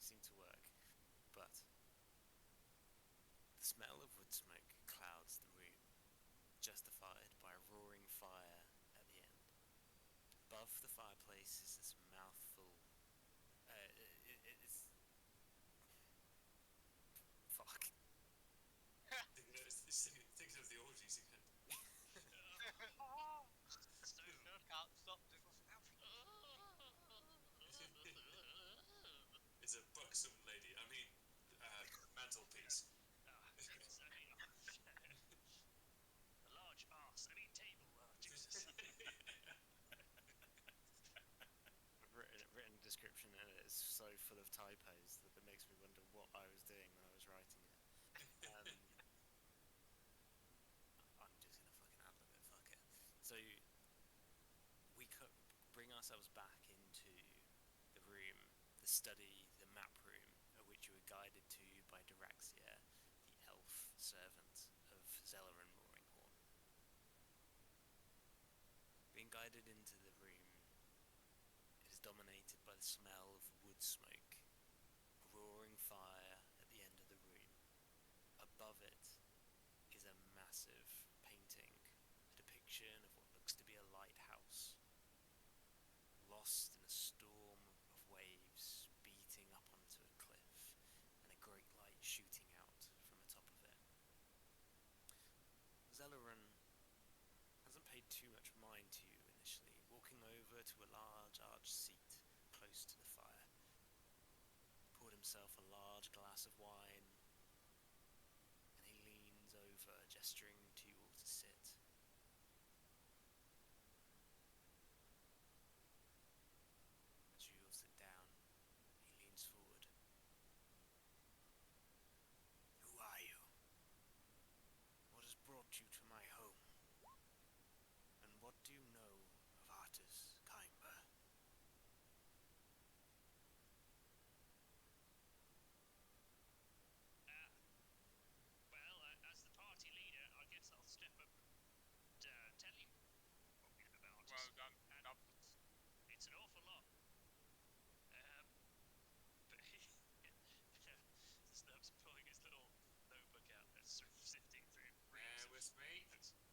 seem to work. But the smell of wood smoke clouds the room, justified by a roaring fire at the end. Above the fireplace is this mouthful. It's fuck. Thinking of the orgies again. Can't stop doing It's a buxom lady. I mean, mantelpiece. a large arse. I mean table. Jesus. Written description, and it's so full of typos that it makes me wonder what I was doing when I was writing it. I'm just gonna fucking ad lib it. Fuck it. So we bring ourselves back into the room, the study, the map room, at which you were guided to by Diraxia, the elf servant of Zelleran Roaringhorn. Being guided into the room, it is dominated by the smell of wood smoke, a roaring fire at the end of the room. Above it is a massive painting, a depiction of what looks to be a lighthouse, lost in a storm of waves beating up onto a cliff, and a great light shooting out from atop of it. Zelleran hasn't paid too much mind to you initially, walking over to a large arched seat close to the fire. Poured himself a large glass of wine, and he leans over, gesturing to you all to sit. As you all sit down, he leans forward. Who are you? What has brought you to my home? And what do you know of Artus Kaimba? Well, as the party leader, I guess I'll step up and tell you what we know about Well us. done. It's an awful lot. But Snub's pulling his little notebook out and sort of sifting through. Bear with me.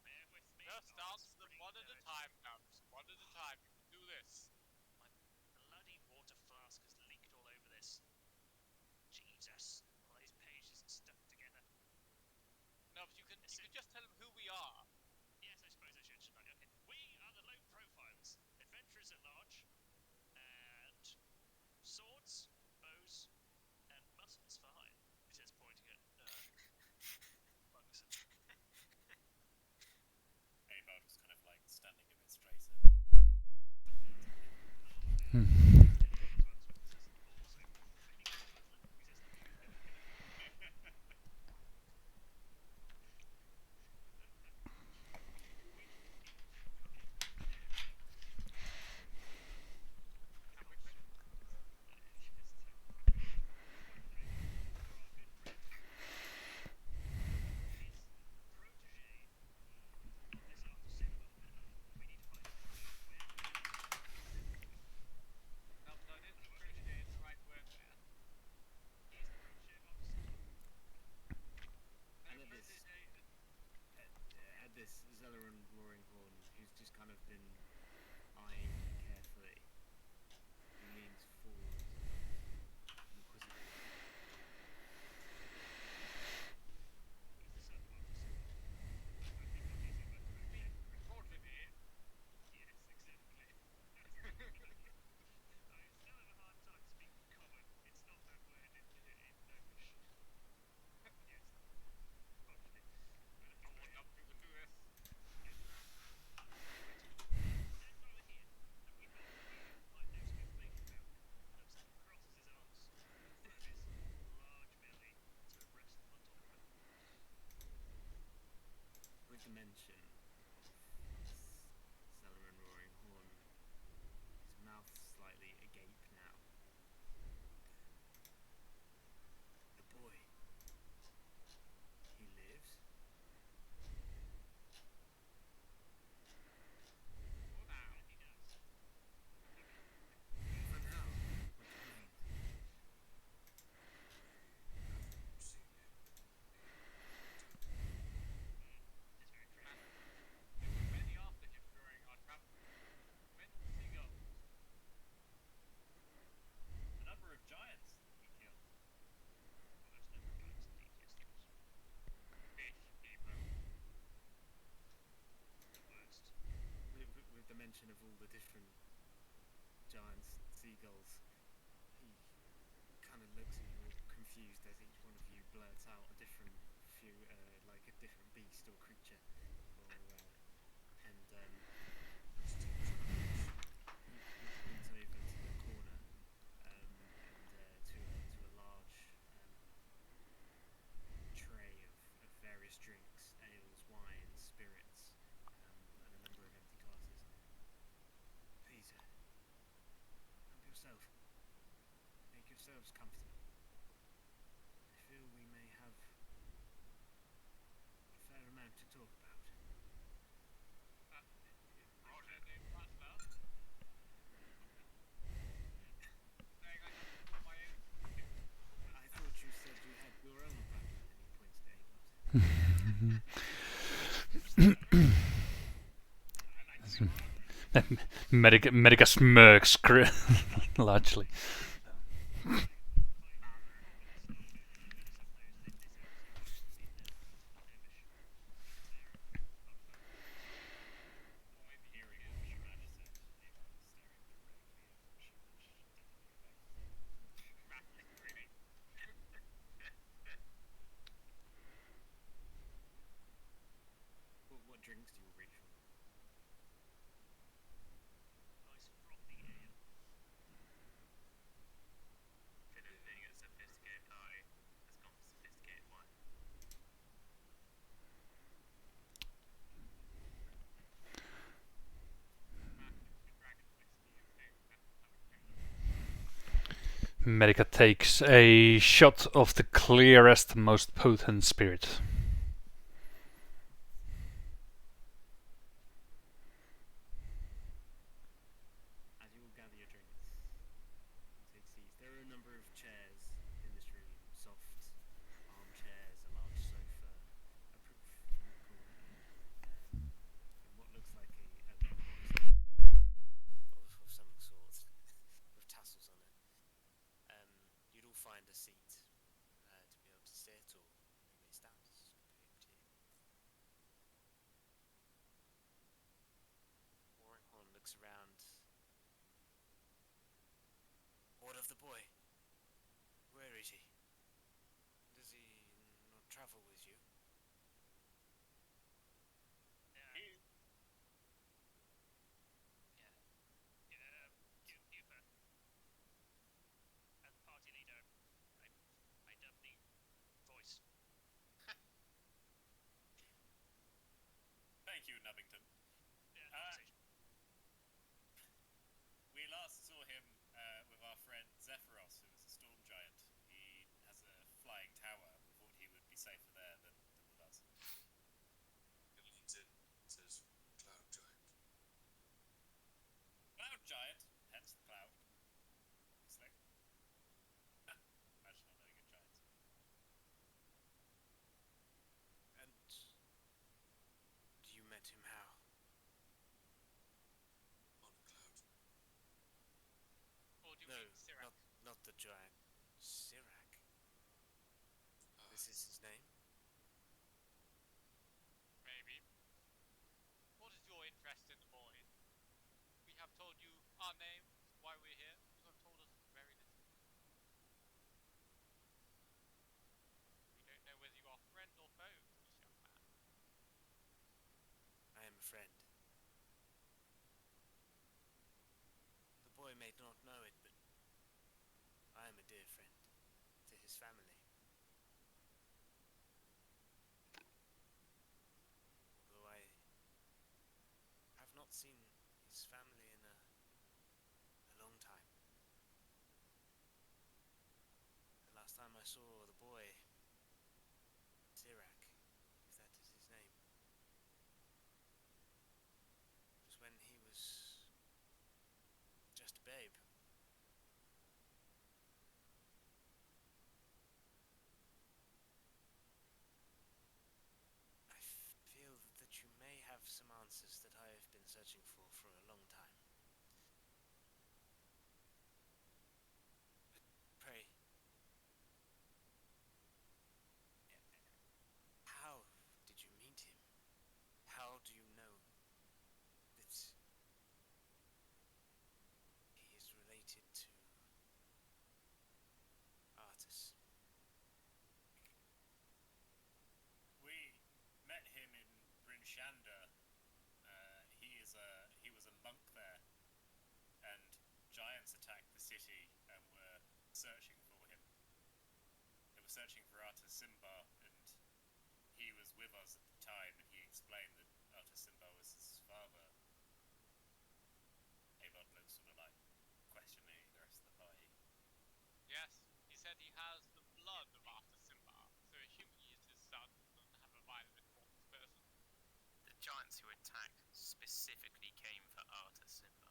Bear with me. Just answer them one at a time, Nubs. One at a time. You can do this. My bloody water flask has leaked all over this. Jesus, all these pages are stuck together. Nubs, you can just tell them who we are. Yes, I suppose I should, shouldn't I? Okay. We are the Low Profiles, adventurers at large, and swords, bows, and muscles for hire. He says, pointing at Bungson. Abel was kind of like standing a bit straighter. Nubs, I didn't appreciate the right word there. At this, Zelleran Roaringhorn, who's just kind of been eyeing you carefully, he leans forward inquisitively. Reported it. Yes, exactly. I still have a hard time speaking common. It's not that word in Gnomish. Yes. Okay. Come on, Nubs, you can do this. seagulls. He kind of looks at you all confused as each one of you blurts out a different like a different beast or creature, and he points over to the corner and to a large tray of various drinks, ales, wines, spirits, and a number of empty glasses. Please, help yourself. Make yourselves comfortable. I feel we may have a fair amount to talk about. Roger, name Butler. Saying I have to put my own. I thought you said you had your own butler, and he points to Ablot. Medica smirks largely. All I'm hearing is what Amanda said. Ablot is staring directly at Shush, definitely effective. What drinks do you all reach for? Nice frothy ale. If anything, a sophisticated party has gone for sophisticated wine. Medica takes a shot of the clearest, most potent spirit. As you all gather your drinks and take seats, there are a number of chairs in this room, soft armchairs, a large sofa, a proof in the corner, and what looks like a modest bag of some sort with tassels on it. You'd all find a seat to be able to sit, or you may stand. It's completely up to you. Waringhorn looks around. What of the boy? Where is he? Does he not travel with you? Ufa, as party leader, I dub the voice. Thank you, Nubbington. Conversation. We last saw him with our friend Zephyros, who is a storm giant. He has a flying tower. We thought he would be safer there than with us. It leans in and says, Cloud Giant. Cloud giant, hence the cloud. Obviously. Imagine not knowing a giant. And you met him how? On a cloud. Or do you No, mean Sirac? not the giant. Sirac. This is his name? Maybe. What is your interest in the boy? We have told you our names, why we're here. You have told us very little. We don't know whether you are friend or foe to this young man. I am a friend. The boy may not know it, but I am a dear friend to his family. Although I have not seen his family in a long time. The last time I saw the boy, Sirac, if that is his name, was when he was just a babe. I feel that you may have some answers that I have been searching for a long time. But pray, how did you meet him? How do you know that he is related to city and were searching for him. They were searching for Artus Simba, and he was with us at the time, and he explained that Artus Simba was his father. Avon looks sort of like questioning the rest of the party. Yes, he said he has the blood of Arthur Simba, so assuming he is his son, doesn't have a violent towards this person. The giants who attacked specifically came for Artus Simba.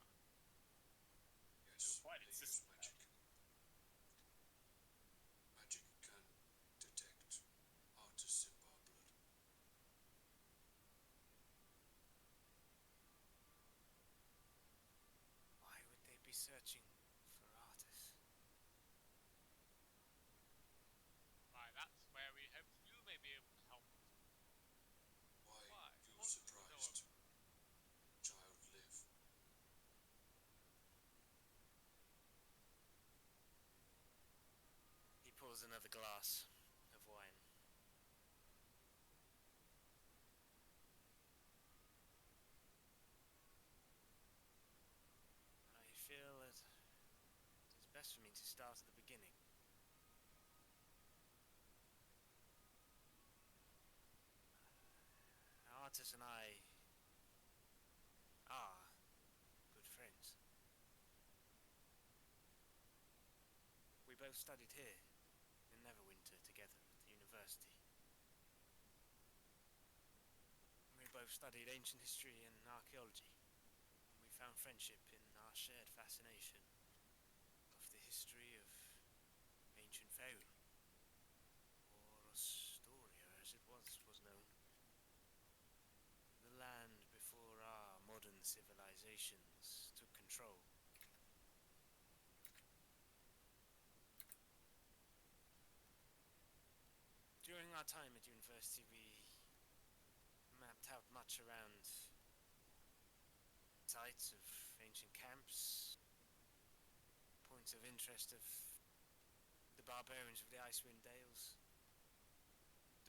Yes, quite they use insistent magic. Magic can detect Artus Simba blood. Why would they be searching for Artus? Why, that's where we hope you may be able to help. Why, Why? you What do you know of- surprised? Child live. He pours another glass of wine. I feel that it's best for me to start at the beginning. Artus and I are good friends. We both studied here in Neverwinter together at the university. We both studied ancient history and archaeology. We found friendship in our shared fascination of the history of ancient Faerun, or Astoria as it was known. The land before our modern civilizations took control. During our time at university, we mapped out much around sites of ancient camps, points of interest of the barbarians of the Icewind Dales,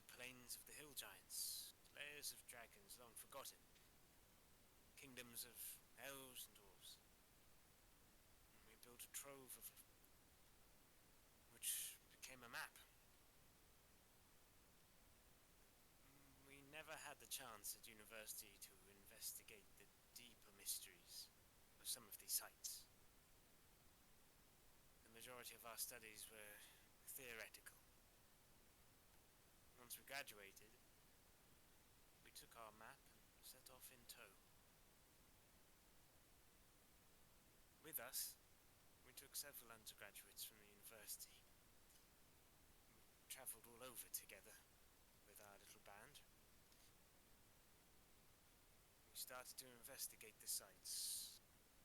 the plains of the hill giants, lairs of dragons long forgotten, kingdoms of elves and dwarves. And we built a trove of which became a map. We never had the chance at university to investigate the deeper mysteries of some of these sites. The majority of our studies were theoretical. Once we graduated, we took our map and set off in tow. With us, we took several undergraduates from the university. We travelled all over together with our little band. We started to investigate the sites,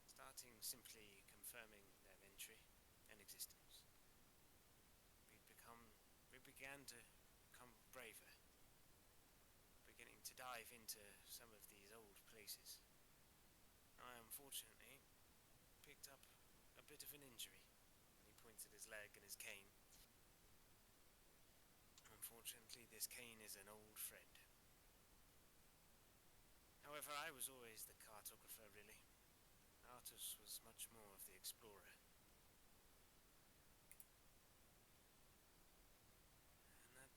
starting simply confirming their entry and existence. We began to become braver, beginning to dive into some of these old places. I unfortunately picked up a bit of an injury, and he points at his leg and his cane. Unfortunately, this cane is an old friend. However, I was always the cartographer, really. Artus was much more of the explorer. And that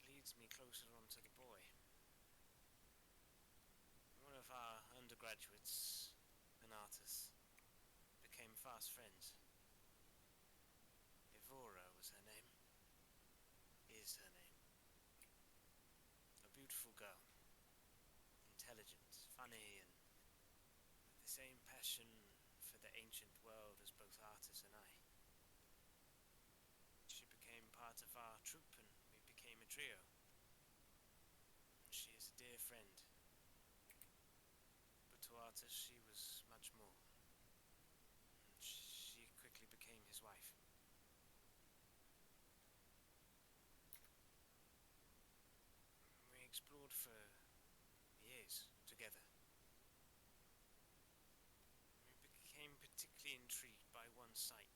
leads me closer onto the boy. One of our undergraduates, an Artus, became fast friends. Evora was her name. Is her name. A beautiful girl. Intelligent, funny, and with the same passion for the ancient world as both Artus and I. She became part of our troupe and we became a trio. She is a dear friend. But to Artus she was much more. She quickly became his wife. We explored for years together. We became particularly intrigued by one site.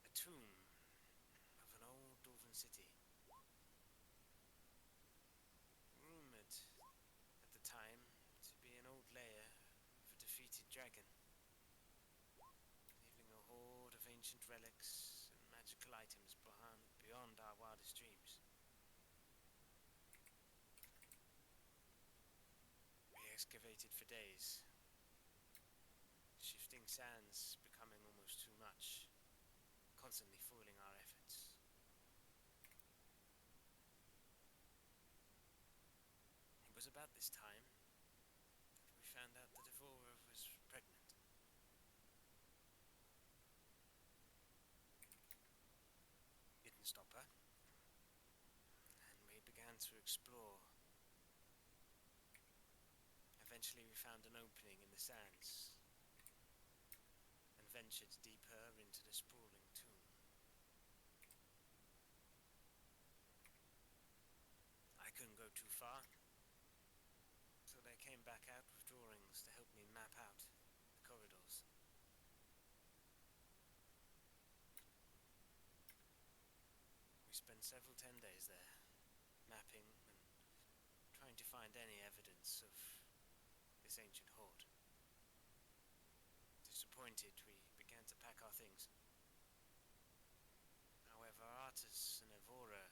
A tomb of an old dwarven city. Rumoured at the time to be an old lair of a defeated dragon. ancient relics and magical items beyond our wildest dreams. We excavated for days, shifting sands becoming almost too much, constantly foiling our efforts. It was about this time that we found out that Evora was pregnant. Didn't stop her, and we began to explore. Eventually we found an opening in the sands and ventured deeper into the sprawling tomb. I couldn't go too far, so they came back out with drawings to help me map out the corridors. We spent several 10 days there, mapping and trying to find any evidence of this ancient hoard. Disappointed, we began to pack our things. However, Artus and Evora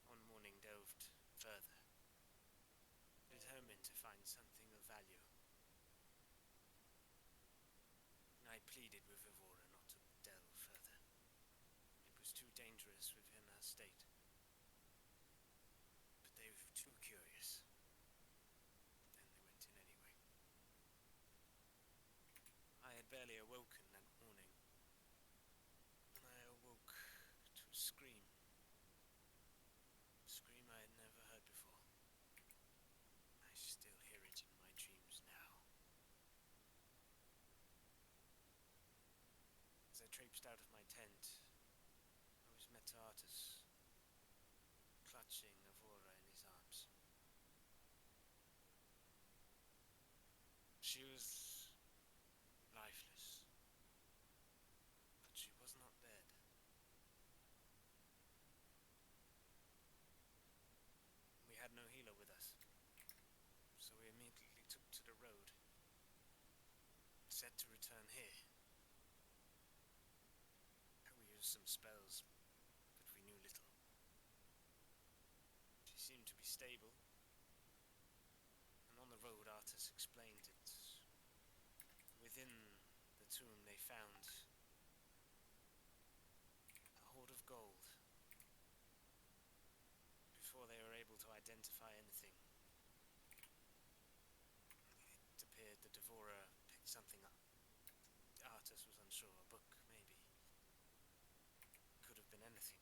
one morning delved further, determined to find something of value. I pleaded with Evora not to delve further. It was too dangerous within our state. But they were too curious. Then they went in anyway. I had barely awoken that morning, and I awoke to a scream. A scream I had never heard before. I still hear it in my dreams now. As I traipsed out of my tent, I was met to Artus, clutching Evora in his arms. She was lifeless, but she was not dead. We had no healer with us, so we immediately took to the road, set to return here. We used some spells, but we knew little. She seemed to be stable, and on the road Artus explained that within the tomb they found a hoard of gold. Before they were able to identify anything, it appeared that Evora picked something up. Artus was unsure, a book maybe. Could have been anything.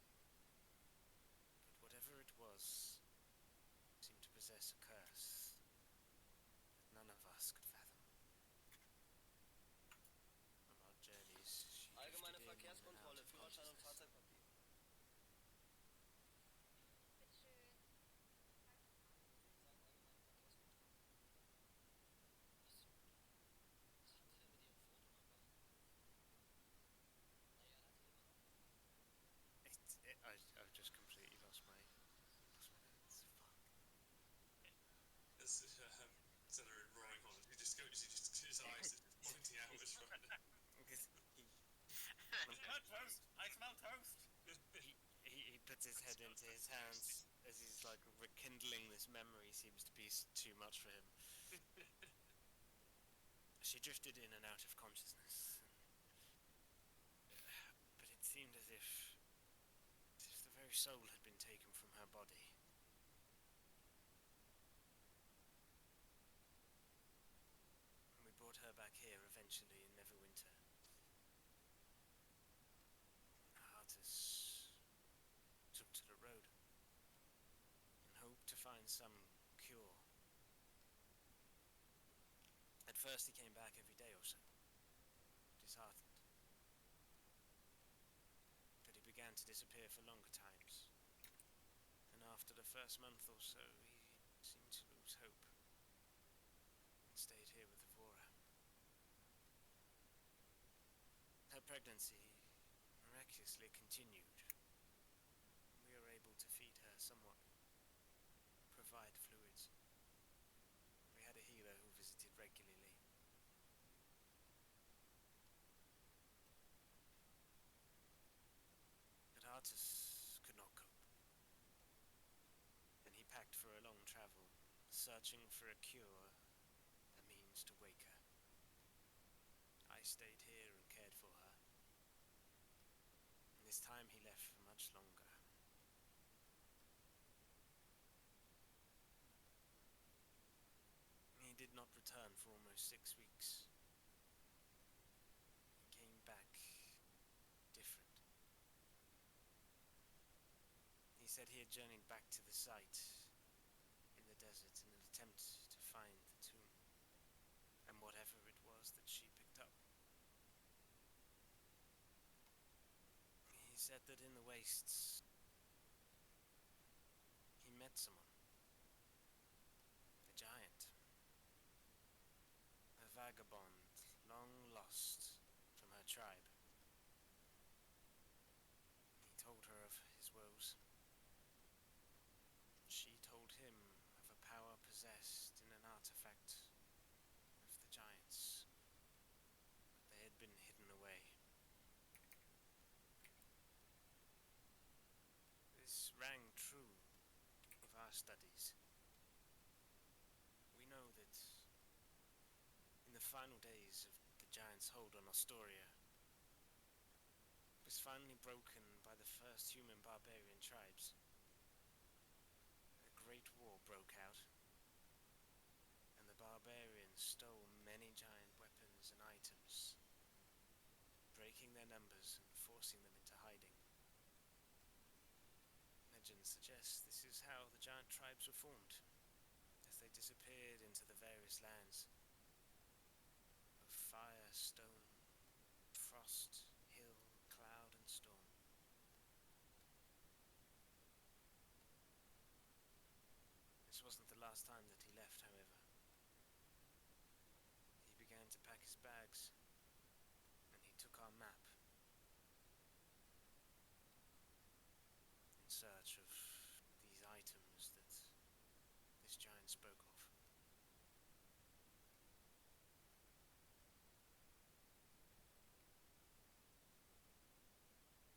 But whatever it was seemed to possess a curse that none of us could fathom. On our journeys, she Allgemeine drifted in and out Verkehrskontrolle, of Führerschein und consciousness. Fahrzeugpapier. I've just completely lost my notes. Fuck. As Celery roaring on, he just goes, his eyes are just pointing outwards from it. Because I smell toast! he puts his head into his hands as he's like rekindling this memory. Seems to be too much for him. She drifted in and out of consciousness, but it seemed as if the very soul had been taken from her body. And we brought her back here eventually in Neverwinter. Artus took to the road and hoped to find some cure. At first he came back every day or so, disheartened. But he began to disappear for longer times, and after the first month or so he seemed to lose hope and stayed here with Evora. Her pregnancy miraculously continued. We were able to feed her somewhat, provide fluids. We had a healer who visited regularly. for a long travel, searching for a cure, a means to wake her. I stayed here and cared for her. And this time he left for much longer. He did not return for almost 6 weeks. He came back different. He said he had journeyed back to the site in the desert in an attempt to find the tomb, and whatever it was that she picked up. He said that in the wastes he met someone, a giant, a vagabond long lost from her tribe. He told her of his woes. She told him of a power possessed in an artifact of the giants. They had been hidden away. This rang true of our studies. We know that in the final days of the giants' hold on Astoria, was finally broken by the first human barbarian tribes. A great war broke out, and the barbarians stole many giant weapons and items, breaking their numbers and forcing them into hiding. Legends suggest this is how the giant tribes were formed, as they disappeared into the various lands of fire, stone, frost, hill, cloud, and storm. This wasn't the last time that he left, however. He began to pack his bags, and he took our map in search of these items that this giant spoke of.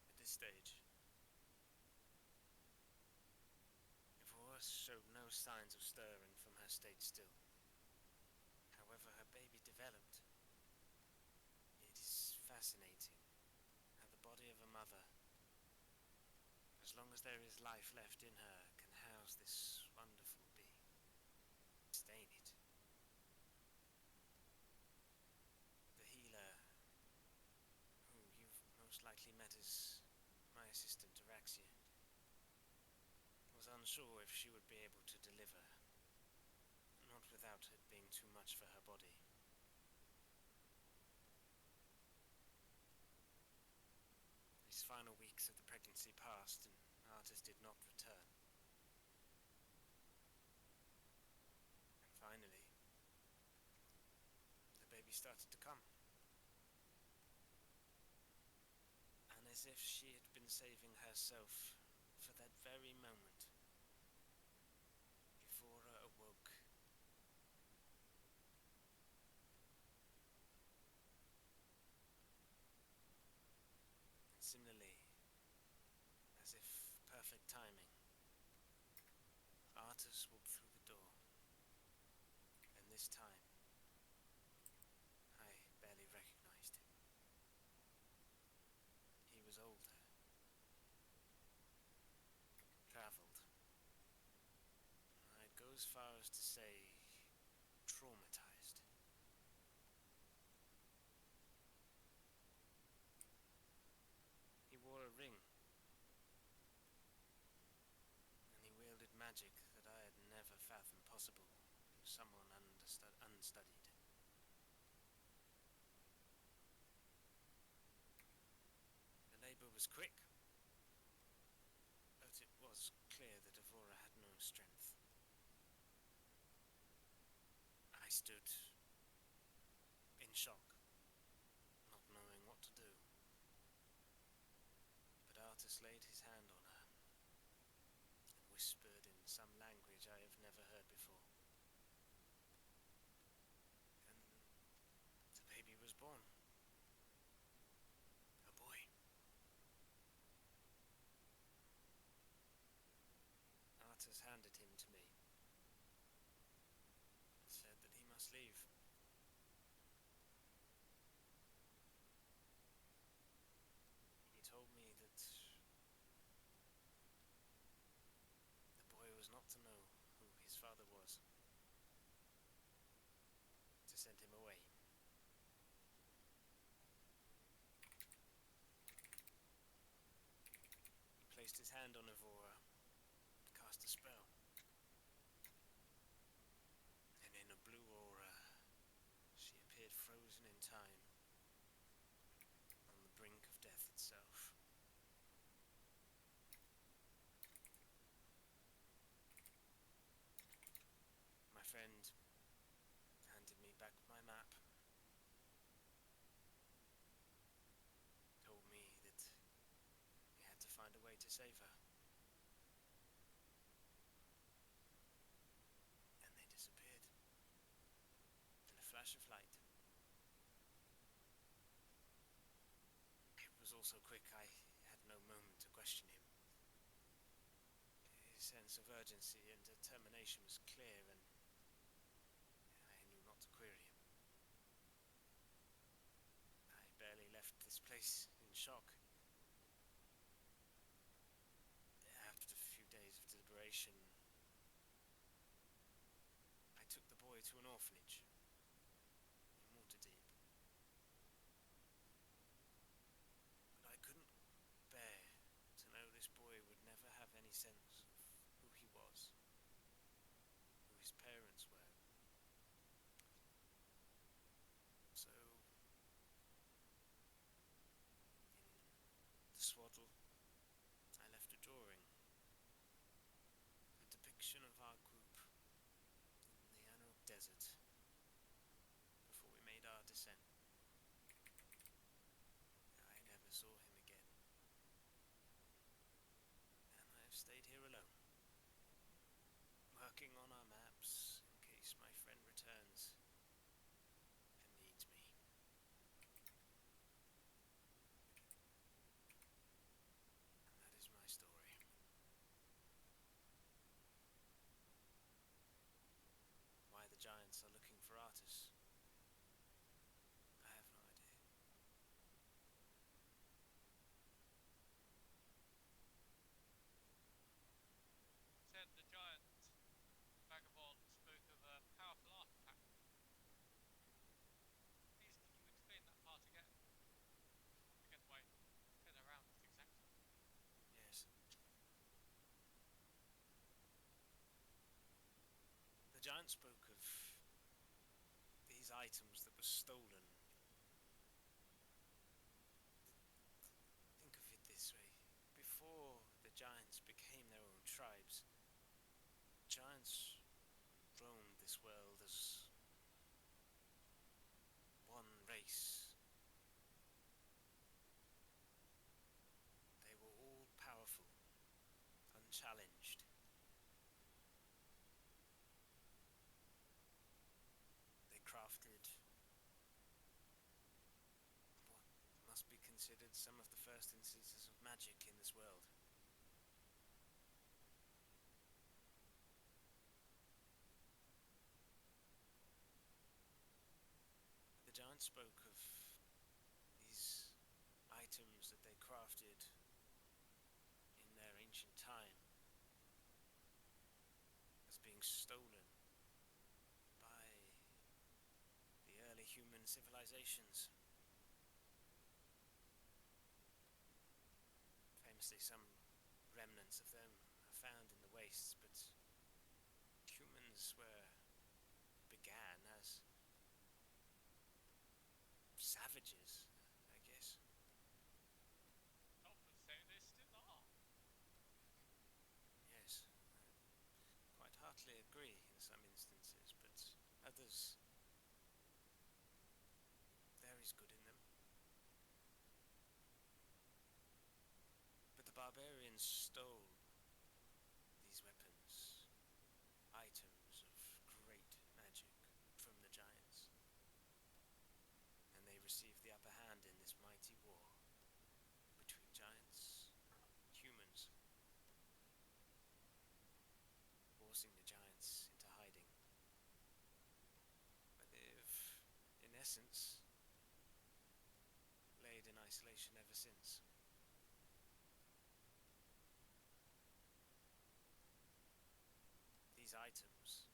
At this stage, Evora showed no signs of stirring from her state still. However, her baby developed. It is fascinating how the body of a mother, as long as there is life left in her, can house this wonderful being. Sustain it. The healer, who you've most likely met as my assistant Araxia, was unsure if she would be able to deliver, not without it being too much for her body. These final weeks of the pregnancy passed, and Artis did not return. And finally, the baby started to come. And as if she had been saving herself for that very moment, Evora awoke. And similarly, as if perfect timing, Artis walked through the door. And this time, I barely recognized him. He was older, travelled. I'd go as far as to say traumatized. He wore a ring, and he wielded magic that I had never fathomed possible in someone unstudied. The labour was quick, but it was clear that Evora had no strength. I stood in shock, not knowing what to do. But Artis laid his hand on her and whispered in some language I have never heard before. And the baby was born. A boy. Artis handed him to me. must leave. He told me that the boy was not to know who his father was, to send him away. He placed his hand on Evora, cast a spell, and in a blue aura, she appeared frozen in time, on the brink of death itself. My friend handed me back my map, told me that he had to find a way to save her. And they disappeared in a flash of light. It was all so quick I had no moment to question him. His sense of urgency and determination was clear, and I knew not to query him. I barely left this place in shock. After a few days of deliberation, I took the boy to an orphanage in Waterdeep. But I couldn't bear to know this boy would never have any sense of who he was, who his parents were. So, in the swaddle, I left a drawing, a depiction of our group in the Anarok Desert before we made our descent. I never saw him again, and I have stayed here alone, working on our maps in case my friend returns and needs me. And that is my story. Why the giants are looking for Artus, I have no idea. Said the giant vagabond spoke of a powerful artifact. Please, can you explain that part again? Forget why turn around it exactly. Yes. The giant spoke of these items that were stolen. Think of it this way. Before the giants became their own tribes, giants roamed this world as one race. They were all powerful, unchallenged. They crafted what must be considered some of the first instances of magic in this world. The giant spoke of these items that they crafted in their ancient time as being stolen by the early human civilizations. Famously, some remnants of them are found in the wastes, but humans began as savages, I guess. Some would say they still are. Yes, I quite heartily agree in some instances, but others, there is good in them. But the barbarians stole these weapons, items of great magic, from the giants, and they received the upper hand in this mighty war between giants and humans, forcing the giants into hiding. essence, laid in isolation ever since. These items,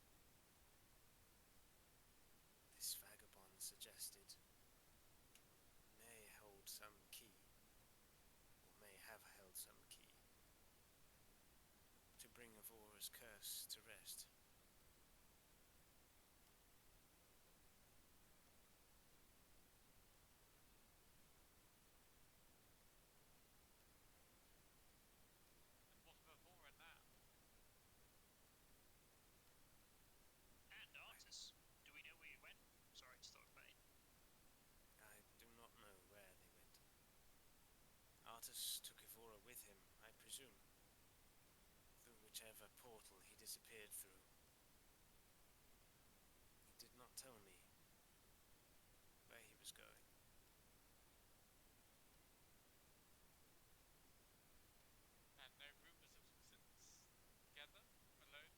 this vagabond suggested, may hold some key, or may have held some key, to bring Avora's curse to rest. And what of Avora now? And Artus, do we know where he went? Sorry to start pain. I do not know where they went. Artus took Evora with him, I presume, through whichever portal he disappeared through. He did not tell me where he was going. And no rumours of them since together, alone?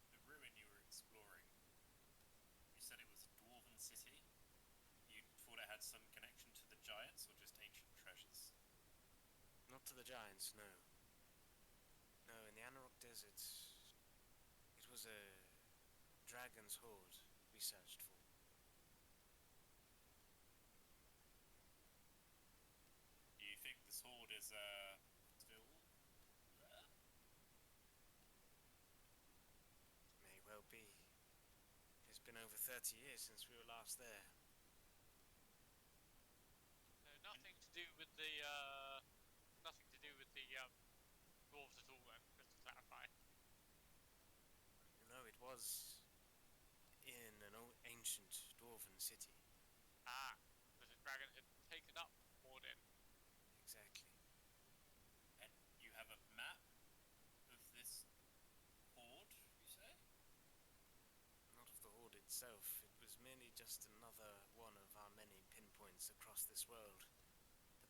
And the ruin you were exploring, you said it was a dwarven city? You thought it had some connection to the giants or just ancient treasures? Not to the giants, no. No, in the Anarok Desert, it was a dragon's hoard we searched for. You think this horde is, still there? May well be. It's been over 30 years since we were last there. So nothing to do with the dwarves at all then, just to clarify. No, it was in an ancient dwarven city. Ah, that a dragon had taken up Morden. Exactly. And you have a map of this horde, you say? Not of the hoard itself. It was merely just another one of our many pinpoints across this world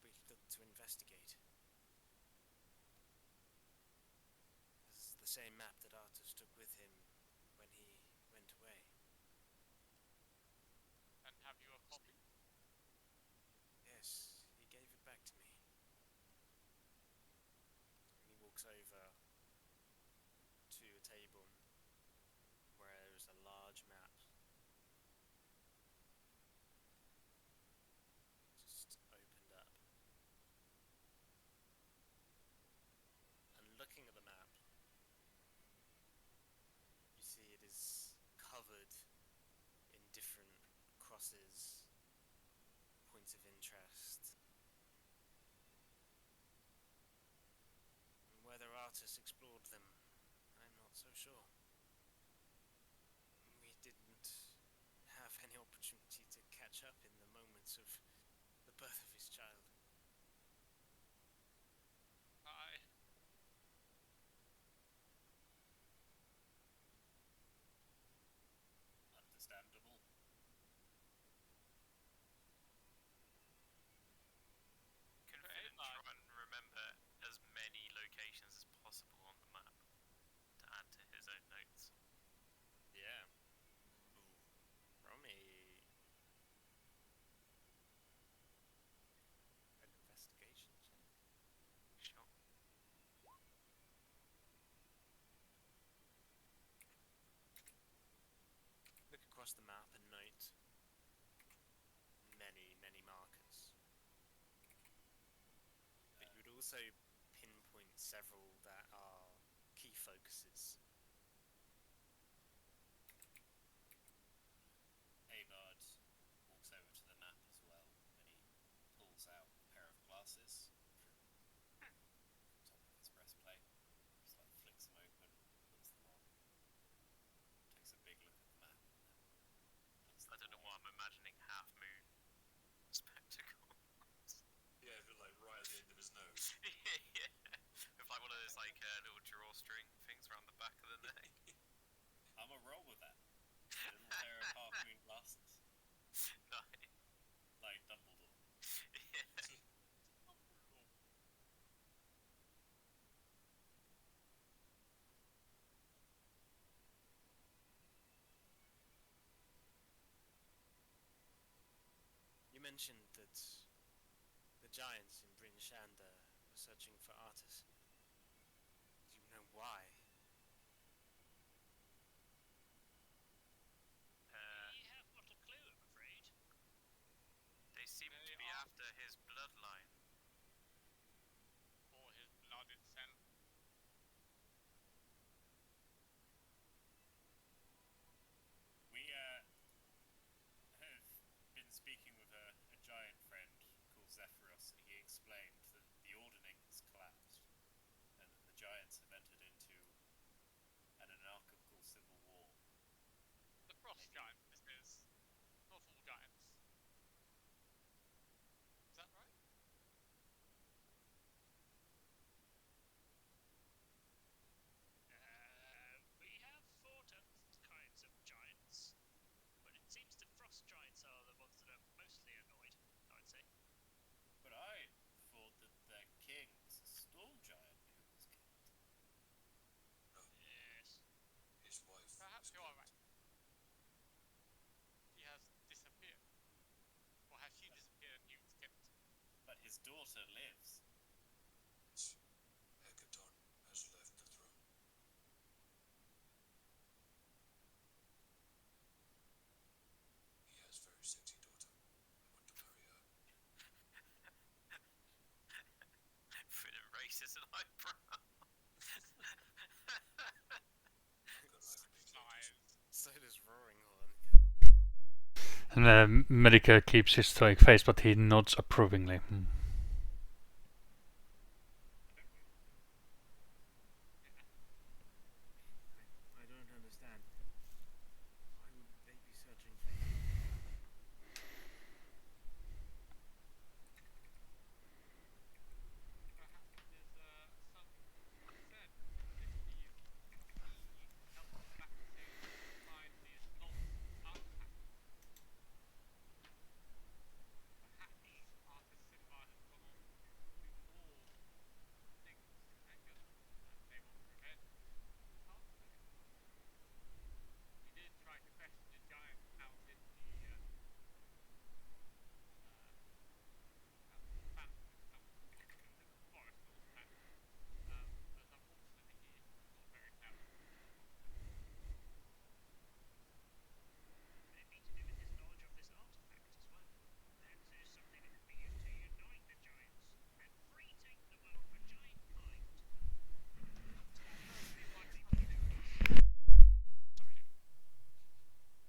that we looked to investigate. This is the same map that Artus took with him when he went away. And have you a copy? Yes, he gave it back to me. And he walks over to a table where there's a large map. Just opened up. And looking at the map, you see it is covered in different crosses, points of interest. And whether Artus explored them, I'm not so sure. We didn't have any opportunity to catch up in the moments of the birth of his child. Aye. Understandable. Confident, Right. try and remember as many locations as possible on the map to add to his own notes. Yeah. Roll me an investigation check. Sure. Look across the map and note many, many markers. But you would also pinpoint several that are key focuses. Abard walks over to the map as well, and he pulls out a pair of glasses from top of his breastplate. Just like flicks them open, puts them on, takes a big look at the map, and then puts I don't know why I'm imagining half moon spectacles. Yeah, but like right at the end of his nose. Yeah. With like one of those like little drawstring things around the back of the neck. I'm a roll with that. A little pair of half moon glasses. Nice. Like Dumbledore. Yeah. mentioned that the giants in Bryn Shander were searching for Artus. Do you know why? We have not a clue, I'm afraid. They seem They to be are- after his bloodline. For his blood itself. We have been speaking with a giant friend called Zephyros, and he explained that the Ordning has collapsed, and that the giants have entered into an anarchical civil war. The frost giants, this is. Not all giants. Is that right? We have fought kinds of giants, but it seems the frost giants are the ones that are mostly annoyed, I'd say. But I thought that their king was a storm giant who was killed. Yes. His wife. Perhaps was you are killed. right. He has disappeared. Or has she disappeared and he was killed? But his daughter lives. Yes. Hekaton has left the throne. He has very sexy daughter. I want to marry her. Finn raises an eyebrow. Because I have big Sighs. So does Roaring Horn. And Medica keeps his stoic face, but he nods approvingly. I don't understand. Why would they be searching for him? Perhaps it is something to be said if he helped Baxane find these lost artifacts. Perhaps Arthur Simba has gone on to do more things to anger them, and they want revenge. It's hard to say. We did try to question the giant out in the forest north of town. But unfortunately he was not very clever. Maybe to do with his knowledge of this artifact as well. Perhaps it is something that could be used to unite the giants and retake the world for giant kind. Personally, my suspicion. Sorry.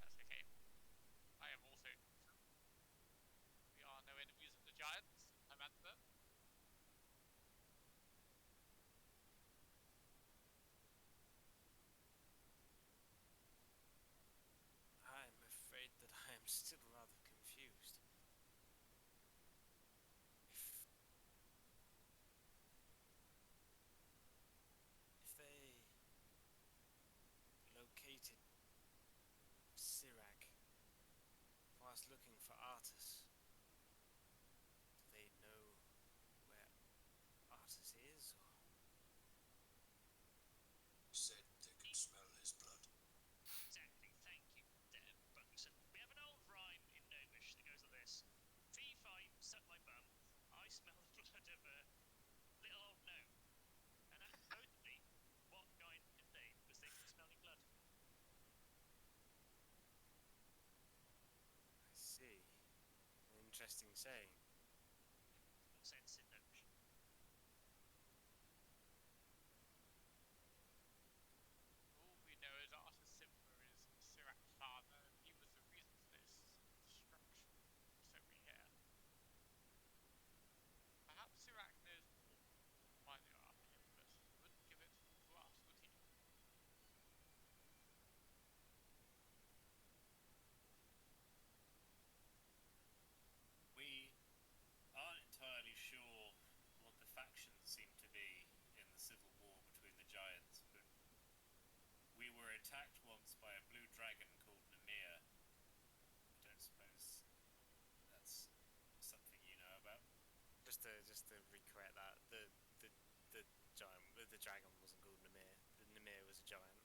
That's okay. I am also neutral. We are no enemies of the giants, Amanda. I'm afraid that I am still rather confused. If they located Sirac whilst looking for Artus, do they know where Artus is, or said they could smell his blood. Exactly, thank you, Bungson. We have an old rhyme in Gnomish that goes like this. Fee, fi, suck my bum, I smell the blood of a little old gnome. And that's supposedly what giant can name, because they can smell your blood. I see. An interesting saying. All sense in Gnomish. All we know is Arthur Simba is Sirac's father, and he was the reason for this destruction. So we hear. Perhaps Sirac knows more why they are after him, but he wouldn't give it to us, would he? We aren't entirely sure what the factions seem to be in the civil war between the giants, but we were attacked once by a blue dragon called Namir. I don't suppose that's something you know about. Just to recorrect that, the giant, the dragon wasn't called Namir. The Namir was a giant.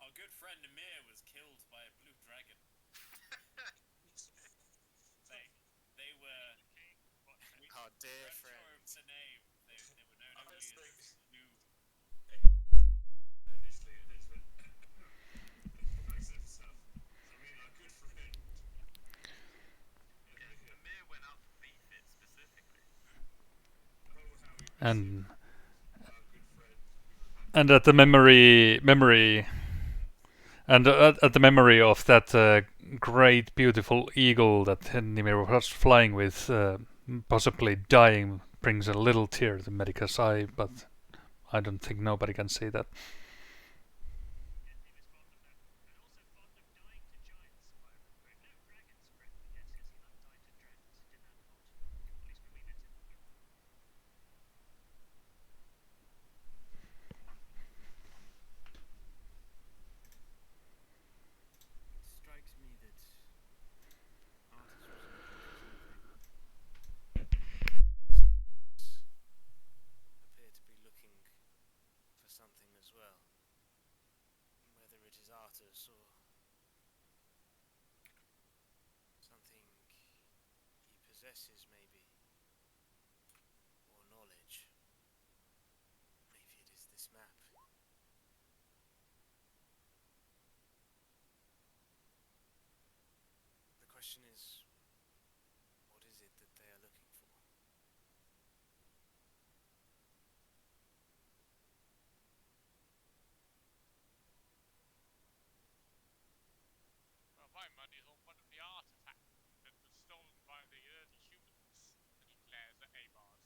Our good friend Namir was killed by a blue dragon. and Our good friend who had and at the memory and at the memory of that great beautiful eagle that Nimir was flying with, possibly dying, brings a little tear to Medica's eye, but I don't think nobody can see that. Yeah, he was fond of that. And also fond of dying to giants, if I remember. No dragons, Brett forgets, because he loved dying to dragons, did that not? At least when we met him. It strikes me that Artus was looking for something. Appear to be looking for something as well. Whether it is Artus or something he possesses, maybe, or knowledge. Maybe it is this map. The question is, what is it that they are looking for? Well, my money is on one of the artifacts that was stolen by the early humans. And he glares at Abard.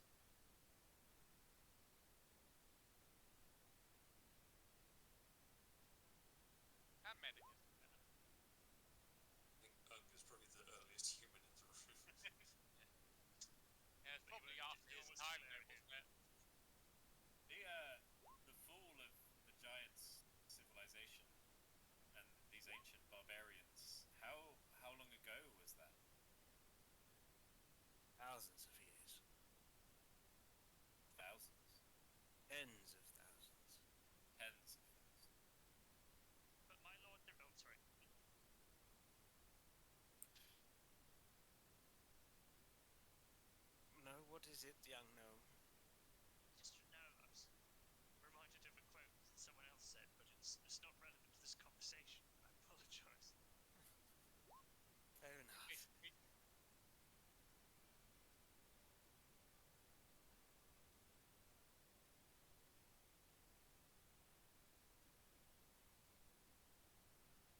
And Medica's there. I think Ung is probably the earliest human in the room. Yeah, it's probably after his was time there, there, wasn't it? The fall of the giants' civilization and these ancient barbarians. How long ago was that? Thousands of years. Thousands, Tens of thousands. tens of thousands. But my lord, oh, sorry. No, what is it, young gnome? Just no, I was reminded of a quote that someone else said, but it's not relevant to this conversation. I apologise. Fair enough.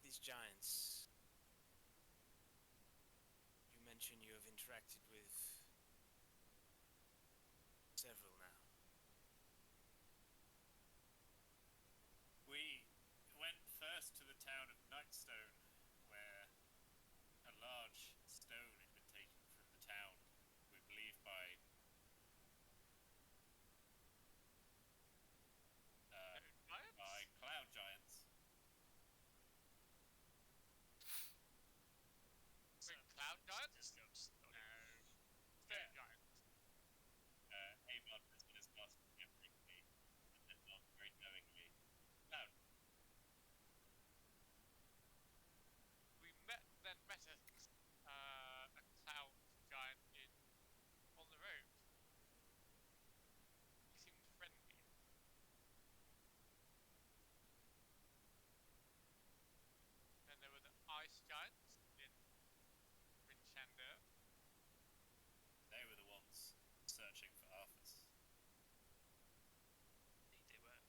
These giants. You mention you have interacted with several now. We went first to the town of Nightstone, where a large stone had been taken from the town, we believe by cloud giants. Wait, cloud giants? Just notes. No. Stone giants. Avon has been asked skeptically and not very knowingly. Cloud. We met a cloud giant on the road. He seemed friendly. Then there were the ice giants in Rinchander. They were the ones searching for Arthas. Indeed, they were.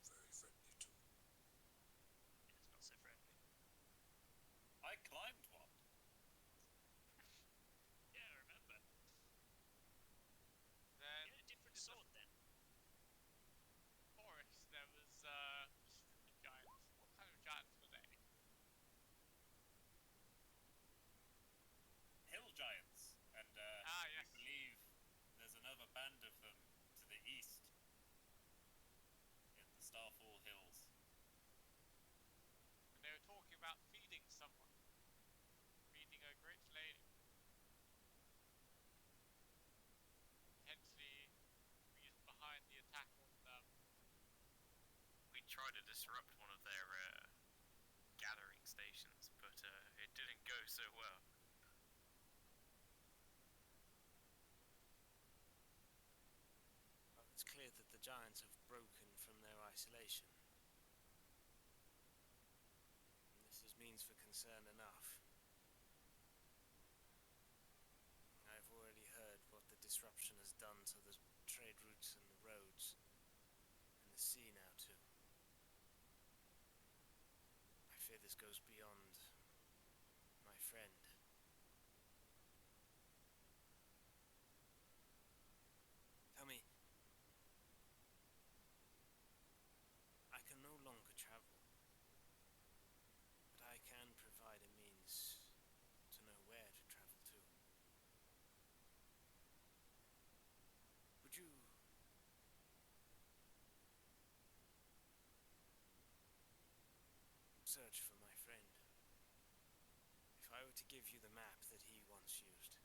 Very friendly too. Yes, not so friendly. I climbed one. Yeah, I remember. Then You had a different in sword then. the forest there was stupid giants. What kind of giants were they? Hill giants, and Yes. we believe there's another band of them to the east in the Starfall Hills. And they were talking about feeding someone. Feeding a great lady. Potentially reason behind the attack on We tried to disrupt one of their gathering stations, but it didn't go so well. Well, it's clear that the giants have broken from their isolation. And this is means for concern enough. I've already heard what the disruption has done to the trade trade routes and the roads, and the sea now too. I fear this goes beyond my friend. Tell me, I can no longer travel, but I can provide a means to know where to travel to. Would you search for my friend? If I were to give you the map that he once used,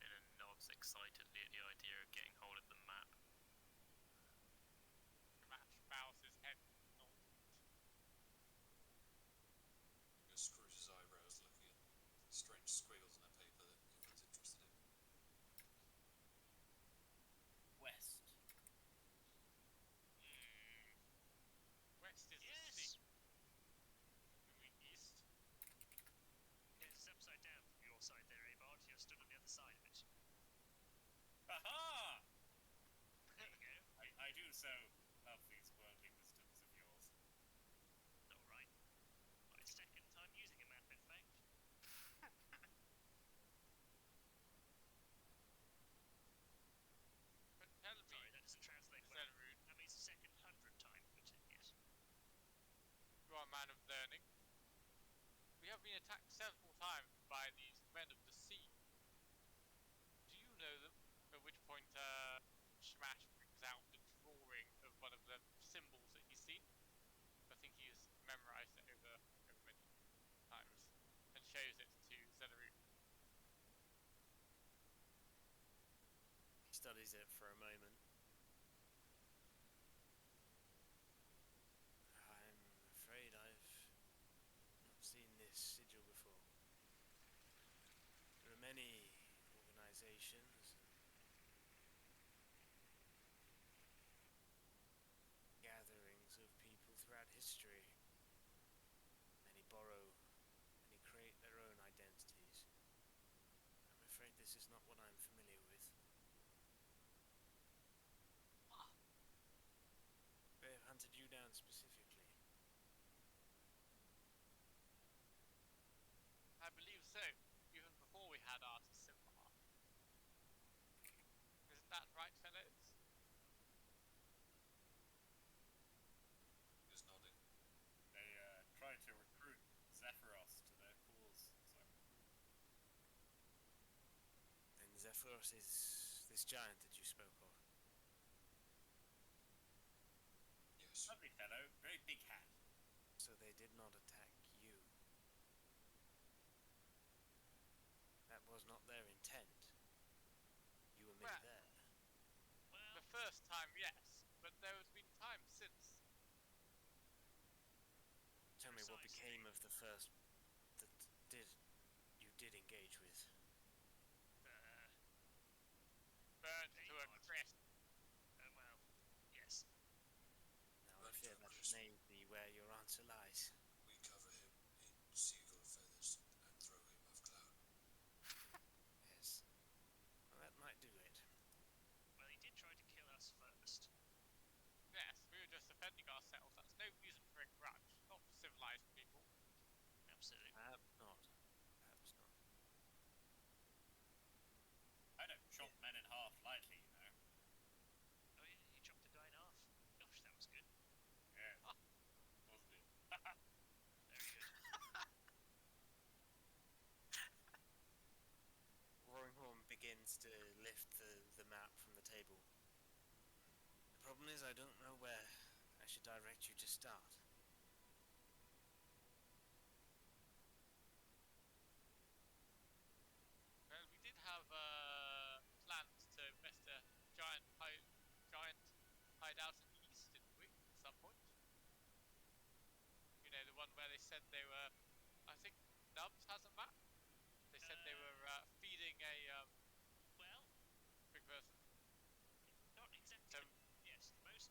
Finn nods excitedly at the idea of getting hold of the map. Match bows his head. Nods. He screws his eyebrows looking at strange squiggles on a paper that no one's interested in. West. West is the Yes! sea. Moving east. Yes, it's upside down from your side there, Abard. You're stood on the other side of it. Aha! There you go. I do so love these worldly wisdoms of yours. Alright. My second time using a map, in fact. But tell me, Sorry, that doesn't translate well. Zelrud, That means the second 100th time, but yes. you are a man of learning. We have been attacked several times by these men of the sea. Do you know them? At which point, Shamash brings out the drawing of one of the symbols that he's seen. I think he's memorized it over many times and shows it to Zelrud. he studies it for a moment. I'm afraid I've not seen this sigil before. There are many organizations and gatherings of people throughout history. Many borrow, many create their own identities. I'm afraid this is not what I'm familiar with. They have hunted you down specifically. I believe so, even before we had our Simba. Isn't that right, fellows? He's nodding. They tried to recruit Zephyros to their cause, so And Zephyros is this giant that you spoke of. Yes. lovely fellow, very big hat. So they did not attack you. That was not their intent. You were merely Well- there. Well, The first time, yes, but there has been times since. Tell me what Precisely. became of the first that you did engage with. Burned to a Abard. crisp. Well, yes. Now I Right, fear John that Chris. may be where your answer lies. We cover him in seagull feathers and throw him off cloud. Yes. Well, that might do it. Well, he did try to kill us first. Yes, we were just defending ourselves. That's no reason for a grudge. Not for civilized people. Absolutely. Perhaps not. Perhaps not. I don't chop men in half lightly, you know. Oh, yeah, you chopped a guy in half. Gosh, that was good. Yes, wasn't it? Very good. Roaringhorn begins to lift the map from the table. The problem is I don't know where I should direct you to start. Well, we did have plans to invest a giant hideout in the east, didn't we? At some point. You know, the one where they said they were. I think Nubs has a map. They said they were feeding a Well, big person. not exactly. So- Yes, the most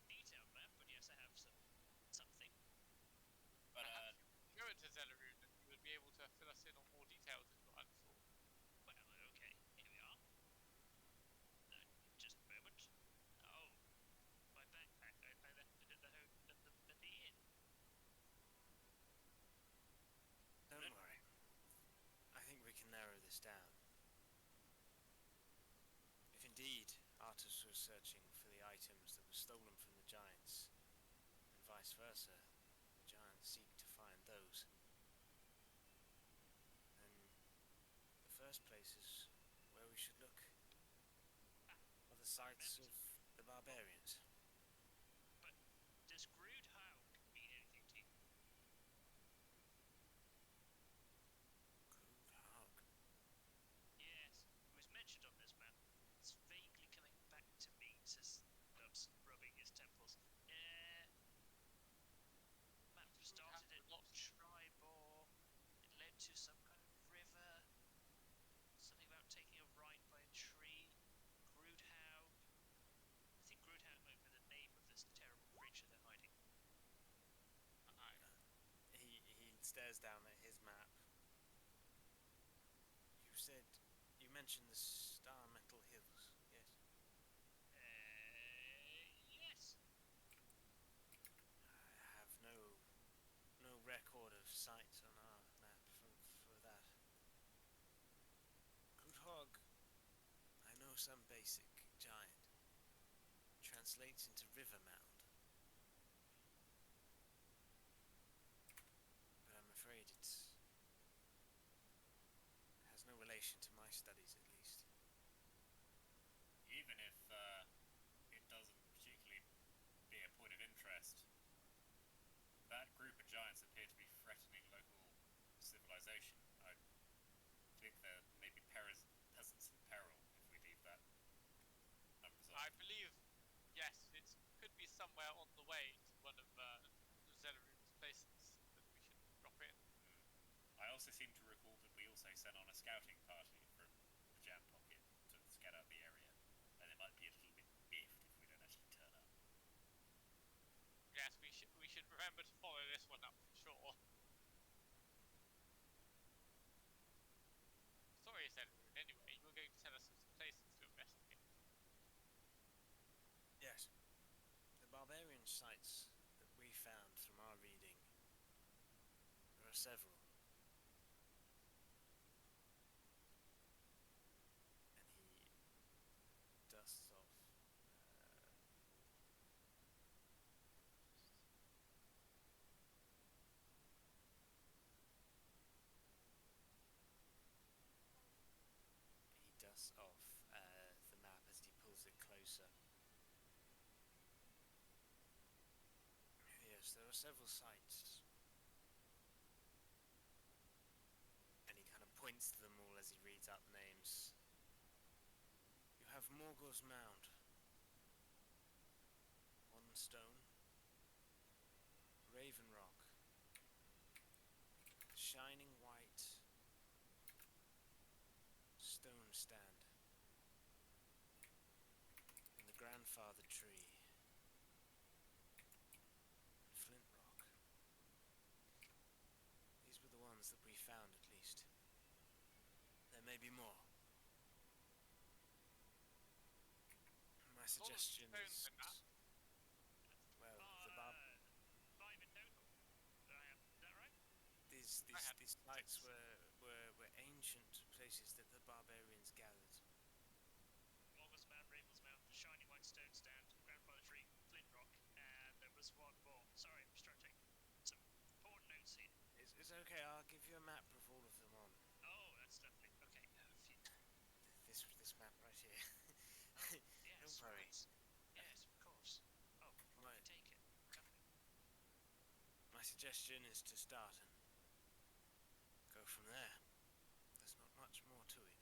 detailed map, but yes, I have something. But Perhaps you could show it to Zelrud and he would be able to fill us in on more details, is what I thought. Well, okay. Indeed, Artus was searching for the items that were stolen from the giants, and vice versa. The giants seek to find those. Then the first place is where we should look. Are the sites of the barbarians. But does Groodhaug mean anything to you? Groodhaug. Yes, it was mentioned on this map. It's vaguely coming back to me, says Nubs, rubbing his temples. Map started at Tribor. It led to some kind of river. Something about taking a ride by a tree. Groodhaug. I think Groodhaug might be the name of this terrible creature they're hiding. He stares down at his map. You mentioned the Star Metal Hills, yes? Yes. I have no record of sites on our map for that. Groodhog, I know some basic giant. Translates into river mound. But I'm afraid it has no relation to my studies, at least. Even if it doesn't particularly be a point of interest, that group of giants appear to be threatening local civilization. I think there may be peasants in peril if we leave that unresolved. I believe, yes, it could be somewhere on the way to one of Zelarune's places that we should drop in. I also seem to recall that we also sent on a scouting party from the Jam Pocket to scout out the area, and it might be a little bit biffed if we don't actually turn up. Yes, we should remember to follow this one up for sure. Sorry, Zelarune. Anyway, you were going to tell us of some places to investigate. Yes. The barbarian sites that we found from our reading. There are several. And he dusts off. He dusts off the map as he pulls it closer. Yes, there are several sites. And he kind of points to them all as he reads out the names. You have Morgul's Mound. One stone. Raven Rock. Shining White. Stone Stand. And the Grandfather Tree. And Flint Rock. These were the ones that we found, at least. There may be more. My suggestion is... Well, the barb... 5 in total. Is that right? These I had sites 6. were ancient places that the barbarians gathered. Morgul's Mound, Raven's Mound, the Shining White Stone Stand, Grandfather Tree, Flint Rock, and there was one more. Sorry, I'm just trying to take some important notes here. It's okay, I'll give you a map with all of them on. Oh, that's lovely. Okay, This map right here. Oh, yes, Don't worry. right. Yes, of course. Oh, I'll Right. take it. Lovely. My suggestion is to start and go from there. There's not much more to it.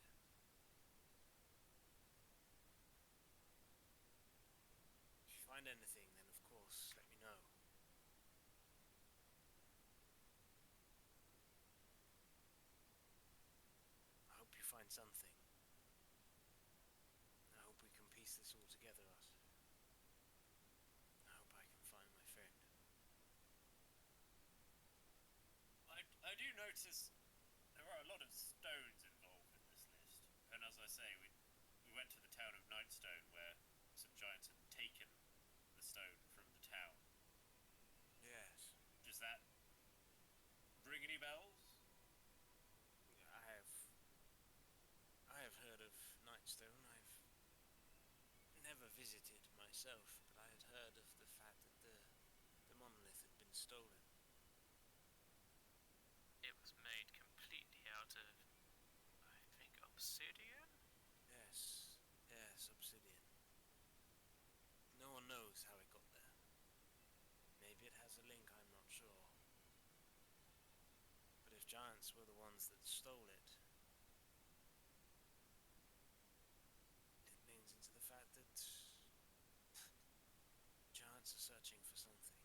If you find anything, then of course, let me know. I hope you find something. I hope we can piece this all together, us. I hope I can find my friend. I do notice there are a lot of stones involved in this list, and as I say, we went to the town of Nightstone where some giants had taken the stone from the town. Yes. Does that ring any bells? I have heard of Nightstone. never visited myself, but I had heard of the fact that the monolith had been stolen. It was made completely out of, I think, obsidian? Yes, yes, obsidian. No one knows how it got there. Maybe it has a link, I'm not sure. But if giants were the ones that stole it, it leans into the fact that giants are searching for something.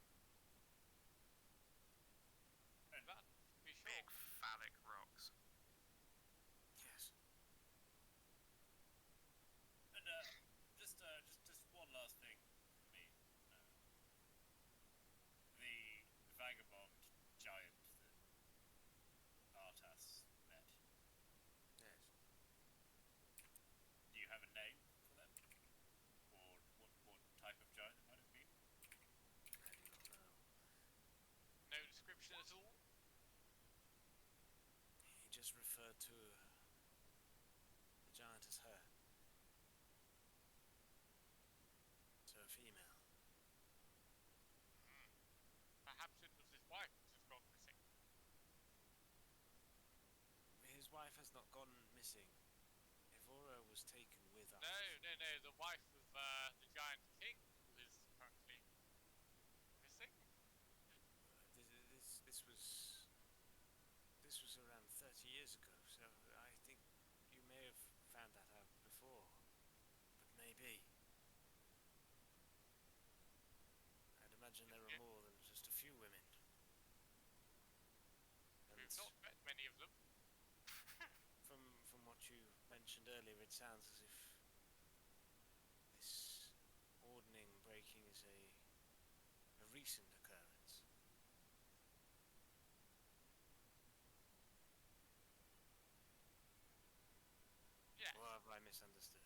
And that, to be sure. Big phallic rocks. Yes. And just one last thing from me. The vagabond giant that Artas met. Yes. Do you have a name for them, or what type of giant it might have been? I do not know. No description at all? He just referred to the giant as her. So a female. Perhaps it was his wife that has gone missing. His wife has not gone missing. Evora was taken with us. No, the wife of the giant king who is currently missing. This was around 30 years ago, so I think you may have found that out before. But maybe. I'd imagine there are more than just a few women. And We've not met many of them. from what you mentioned earlier, it sounds as if this ordning breaking is a recent occurrence. Yes. Or have I misunderstood?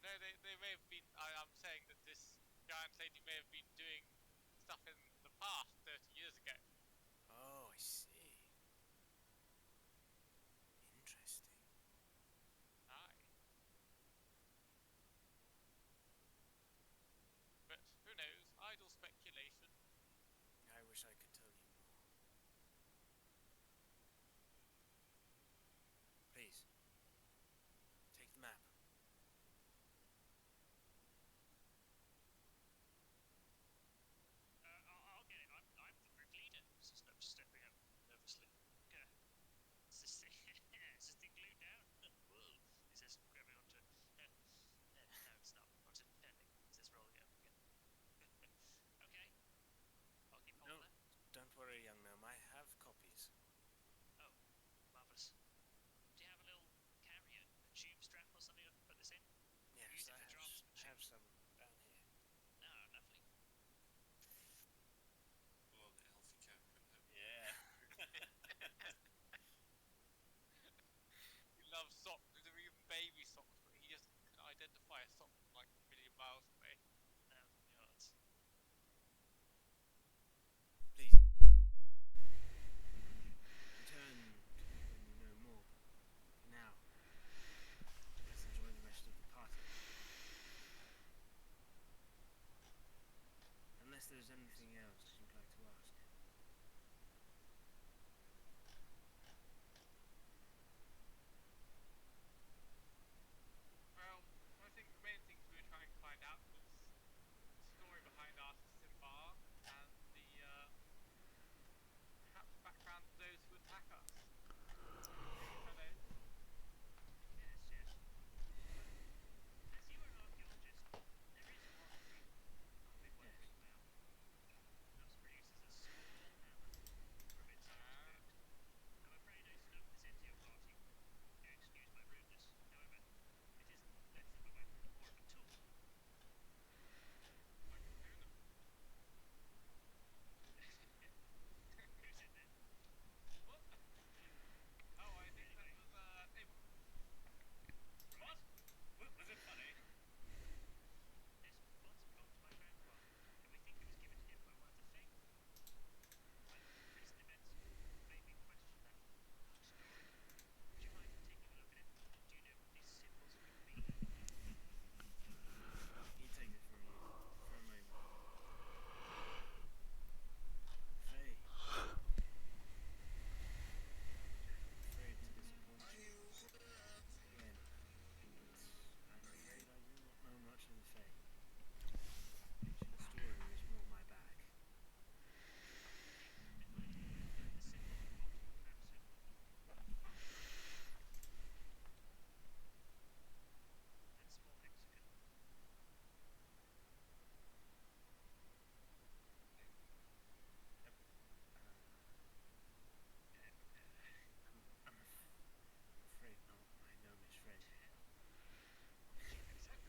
No, they may have been. I'm saying that this giant lady may have been doing stuff in the past 30 years ago. Oh, I see. Interesting. Aye. But who knows? Idle speculation. I wish I could tell you more. Please, take the map. I'll get it. I'm the group leader. Says Nub, stepping up nervously. Is this thing glued down? Whoa. He says, grabbing onto it. No, it's not. Onto it. He says, rolling it up again. Okay. I'll keep hold No, of that. don't worry, young gnome. I have copies. Oh, marvellous. Do you have a little carrier, a tube strap or something I can put this in? Yes, Use it I for draftsmanship. have some down here. Oh, lovely. Full on elfy cat, couldn't it? Yeah. He loves socks. These are even baby socks, but he just can identify a sock from like a million miles away. Oh, God. Please. Return to me when you know more. For now, let's enjoy the rest of the party. Unless there's anything else you'd like to ask. Well, I think the main thing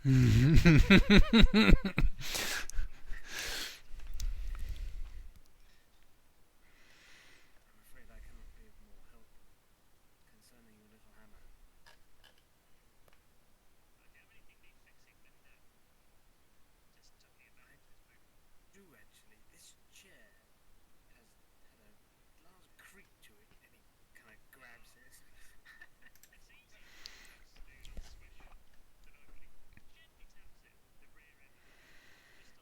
I'm afraid I cannot be of more help concerning your little hammer. Okay, anything need fixing, let me know. Just talking about I this movie. do actually. This chair has had a large creak to it, and he kind of grabs it. It's easier to do this. Do a little swish to the right body. Gently taps it, the rear end of the wheel. Just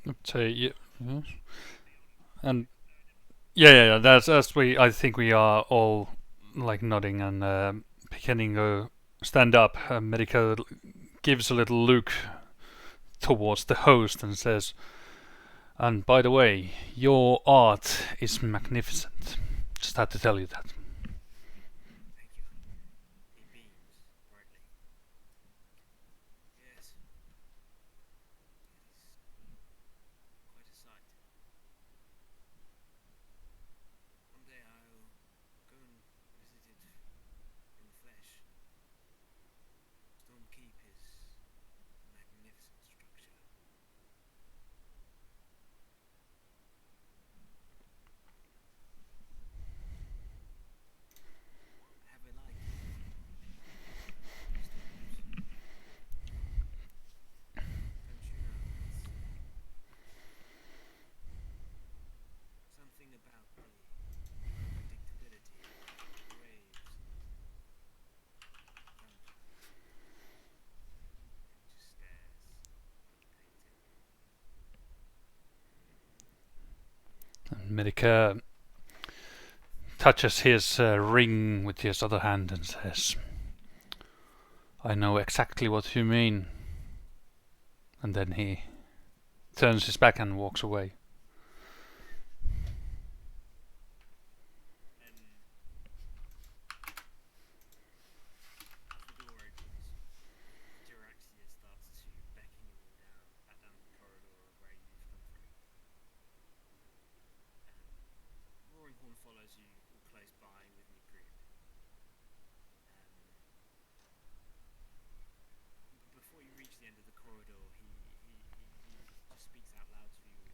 Let's say yes. And yeah. That's we. I think we are all like nodding and beginning to stand up. Medica gives a little look towards the host and says, "And by the way, your art is magnificent. Just had to tell you that." Thank you. He beams brightly. Yes. It is quite a sight. One day I'll go and visit it in the flesh. Storm Keep is a magnificent structure. I have a liking for storms. Don't you know? It's something about the unpredictability of the waves and thunder. He just stares at the painting. Medica touches his ring with his other hand and says, "I know exactly what you mean." And then he turns his back and walks away. As the door opens, Jiraxia starts to beckon you all down the corridor of where you've come through. Roaring Horn follows you all close by within your group. But before you reach the end of the corridor, he just speaks out loud to you all.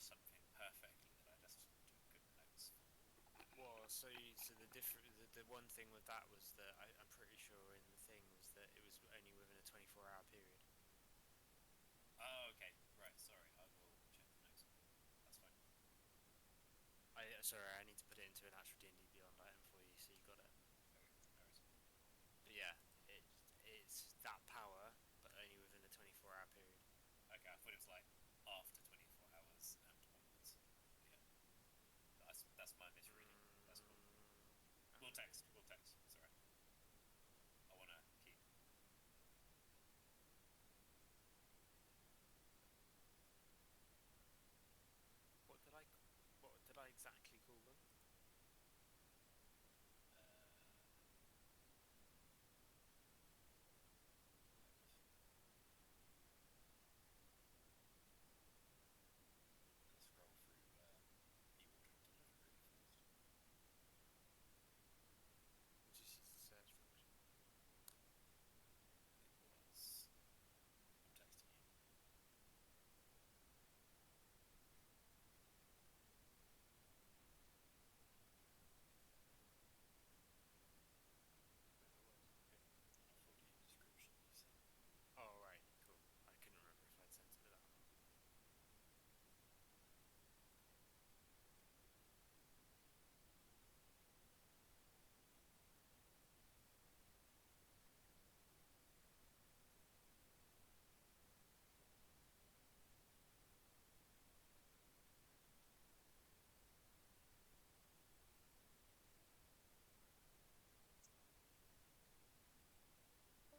something perfectly that I just took good notes for. Well, so the one thing with that was that I'm pretty sure in the thing was that it was only within a 24-hour period. Oh, okay, right. Sorry, I will check the notes. That's fine. Sorry, I need to put it into an actual D&D Beyond item for you, so you got it. No worries. But yeah, it's that power, but only within a 24-hour period. Okay, I thought it was like after 24 hours and onwards. Yeah, that's my misreading. That's cool. We'll text. We'll text. It's alright. I wanna keep. What did I exactly call them? Scroll through the order of delivery first. Just use the search function. It was. I'm texting you. Whatever it was. Okay. And I'll forward you the description you sent. Oh right, cool. I couldn't remember if I'd sent it with that or not. I lost audio. No?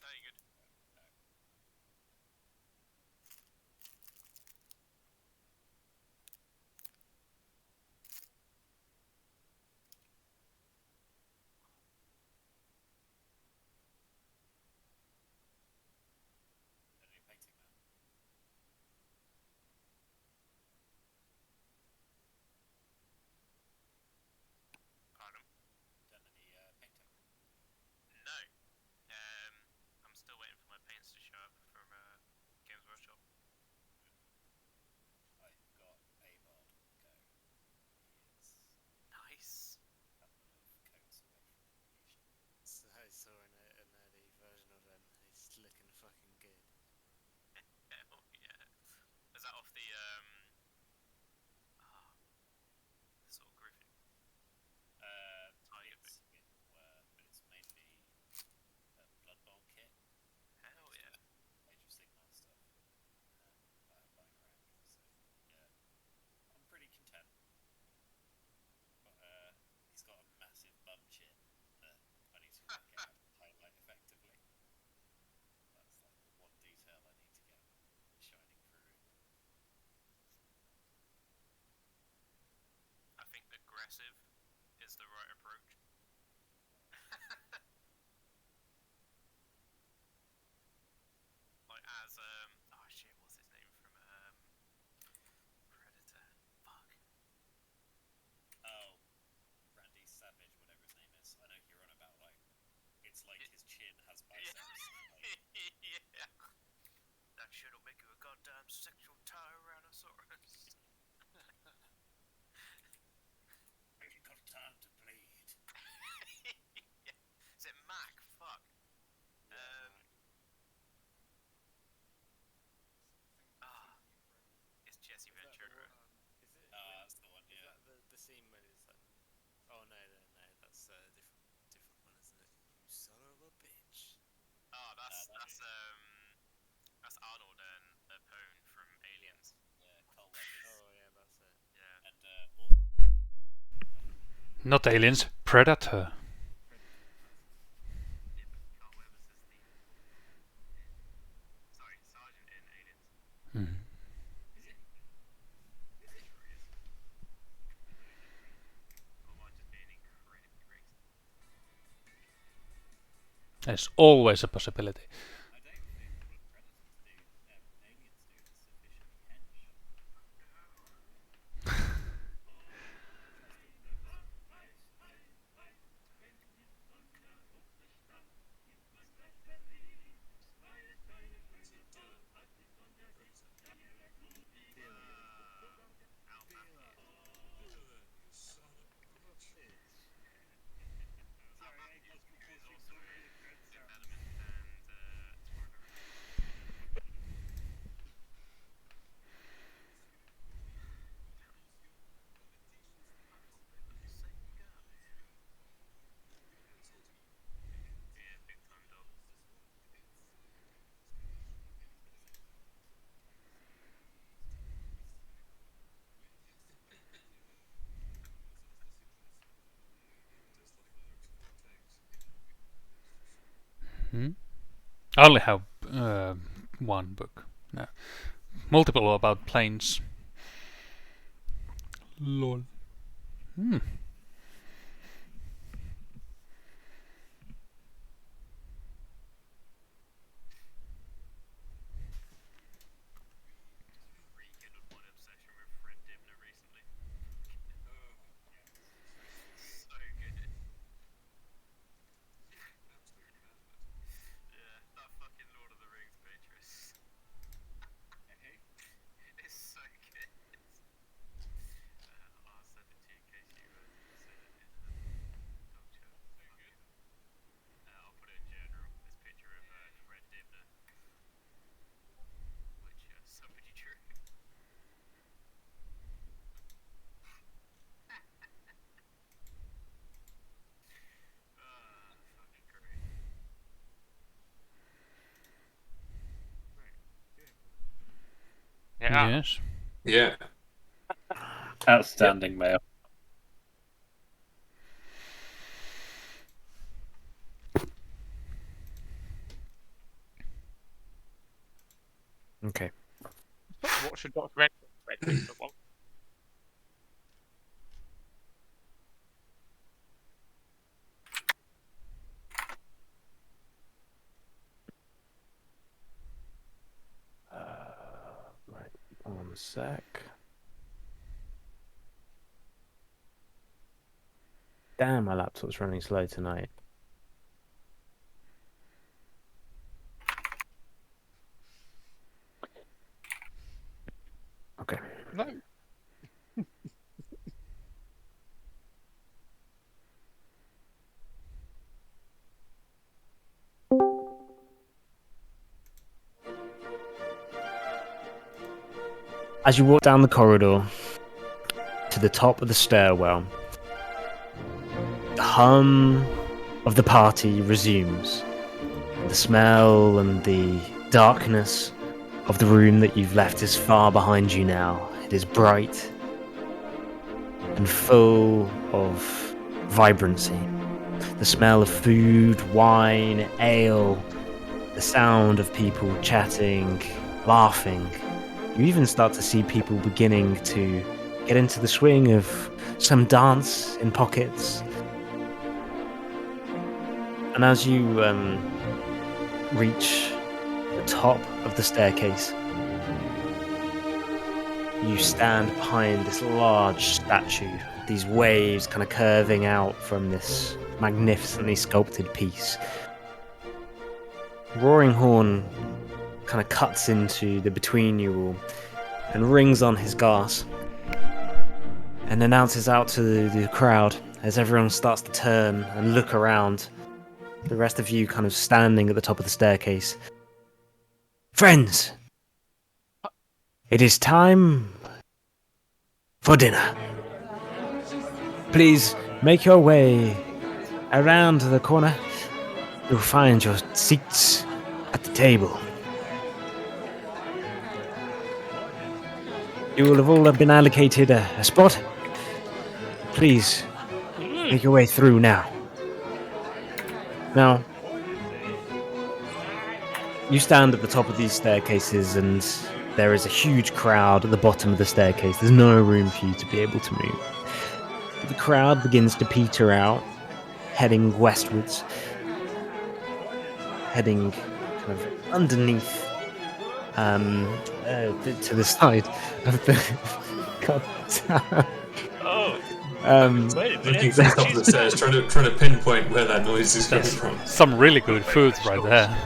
No, you're good. No. Done any painting, Matt? Pardon? Done any painting? No. I'm still waiting for my paints to show up from Games Workshop. I've got a bard go. He is Nice. a couple of coats away from completion. So I saw an early version of him. He's looking fucking good. Hell yeah. Is that off the ah, the sort of griffin tiger It's thing? but it's mainly Blood Bowl kit. Hell Just yeah. Age of Sigmar stuff that I'm buying around. So yeah, I'm pretty content. But he's got a massive bum chin that I need to work out how to highlight effectively. That's like the one detail I need to get shining through. I think aggressive is the right approach. Like as oh shit, what's his name from Predator? Fuck. Oh, Randy Savage, whatever his name is. I know you're on about like it's like his chin has biceps. Like, Yeah. That shit'll make you a goddamn sexual tyrannosaurus. have you got time to bleed? Yeah. Is it Mac? Fuck. Yeah, Um, Mac. Ah, it's Jesse Is that the Ventura. one? Is it? That's the one, Is yeah. that the scene where it's like? Oh no, that's a different one, isn't it? You son of a bitch. Oh, that's that is- Not aliens, Predator. Yeah, but Carl Weathers is the. Sorry, Sergeant in Aliens. Mm. Is it? Is it? Sure he is. Or am I just being incredibly racist? There's always a possibility. I don't think what predators do, aliens do, is sufficiently hench. You son of a bitch. Sorry, who is also in Fifth Element and Tomorrow Never Dies. Yeah, big time dog. Dislike the looks of your tanks. Hmm? I only have one book. No. Multiple about planes. Lol. Hmm. Rekindled my obsession with Fred Dibner recently. Oh, So good. absolute madness. Yeah, that fucking Lord of the Rings picture is Hey, it's so good. I'll send it to you in case you didn't see it in culture. Fucking, I'll put it in general. This picture of Fred Dibner, which somebody drew. Fucking great. Yeah. Yes. Yeah. Outstanding mail. Okay. Watch a documentary on Fred Dibner one. Right. 1 sec. Damn, my laptop's running slow tonight. Okay. No. As you walk down the corridor to the top of the stairwell, the hum of the party resumes. The smell and the darkness of the room that you've left is far behind you now. It is bright and full of vibrancy. The smell of food, wine, ale, the sound of people chatting, laughing. You even start to see people beginning to get into the swing of some dance in pockets. And as you reach the top of the staircase, you stand behind this large statue, these waves kind of curving out from this magnificently sculpted piece. Roaring Horn kind of cuts into the between you all and rings on his glass and announces out to the crowd as everyone starts to turn and look around. The rest of you kind of standing at the top of the staircase. Friends, it is time for dinner. Please make your way around the corner. You'll find your seats at the table. You will have all been allocated a spot. Please Make your way through now. Now, you stand at the top of these staircases, and there is a huge crowd at the bottom of the staircase. There's no room for you to be able to move. The crowd begins to peter out, heading westwards, heading kind of underneath, to the side of the. God. Oh, wait a minute. Looking from the top of the stairs, trying to pinpoint where that noise is coming from. Some really good food right there.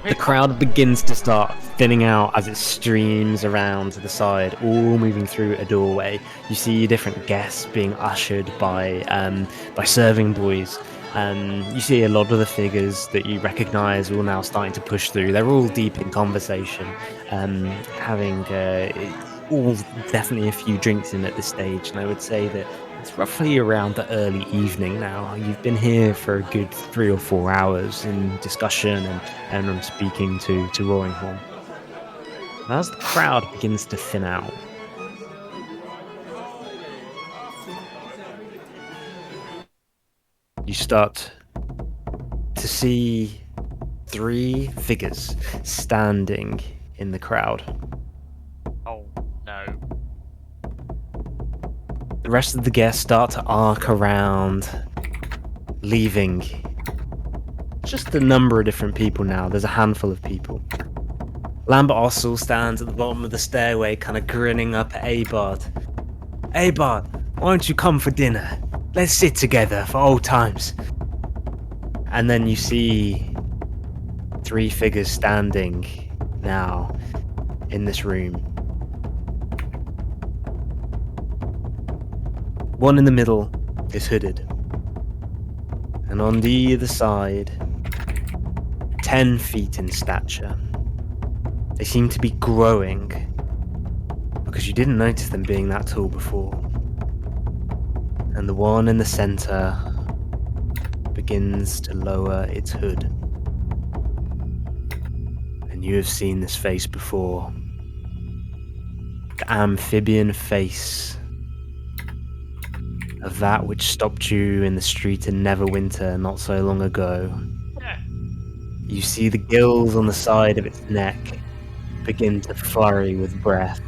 The crowd begins to start thinning out as it streams around to the side, all moving through a doorway. You see different guests being ushered by serving boys. You see a lot of the figures that you recognise all now starting to push through. They're all deep in conversation, having all definitely a few drinks in at this stage. And I would say that it's roughly around the early evening now. You've been here for a good 3 or 4 hours in discussion and speaking to Roaring Horn. And as the crowd begins to thin out, you start to see 3 figures standing in the crowd. Oh no. The rest of the guests start to arc around, leaving just a number of different people now. There's a handful of people. Lambert Ossel stands at the bottom of the stairway, kind of grinning up at Abard. Abard, why don't you come for dinner? Let's sit together for old times. And then you see 3 figures standing now in this room. One in the middle is hooded. And on the other side, 10 feet in stature. They seem to be growing, because you didn't notice them being that tall before. And the one in the center begins to lower its hood. And you have seen this face before. The amphibian face of that which stopped you in the street in Neverwinter not so long ago. Yeah. You see the gills on the side of its neck begin to flurry with breath.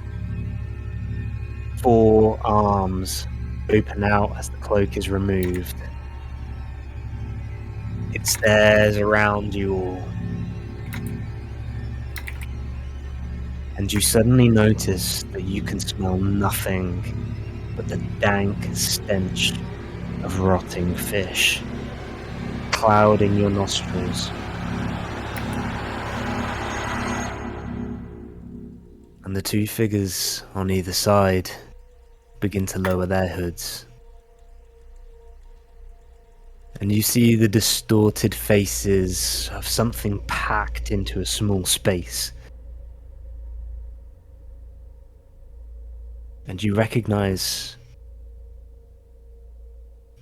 4 arms open out as the cloak is removed. It stares around you all. And you suddenly notice that you can smell nothing but the dank stench of rotting fish, clouding your nostrils. And the 2 figures on either side begin to lower their hoods. And you see the distorted faces of something packed into a small space. And you recognize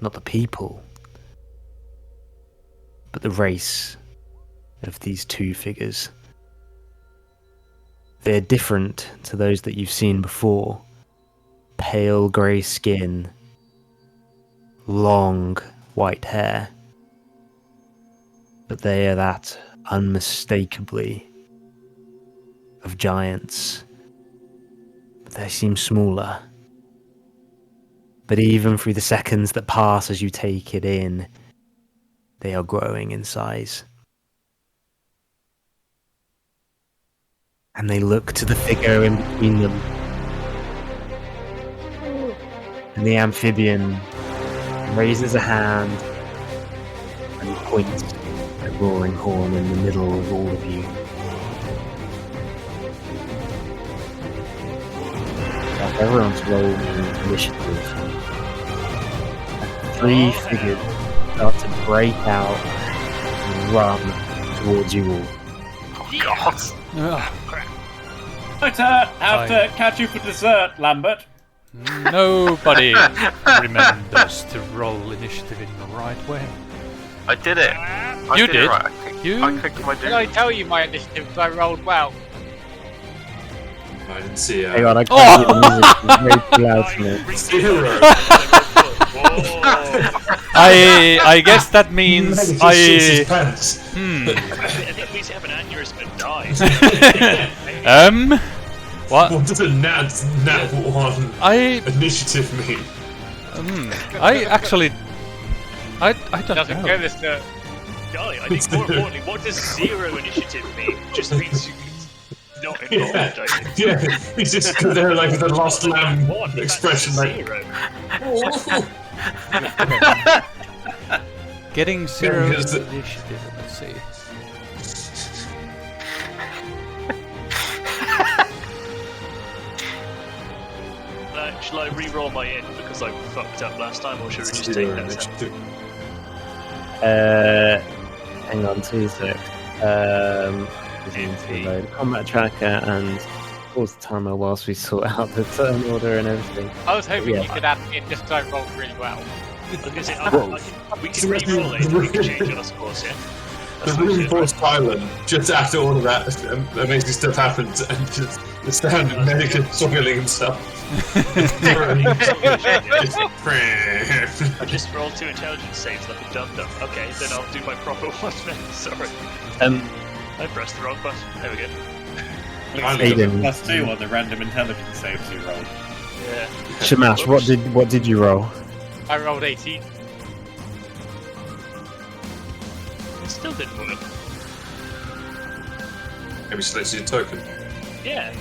not the people, but the race of these 2 figures. They're different to those that you've seen before. Pale grey skin, long white hair. But they are that unmistakably of giants. But they seem smaller. But even through the seconds that pass as you take it in, they are growing in size. And they look to the figure in between them. And the amphibian raises a hand and points a roaring horn in the middle of all of you. Like everyone's rolling initiative. And 3 figures start to break out and run towards you all. God. Ugh. Have to catch you for dessert, Lambert. Nobody remembers to roll initiative in the right way. I did it. You did? It right. I clicked my Did I tell you my initiative because I rolled well? I didn't see Hang on, I Oh! can't hear the music. It's very too loud for me. Zero. I guess that means He just shits his pants. I think it means you have an aneurysm and die. What? What does a nat 1 I initiative mean? I actually I don't Doesn't know. go this turn. Die. I think more importantly, what does 0 initiative mean? Just means you're not involved, I think. Yeah, it's just because they're like the lost lamb One, that's expression, like. 0. Getting 0 here's the- initiative. Let's see. Shall I re-roll my in because I fucked up last time, or should we just take Zero that? initiative. Hang on 2 secs. Into the combat tracker and pause the timer whilst we sort out the turn order and everything. I was hoping Yeah. you could add in just because I rolled really well. I was gonna say, we can re-roll it and we can change our scores, yeah? The room falls silent just after all of that amazing stuff happens, and just the sound of Medica soiling himself. I just rolled 2 intelligence saves like a dum-dum. Okay, then I'll do my proper one then. Sorry. I pressed the wrong button. There we go. Aiden. +2 on the random intelligence saves you rolled. Yeah. Shamash, what did you roll? I rolled 18. It still didn't work. Maybe select your token. Yeah.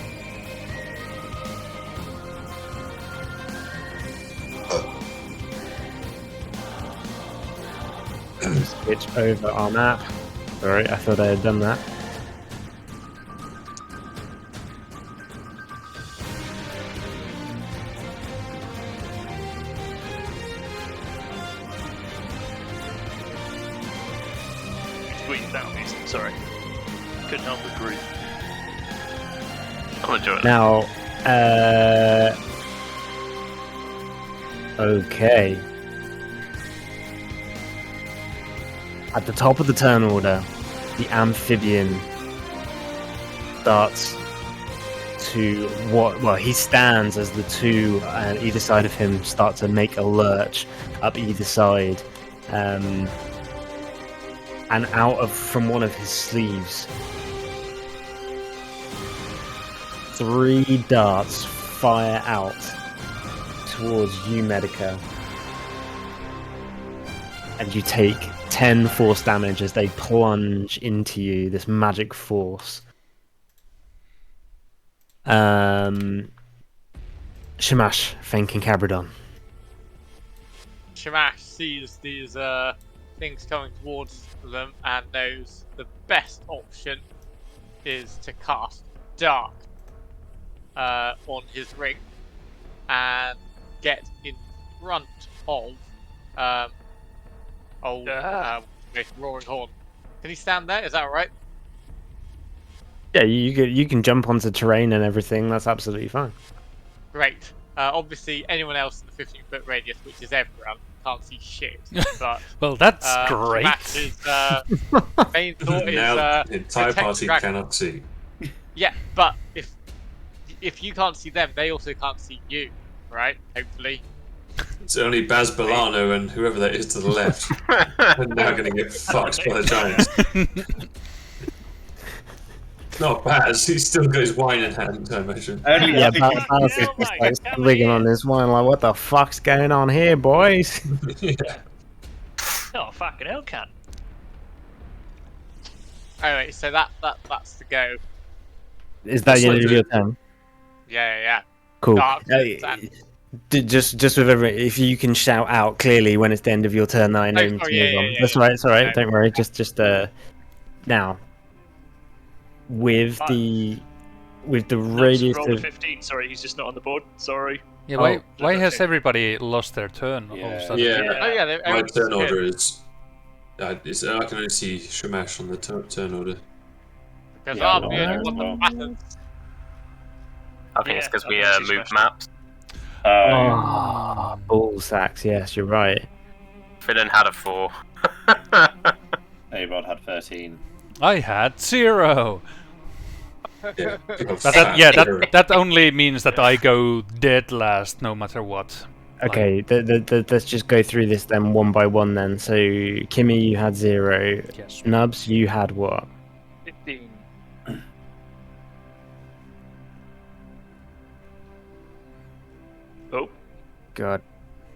Switch over our map. Sorry, I thought I had done that. Squeeze that piece. Sorry. Couldn't help but breathe. I'll enjoy it. Now, okay. At the top of the turn order, the amphibian starts to he stands as the two on either side of him start to make a lurch up either side, and from one of his sleeves, 3 darts fire out towards you, Medica, and you take 10 force damage as they plunge into you, this magic force. Shamash, thanking Cabradon. Shamash sees these things coming towards them and knows the best option is to cast Dark on his ring and get in front of Roaring Horn. Can he stand there? Is that alright? Yeah, you can jump onto terrain and everything. That's absolutely fine. Great. Obviously, anyone else in the 15-foot radius, which is everyone, can't see shit. But Well, that's great. Shamash main thought is Now the entire protect party the dragon. cannot see. Yeah, but if you can't see them, they also can't see you, right? Hopefully. It's only Baz Bolano and whoever that is to the left. They're now going to get fucked by the giants. Not Baz, he's still got his wine in hand, I imagine. Only Yeah, if Baz is just like swigging on this wine, like, what the fuck's going on here, boys? Yeah. Oh, fucking hell, can. Anyway, so that's the go. Is that the end of your turn? Yeah. Cool. Dark, Just with every, if you can shout out clearly when it's the end of your turn, then I know Oh, to sorry, move yeah, on. yeah, That's yeah. right. It's all right. No. Don't worry. Just now with the radius Roll a of 15. Sorry, he's just not on the board. Sorry. Yeah, Oh. why has everybody lost their turn all of a sudden? Yeah. Oh yeah, My everyone's turn good. order is. I can only see Shamash on the turn order. Because Yeah, I'm the I'm there only as one well. that matters. I think it's Yeah, because we I've noticed moved that. maps. ball sacks. Yes, you're right. Finnan had a 4. Abod had 13. I had 0. Yeah, But that only means that I go dead last no matter what. Okay, let's just go through this then one by one then. So, Kimmy, you had 0. Yes. Nubs, you had what? 15. Oh, God.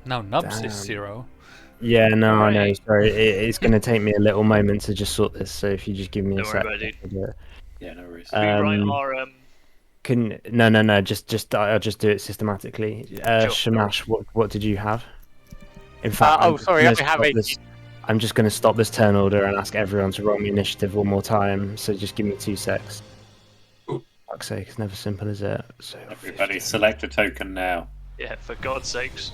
Now Nubs is Damn. 0. Yeah, no, I know. Right. Sorry, it's going to take me a little moment to just sort this. So if you just give me a Don't worry sec, about it, I'll do it. Yeah, no worries. rewrite Um, our no. Just I'll just do it systematically. Sure. Shamash, what did you have? In fact, oh, sorry, I have 18. I'm just going to stop this turn order and ask everyone to roll me initiative one more time. So just give me 2 secs. Ooh. Fuck's sake, it's never simple, is it? So Everybody, select a token now. yeah, for God's sakes.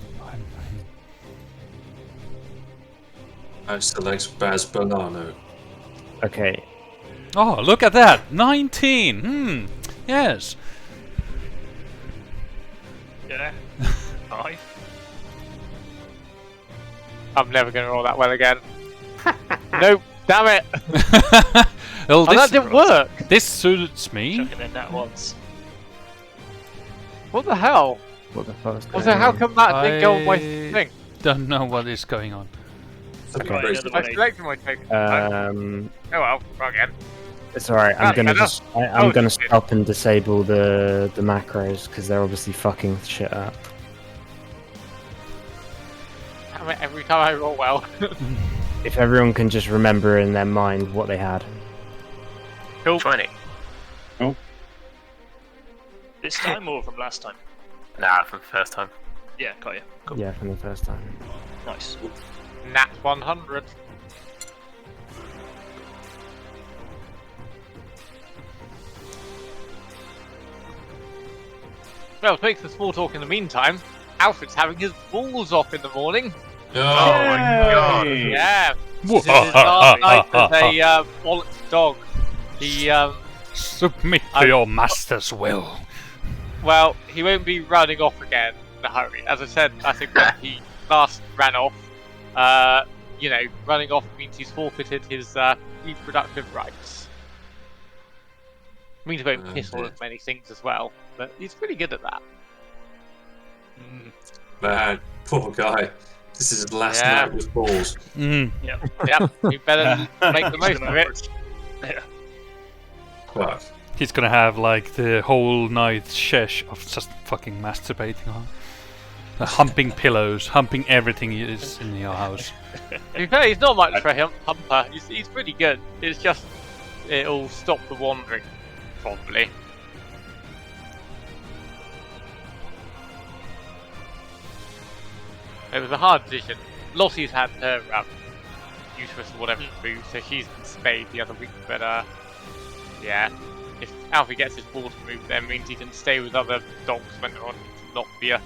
I select Baz Bolano. Okay, Oh, look at that! 19! Yes. Yeah. 5. I'm never going to roll that well again. Nope, damn it! Well, Oh, that didn't work! this suits me. Chucking in that once. What the hell? what the fuck's going Also, how on? come that didn't go on my I- thing? Don't know what is going on. Right, Crazy. another I one. selected my token. Um, Oh well, try again. it's alright. I'm That's gonna better. just I'm Oh, gonna shit. stop and disable the macros because they're obviously fucking shit up. Damn it, every time I roll well. If everyone can just remember in their mind what they had. Cool. 20. This time or from last time? Nah, from the first time. Yeah, got you. Cool. Yeah, from the first time. Nice. Nat 100. Well, thanks for small talk in the meantime. Alfred's having his balls off in the morning. Oh, my god. Yeah. This is his last night as a bollocks dog. He, Submit I- to your master's will. well, he won't be running off again in a hurry. As I said, I think when he last ran off, running off means he's forfeited his reproductive rights. Means he won't piss on Okay. as many things as well, but he's pretty good at that. man, poor guy. This is his last Yeah. night with balls. Mm. Yep, you better make the most of it. Yeah. Fuck. He's gonna have like the whole night shesh of just fucking masturbating on. Humping pillows, humping everything is in your house. To be fair, he's not much for him, Humper. He's pretty good. It's just it'll stop the wandering, probably. It was a hard decision. Lottie's had her uterus or whatever removed, so she's been spayed the other week. But yeah, if Alfie gets his balls removed, then means he can stay with other dogs when they're on to not be a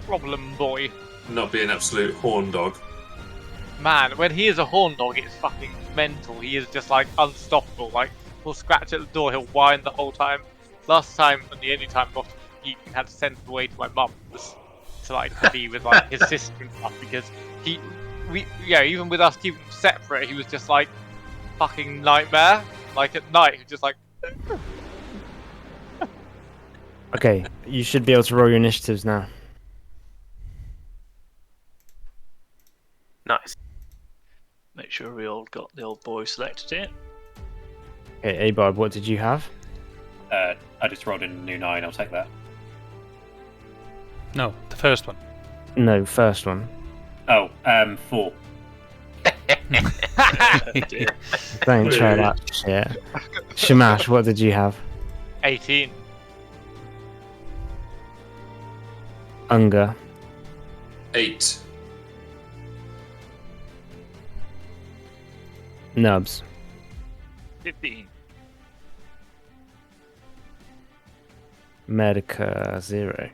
problem boy. Not be an absolute horn dog. Man, when he is a horn dog, it's fucking mental. He is just like unstoppable. Like, he'll scratch at the door, he'll whine the whole time. Last time, and the only time he had to send him away to my mum was to like be with like his sister and stuff because even with us keeping him separate, he was just like fucking nightmare. Like at night, he was just like. Okay, you should be able to roll your initiatives now. Nice. Make sure we all got the old boy selected here. Okay, Abard, what did you have? I just rolled in a new 9, I'll take that. No, the first one. No, first one. Oh, 4. Don't try that shit. Shamash, what did you have? 18. Unga. 8. Nubs. 15. Medica 0.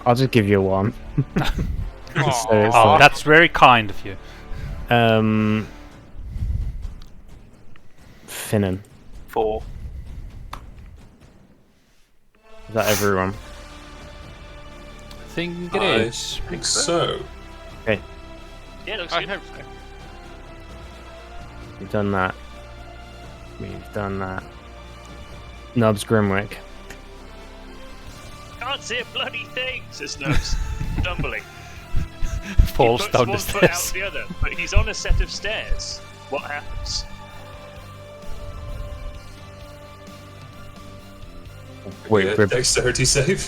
I'll just give you a 1. So it's Oh, like, that's very kind of you. Finnan. 4. Is that everyone? I think it I is. think so. Yeah, looks I good. hope so. We've done that. We've done that. Nubs Grimwick. Can't see a bloody thing, says Nubs, stumbling. Falls He puts down one the foot out stairs. the other, but he's on a set of stairs. What happens? Wait, Dexterity save.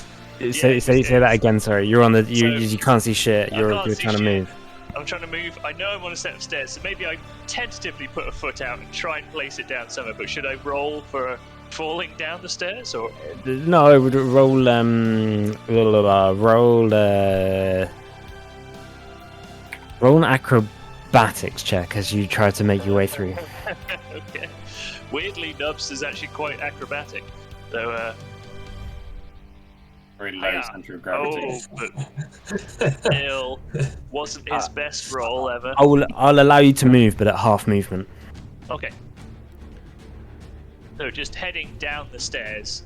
say that again. Sorry, you're on the. You can't see shit. I You're can't see trying to shit. move. I'm trying to move. I know I'm on a set of stairs, so maybe I tentatively put a foot out and try and place it down somewhere. But should I roll for falling down the stairs, or No, I would roll. Roll an acrobatics check as you try to make your way through. okay? Weirdly, Nubs is actually quite acrobatic. So, Very low yeah. center of gravity. but still wasn't his best roll ever. I'll allow you to move, but at half movement. Okay. So just heading down the stairs,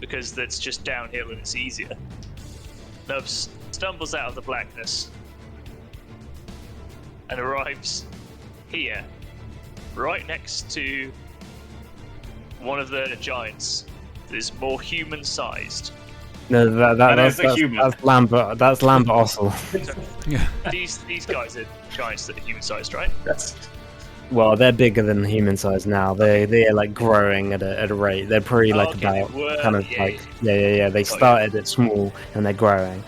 because that's just downhill and it's easier. Nubs stumbles out of the blackness and arrives here, right next to one of the giants that is more human-sized. No, that's a human. that's Lambert. That's Lambert Ossel. These guys are giants that are human-sized, right? Well, they're bigger than human size now. They're like growing at a rate. They're pretty like Okay, about they were, kind of yeah, like yeah. They started at small and they're growing.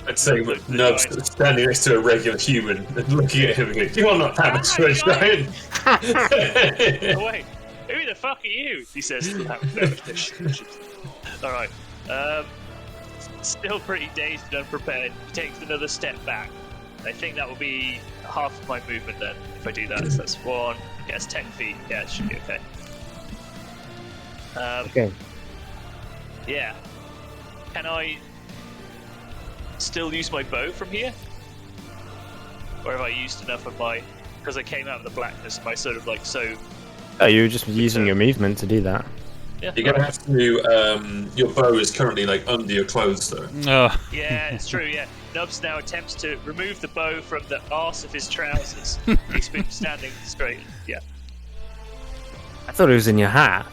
I'd say with Nubs standing next to a regular human and looking at him and going, "You are not that much for a giant." Oh, wait, who the fuck are you? He says to the Alright. Still pretty dazed and unprepared. He takes another step back. I think that will be half of my movement then, if I do that. So that's 1. Okay, that's 10 feet. Yeah, it should be okay. Okay. Yeah. Can I still use my bow from here? Or have I used enough of my... Because I came out of the blackness, am I sort of like so... Oh, you were just using your movement to do that. Yeah, You're gonna have to. Your bow is currently like under your clothes, though. Yeah, it's true, yeah. Nubs now attempts to remove the bow from the arse of his trousers. He's been standing straight. Yeah. I thought it was in your hat.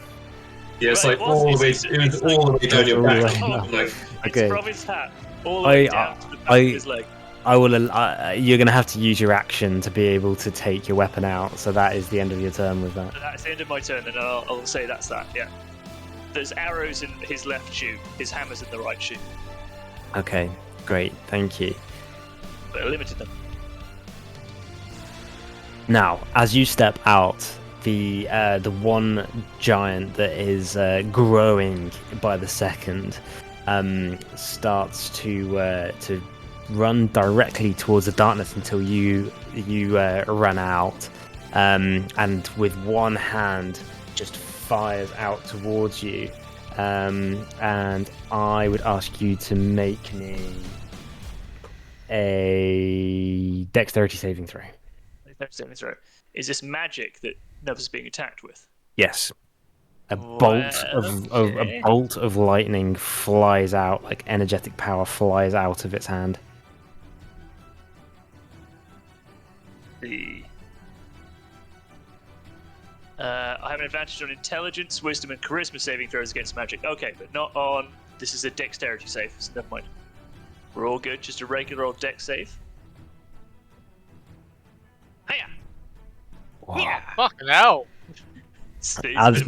Yeah, it's Well, like it was- all the way. it's- It was it's all the way down your all the back. way down. Like, It's Okay. from his hat all the way down to the back of his leg. I will. You're gonna have to use your action to be able to take your weapon out. So that is the end of your turn with that. And that's the end of my turn, and I'll say that's that, yeah. There's arrows in his left shoe, his hammer's in the right shoe. Okay, great, thank you. But I limited them. Now, as you step out, the one giant that is growing by the second starts to run directly towards the darkness until you run out, and with one hand just fires out towards you, and I would ask you to make me a dexterity saving throw. Is this magic that Nubs is being attacked with? Yes. A bolt of lightning flies out, like energetic power flies out of its hand. I have an advantage on intelligence, wisdom, and charisma saving throws against magic. Okay, but not on. This is a dexterity save, so never mind. We're all good. Just a regular old dex save. Hiya! Yeah, fucking hell. As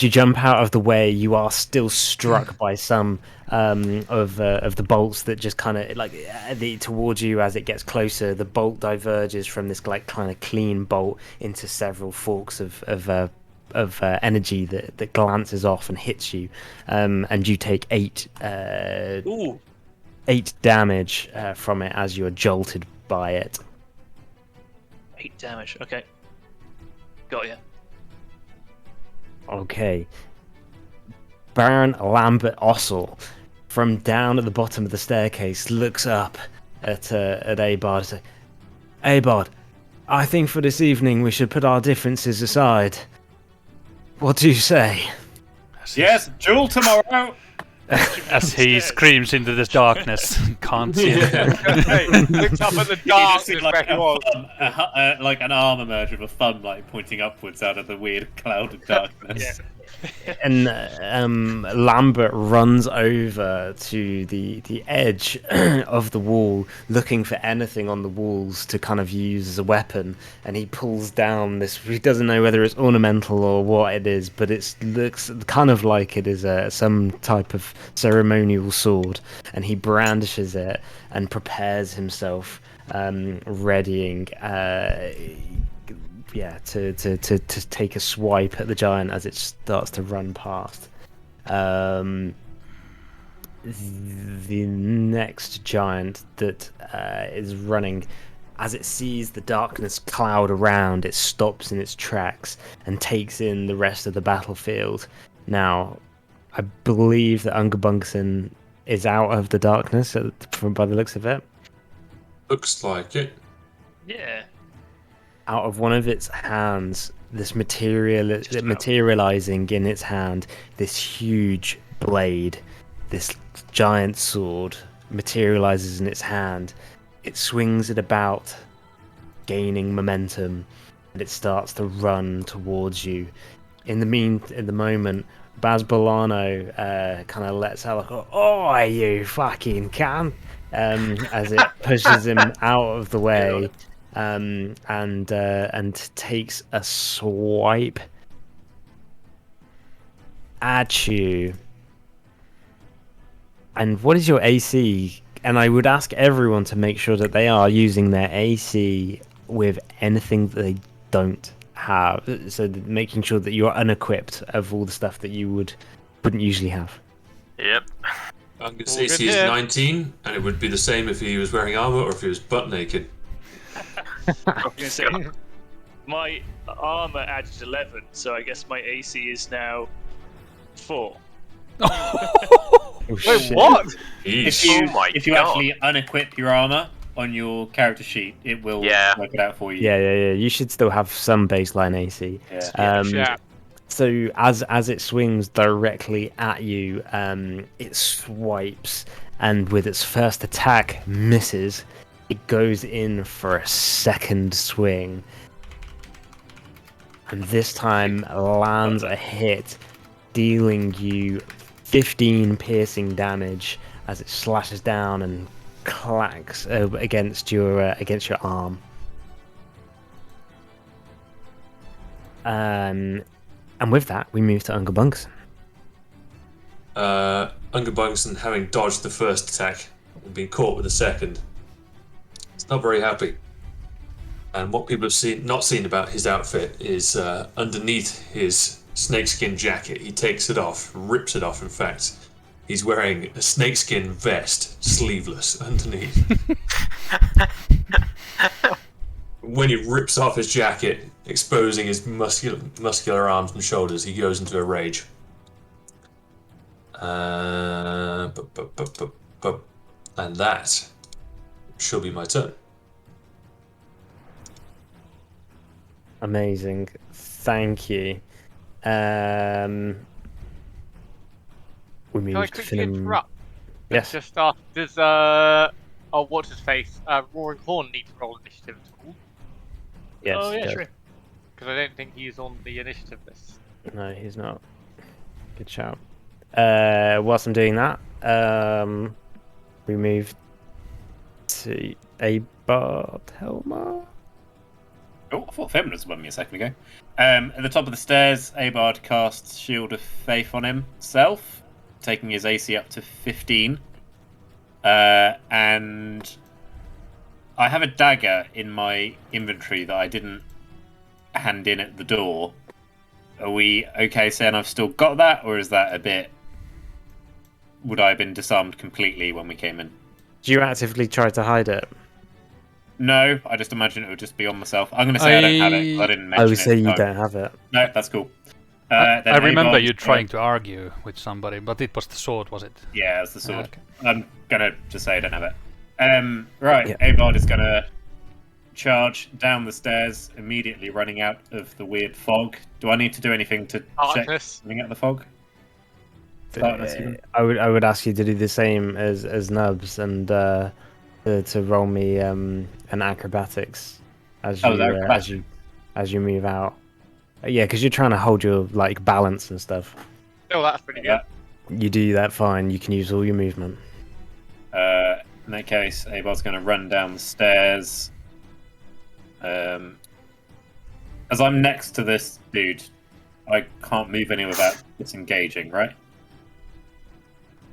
you jump out of the way, you are still struck by some of the bolts that just kind of like towards you. As it gets closer, the bolt diverges from this like kind of clean bolt into several forks of energy that glances off and hits you, and you take 8 damage from it as you're jolted by it. 8 damage. Okay. Got ya. Okay. Baron Lambert Ossel, from down at the bottom of the staircase, looks up at Abard and says, "Abard, I think for this evening we should put our differences aside. What do you say?" Yes, duel tomorrow. As he screams into this darkness, can't see anything. Looks up at the You just see darkness like, where he was. like an arm emerge with a thumb like pointing upwards out of the weird cloud of darkness. And Lambert runs over to the edge of the wall, looking for anything on the walls to kind of use as a weapon. And he pulls down this. He doesn't know whether it's ornamental or what it is, but it looks kind of like it is some type of ceremonial sword. And he brandishes it and prepares himself, readying. To take a swipe at the giant as it starts to run past. The next giant that is running, as it sees the darkness cloud around, it stops in its tracks and takes in the rest of the battlefield. Now, I believe that Ungabungson is out of the darkness, by the looks of it. Looks like it. Yeah. Out of one of its hands, materializing in its hand, this huge blade, this giant sword materializes in its hand. It swings it about, gaining momentum, and it starts to run towards you. In the moment, Baz Bolano kind of lets out like, "Oh, you fucking can!" As it pushes him out of the way. And takes a swipe at you. And what is your AC? And I would ask everyone to make sure that they are using their AC with anything that they don't have, so making sure that you're unequipped of all the stuff that you wouldn't usually have. Yep. Angus All AC good is here. 19, and it would be the same if he was wearing armor or if he was butt naked. I was gonna say my armor added 11, so I guess my AC is now 4. Oh, Wait, shit. what? Jeez. If you God. actually unequip your armor on your character sheet, it will Yeah. work it out for you. Yeah. You should still have some baseline AC. Yeah. Yeah. So as it swings directly at you, it swipes, and with its first attack misses. It goes in for a second swing, and this time lands a hit, dealing you 15 piercing damage as it slashes down and clacks against your arm. And with that, we move to Ungabunks. Ungabungson, having dodged the first attack and been caught with the second, it's not very happy. And what people have not seen about his outfit is underneath his snakeskin jacket, he takes it off, rips it off. In fact, he's wearing a snakeskin vest, sleeveless underneath. When he rips off his jacket, exposing his muscular arms and shoulders, he goes into a rage. And that shall be my turn. Amazing, thank you. We Can I move to quickly Finnan. interrupt? Yes. Just does what's his face? Roaring Horn need to roll initiative at all? Yes. Oh, yeah, Joe. sure. Because I don't think he's on the initiative list. No, he's not. Good shout. Whilst I'm doing that, we move to Abard Helmar. Oh, I thought Feminine was above me a second ago. At the top of the stairs, Abard casts Shield of Faith on himself, taking his AC up to 15. And I have a dagger in my inventory that I didn't hand in at the door. Are we okay saying I've still got that, or is that a bit... Would I have been disarmed completely when we came in? Do you actively try to hide it? No, I just imagine it would just be on myself. I'm going to say I don't have it, 'cause I didn't mention I would it. say you so- don't have it. No, that's cool. I Then remember Abard's you gonna- trying to argue with somebody, but it was the sword, was it? Yeah, it's the sword. Okay. I'm gonna just say I don't have it. Right, Yeah. Abard is gonna charge down the stairs, immediately running out of the weird fog. Do I need to do anything to check Darkness. running out the fog? Darkness, even? I would ask you to do the same as Nubs and to roll me an acrobatics as Oh, you the acrobatics. as you move out. Yeah, because you're trying to hold your like balance and stuff. Oh, that's pretty good. You do that fine. You can use all your movement. In that case, Abel's going to run down the stairs. As I'm next to this dude, I can't move anywhere without disengaging, right?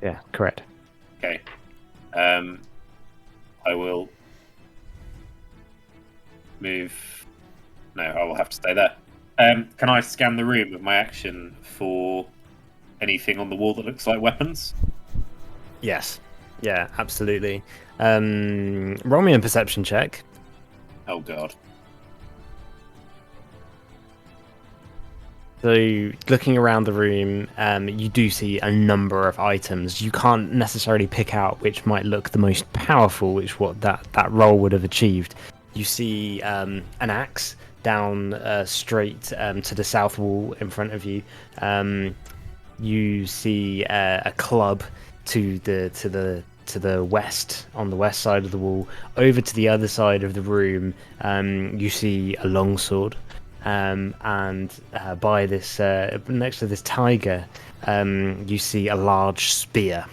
Yeah, correct. Okay. I will move. No, I will have to stay there. Can I scan the room with my action for anything on the wall that looks like weapons? Yes. Yeah, absolutely. Roll me a perception check. Oh god. So, looking around the room, you do see a number of items. You can't necessarily pick out which might look the most powerful, which what that roll would have achieved. You see an axe down straight to the south wall in front of you. You see a club to the west, on the west side of the wall. Over to the other side of the room, you see a longsword. And by this next to this tiger, you see a large spear.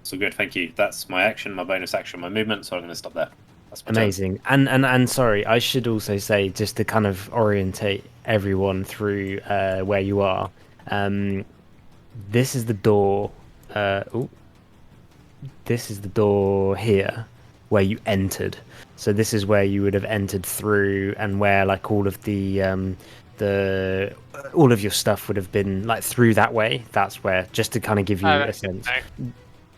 So good, thank you. That's my action, my bonus action, my movement, so I'm going to stop there. That's my turn. Amazing. And sorry, I should also say, just to kind of orientate everyone through where you are, this is the door. This is the door here where you entered. So this is where you would have entered through, and where like all of the all of your stuff would have been like through that way. That's where, just to kind of give you a sense.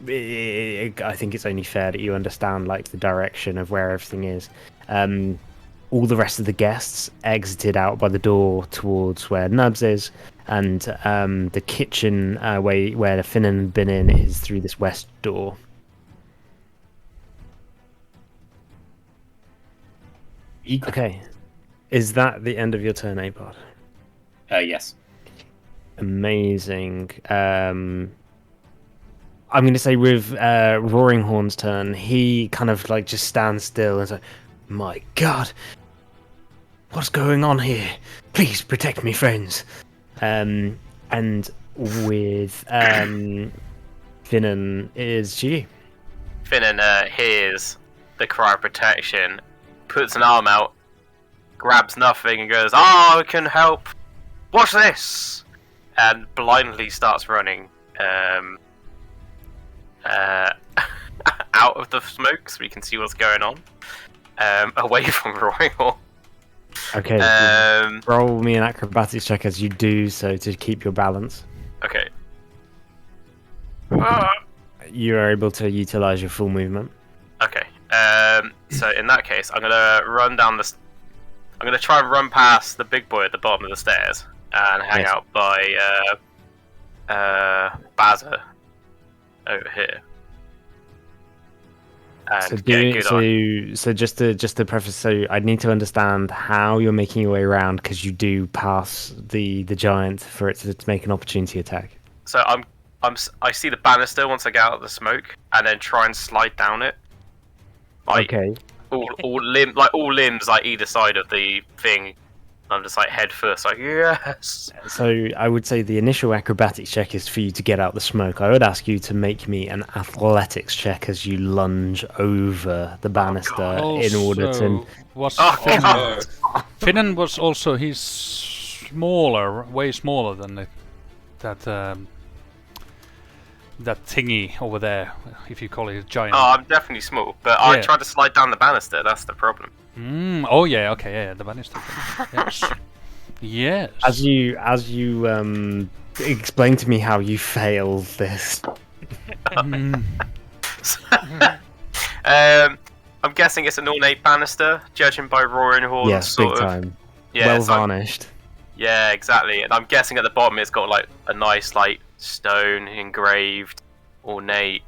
I think it's only fair that you understand like the direction of where everything is. All the rest of the guests exited out by the door towards where Nubs is, and the kitchen where the Finnan had been in is through this west door. Okay, is that the end of your turn, Apod? Yes. Amazing. I'm going to say with Roaring Horn's turn, he kind of like just stands still and says, "My God, what's going on here? Please protect me, friends." And with Finnan, is you. Finnan hears the cry of protection, puts an arm out, grabs nothing, and goes, "Oh, I can help. Watch this!" And blindly starts running out of the smoke so we can see what's going on, away from Roaring Horn. Okay, roll me an acrobatics check as you do so to keep your balance. Okay. You are able to utilize your full movement. Okay. So in that case, I'm gonna run down the. I'm gonna try and run past the big boy at the bottom of the stairs and hang out by Bazza over here. And so just to preface, so I need to understand how you're making your way around, because you do pass the giant for it to make an opportunity attack. So I see the banister once I get out of the smoke, and then try and slide down it. Like, okay. All limbs like either side of the thing. I'm just like head first, like yes. So I would say the initial acrobatics check is for you to get out the smoke. I would ask you to make me an athletics check as you lunge over the banister in order to. Finnan was also he's smaller, way smaller than that thingy over there, if you call it a giant. Oh, I'm definitely small, but I tried to slide down the banister. That's the problem. Oh yeah, okay, yeah, the banister thing. Yes. Yes. As you explain to me how you failed this. I'm guessing it's an ornate banister, judging by Roaring Horn. Yes, big time. Yeah, well varnished. Yeah, exactly. And I'm guessing at the bottom it's got like a nice like stone engraved, ornate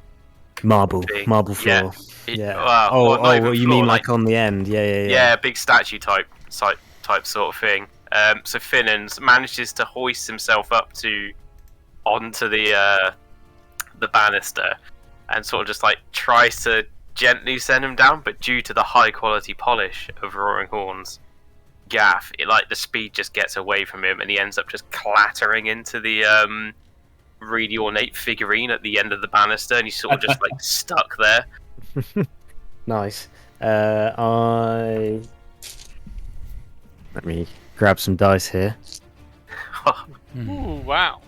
marble floor. Yeah. You mean like on the end? Yeah. Yeah, big statue type sort of thing. So Finnan's manages to hoist himself up onto the banister, and sort of just like tries to gently send him down, but due to the high quality polish of Roaring Horns, gaff, the speed just gets away from him, and he ends up just clattering into the really ornate figurine at the end of the banister, and he's sort of just stuck there. Nice. Let me grab some dice here. Ooh, wow.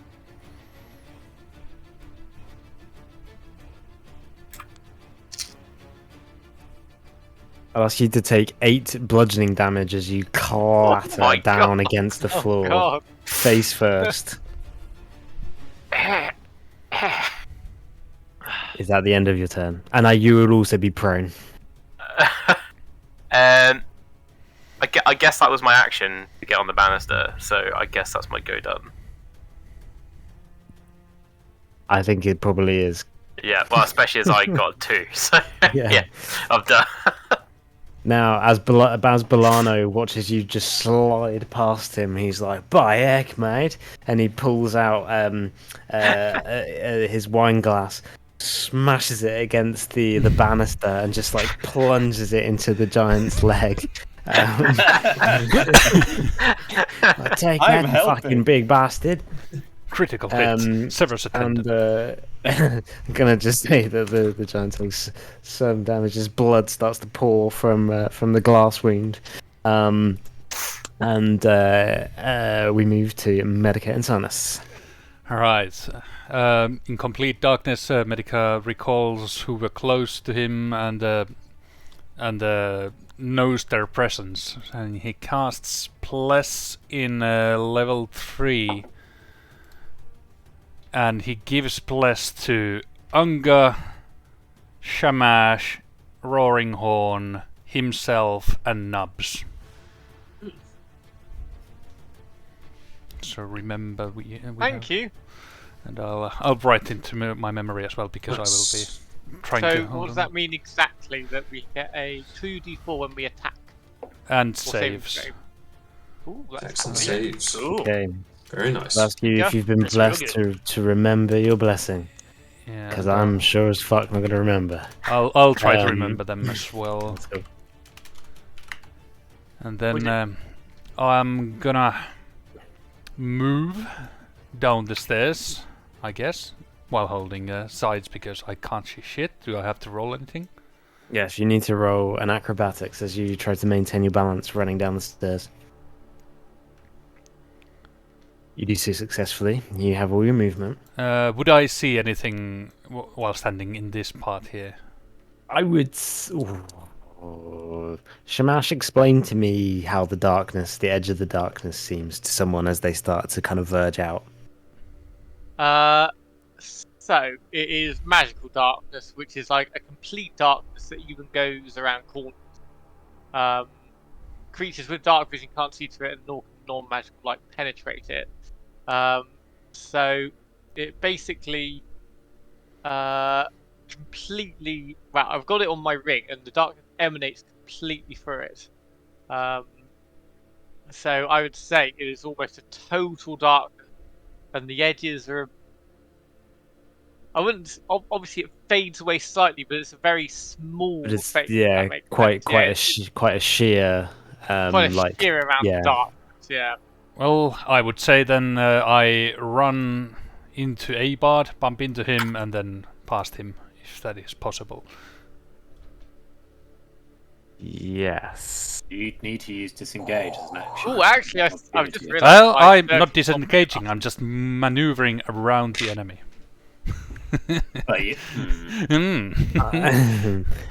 I'll ask you to take 8 bludgeoning damage as you clatter my down God. against the Oh, floor, God. face first. Is that the end of your turn? And you will also be prone. I guess that was my action to get on the banister, so I guess that's my go done. I think it probably is. Yeah, well, especially as I got 2, so Yeah. yeah, I'm done. Now, as Bolano watches you just slide past him, he's like, "By heck, mate!" And he pulls out his wine glass, smashes it against the banister, and just like plunges it into the giant's leg. Like, take I'm that, you helping. fucking big bastard! Critical hit. Severus And attendant. I'm gonna just say that the giant takes some damage. His blood starts to pour from the glass wound. And we move to Medica and Sanus. Alright. In complete darkness, Medica recalls who were close to him and knows their presence. And he casts Bless in level 3. And he gives Bless to Unga, Shamash, Roaring Horn, himself, and Nubs. So remember, we Thank you. And I'll write into my memory as well, because I will be trying So, to. what does that mean exactly? That we get a 2d4 when we attack? And Or save saves. throw? Ooh, that's Excellent brilliant. saves. Cool. Okay. Very nice. I'll ask you Yeah, if you've been that's real blessed to remember your blessing, Yeah, because and I'm sure as fuck not gonna remember. I'll try to Um, remember them as well. Let's go. And then I'm gonna move down the stairs, I guess, while holding sides, because I can't see shit. Do I have to roll anything? Yes, you need to roll an acrobatics as you try to maintain your balance running down the stairs. You do so successfully. You have all your movement. Would I see anything while standing in this part here? I would. Shamash, explain to me how the edge of the darkness seems to someone as they start to kind of verge out. So it is magical darkness, which is like a complete darkness that even goes around corners. Creatures with dark vision can't see through it, and non-magical light penetrate it. So it basically completely. Well, I've got it on my ring, and the darkness emanates completely through it. So I would say it is almost a total darkness, and the edges are. I wouldn't. Obviously, it fades away slightly, but it's a very small But it's fade. yeah, quite a sheer quite a like sheer around yeah. the darkness. Yeah. Well, I would say then I run into Abard, bump into him, and then past him, if that is possible. Yes. You need to use disengage as an action. Oh, actually, I've just realised. Well, I I'm don't- not disengaging, I'm just maneuvering around the enemy. But you,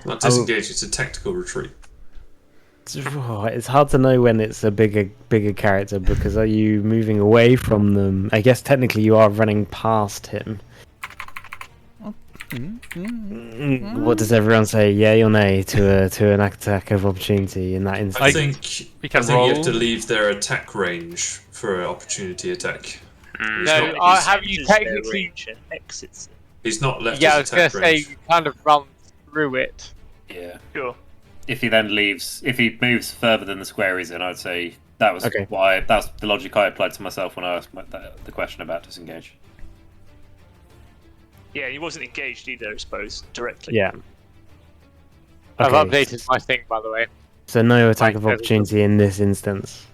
Not disengage, it's a tactical retreat. It's hard to know when it's a bigger character, because are you moving away from them? I guess technically you are running past him. What does everyone say? Yay or nay to an attack of opportunity in that I instance? think we can you have to roll. leave their attack range for an opportunity attack. He's No, not, have you Enters their technically? range and exits it. he's not left Yeah, I his was gonna attack say range. you kind of run through it. yeah. Sure. If he then leaves, if he moves further than the square he's in, I'd say that was Okay. that's the logic I applied to myself when I asked the question about disengage. Yeah, he wasn't engaged either, I suppose, directly. Yeah. I've Okay. updated my thing, by the way. So no attack Right, of no, opportunity in this instance.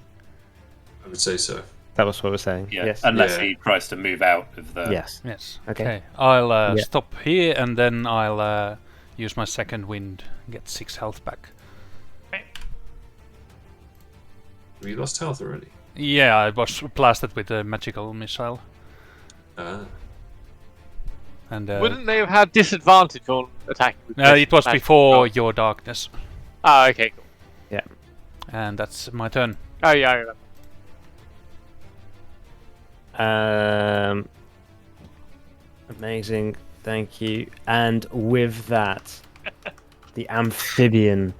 I would say so. That was what we're saying. Yeah, Yes. unless Yeah. he tries to move out of the. Yes. Yes. Okay. I'll Yeah. stop here and then I'll use my second wind, get 6 health back. We lost health already. Yeah, I was blasted with a magical missile. Ah. And Wouldn't they have had disadvantage on attacking with it was magic before roll? your darkness. Oh, okay, cool. And that's my turn. Oh, yeah, I remember. Amazing. Thank you. And with that, the amphibian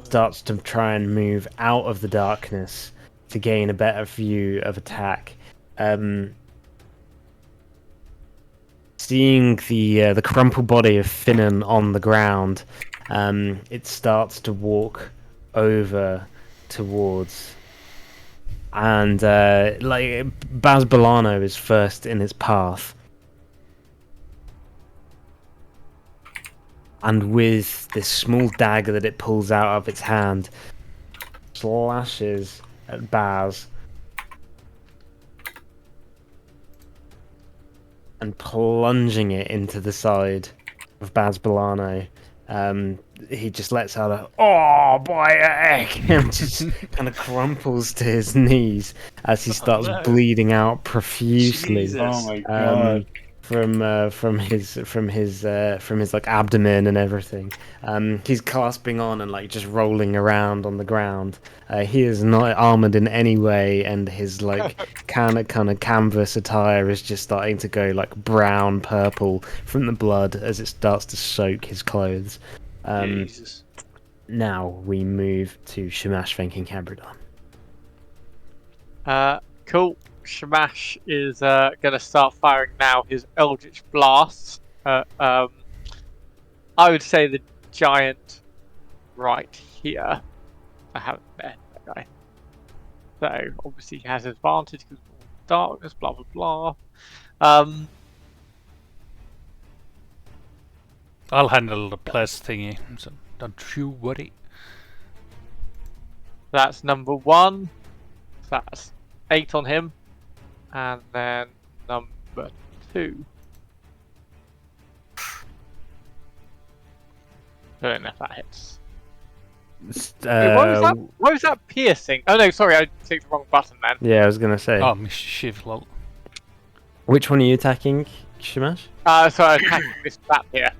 starts to try and move out of the darkness to gain a better view of attack. Seeing the crumpled body of Finnan on the ground, it starts to walk over towards, and like Baz Bolano is first in its path, and with this small dagger that it pulls out of its hand, slashes at Baz. And plunging it into the side of Baz Bolano, he just lets out a "oh boy" and just kind of crumples to his knees as he starts no. bleeding out profusely. Jesus. Oh my god. From his like abdomen and everything. He's clasping on and like just rolling around on the ground. He is not armored in any way, and his like kind of canvas attire is just starting to go like brown purple from the blood as it starts to soak his clothes. Jesus. Now we move to Shamash Venkin Cabradon. Cool. Shamash is gonna start firing now his Eldritch Blasts. I would say the giant right here. I haven't met that guy. So obviously he has advantage because of darkness, blah blah blah. I'll handle the plus thingy, so don't you worry. That's number 1. That's 8 on him. And then number 2. I don't know if that hits. Wait, what was that piercing? Oh no, sorry, I clicked the wrong button then. Yeah, I was gonna say. Oh, mischief, lol. Which one are you attacking, Shamash? So I'm attacking this map here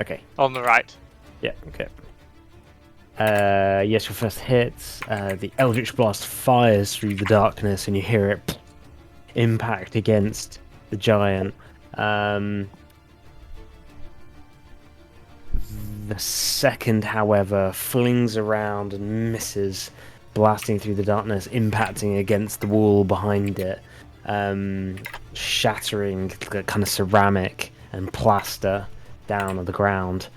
Okay. on the right. Yeah, okay. Yes, your first hits. The Eldritch Blast fires through the darkness, and you hear it impact against the giant. The second, however, flings around and misses, blasting through the darkness, impacting against the wall behind it, shattering the kind of ceramic and plaster down on the ground.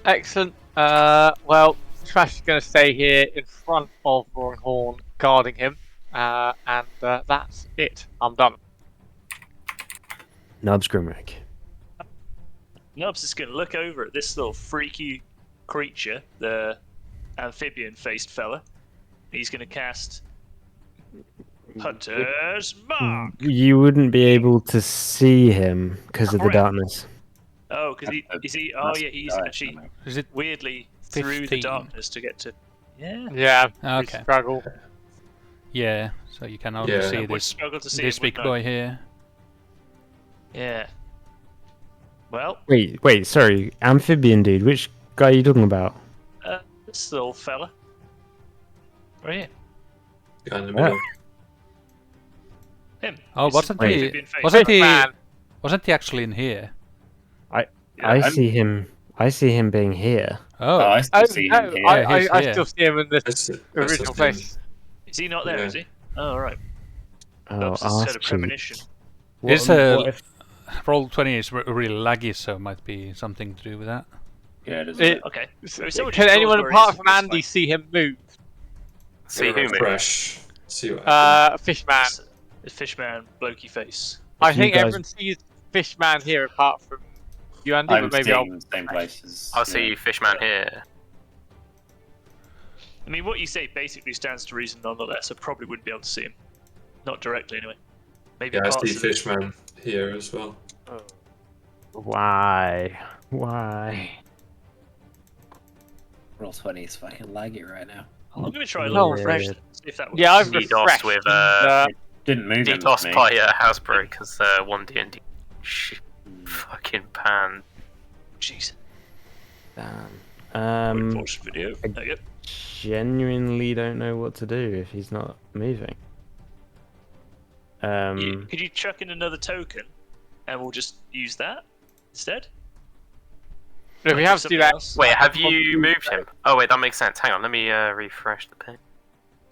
Excellent. Well, Trash is going to stay here in front of Roaring Horn, guarding him, and that's it. I'm done. Nubs Grimrick. Nubs is going to look over at this little freaky creature, the amphibian-faced fella. He's going to cast Hunter's Mark. You wouldn't be able to see him because of the Correct. darkness. Oh, because he? Oh, yeah, he's actually Is it weirdly through the 15? darkness to get to. Yeah. Yeah, Okay. we struggle. Yeah, so you can only Yeah. see Would this struggle to see this him, big wouldn't I? boy here. Yeah. Well, Wait, sorry. Amphibian dude, which guy are you talking about? this little fella. Right here. Guy in the middle. Him. Oh, He's wasn't Wait. he? amphibian face. Wasn't he? Man. Wasn't he actually in here? I see him being here. Oh, I Oh, still see no, him here. Yeah, he's I here. still see him in the That's original him. place. Is he not there? Yeah. Is he? Oh, right. Oh, Nubs has had a arse cheek. premonition. Is, What if- roll 20 is really laggy, so it might be something to do with that. Yeah, it is. Okay. So someone Can just anyone goes where apart he from is, Andy it's see him move? See who me? Crash. See what happens. Fishman. fine. The fishman, blokey face. I you think guys- everyone sees Fishman here apart from you, Andy, I'm but maybe I'll. seeing the same places. I'll see you, Fishman, here. I mean, what you say basically stands to reason nonetheless. I probably wouldn't be able to see him. Not directly, anyway. Maybe Yeah, I parts see of it. Fishman here as well. Why? Why? Roll 20 is fucking laggy right now. I'm going to try a Oh, little refresh, weird. see if that works. Yeah, I've DDoS refreshed. with Didn't move him DDoS to me. by Hasbro because one D&D fucking pan. Jeez. Damn. Unfortunate video. I- There you go. Genuinely don't know what to do if he's not moving. Could you chuck in another token, and we'll just use that instead? No, we Like have to something do that. else? Wait, have you moved him? Oh wait, that makes sense. Hang on, let me refresh the page.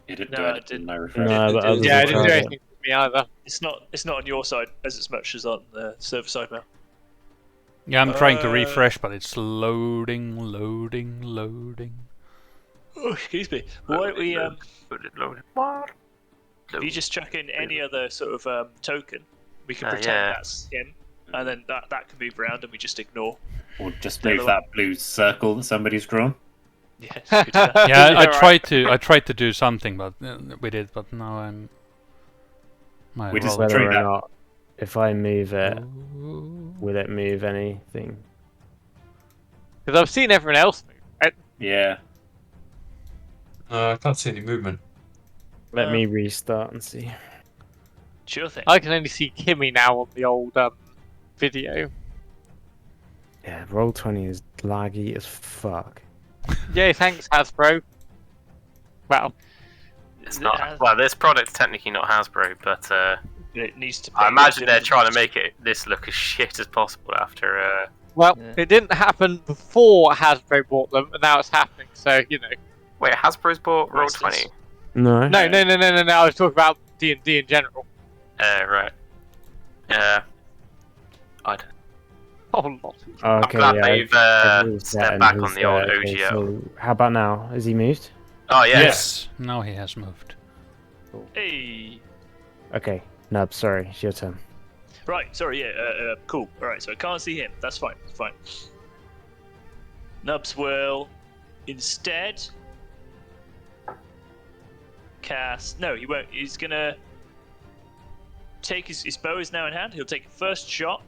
You didn't No, do I anything, didn't. no refresh. No, but others Yeah, I have didn't do tried it. anything for me either. It's not on your side as much as on the server side now. Yeah, I'm trying to refresh, but it's loading. Oh, excuse me. Why don't we What? if you just chuck in any other sort of token, we can pretend yeah. that's him, and then that can move around, and we just ignore. Or just The move other that blue circle that somebody's drawn. Yeah, we could do that. Yeah, I right. tried to do something, but with it, but now I'm. My We just roll- True Whether or that. not, if I move it, Ooh. will it move anything? Because I've seen everyone else move. Yeah. I can't see any movement. Let me restart and see. Sure thing. I can only see Kimmy now on the old video. Yeah, Roll20 is laggy as fuck. Yay, thanks, Hasbro. Well, It's not. Well, this product's technically not Hasbro, but It needs to. I pay imagine they're us. trying to make this look as shit as possible after. well, Yeah. it didn't happen before Hasbro bought them, and now it's happening. So you know. Wait, Hasbro's bought What's Roll20. this? No? No. I was talking about D&D in general. Right. Yeah. I don't. Oh, lot. Oh, okay, I'm glad yeah. they've I've moved that stepped and back he's on the old there. Okay, OGO. so how about now? Has he moved? Oh yeah. Yes, now he has moved. Hey. Okay, Nub, sorry, it's your turn. Right. Sorry. Yeah. Cool. All right. So I can't see him. That's fine. It's fine. Nubs will instead cast. No, he won't. He's gonna take his bow is now in hand. He'll take first shot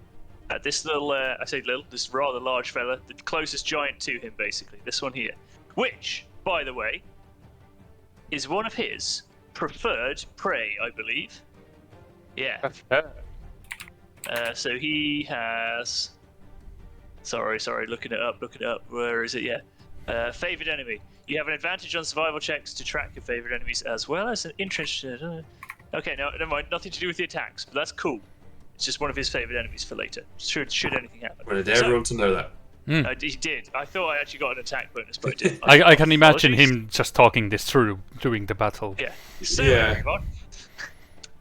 at this little. I say little. This rather large fella, the closest giant to him, basically. This one here, which, by the way, is one of his preferred prey, I believe. Yeah. So he has. Sorry. Looking it up. Where is it? Yeah. Favorite enemy. You have an advantage on survival checks to track your favorite enemies, as well as an interest. Okay, no, never mind. Nothing to do with the attacks, but that's cool. It's just one of his favorite enemies for later. Should anything happen. Wanted everyone to know that. He did. I thought I actually got an attack bonus, but I didn't. I can imagine Apologies. him just talking this through during the battle. Yeah. So, Yeah. everyone.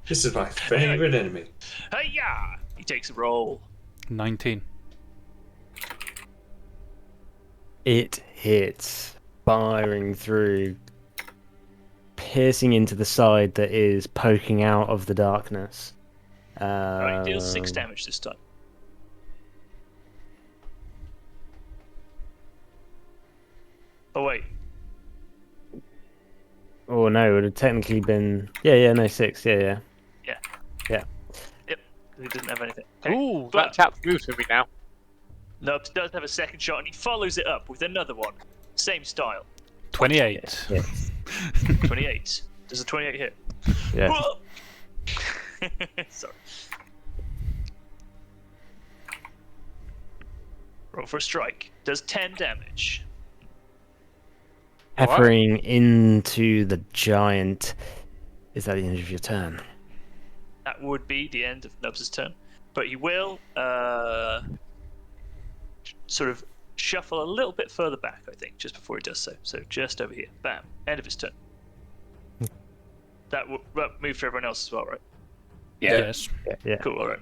This is my favorite enemy. Hey-ya! He takes a roll. 19. It hits, firing through, piercing into the side that is poking out of the darkness. Alright, he deals 6 damage this time. Oh, wait. Oh no, it would have technically been. Yeah, no, 6. Yeah. Yep. He doesn't have anything. Okay. Ooh, But- that chap's moved to me now. Nubs does have a second shot, and he follows it up with another one. Same style. 28. Yeah. 28. Does a 28 hit? Yeah. Whoa! Sorry. Roll for a strike. Does 10 damage. Peppering into the giant. Is that the end of your turn? That would be the end of Nubs' turn. But he will sort of shuffle a little bit further back, I think, just before he does so. So just over here. Bam. End of his turn. That will move for everyone else as well, right? Yeah. Yes. Yeah. Cool, alright.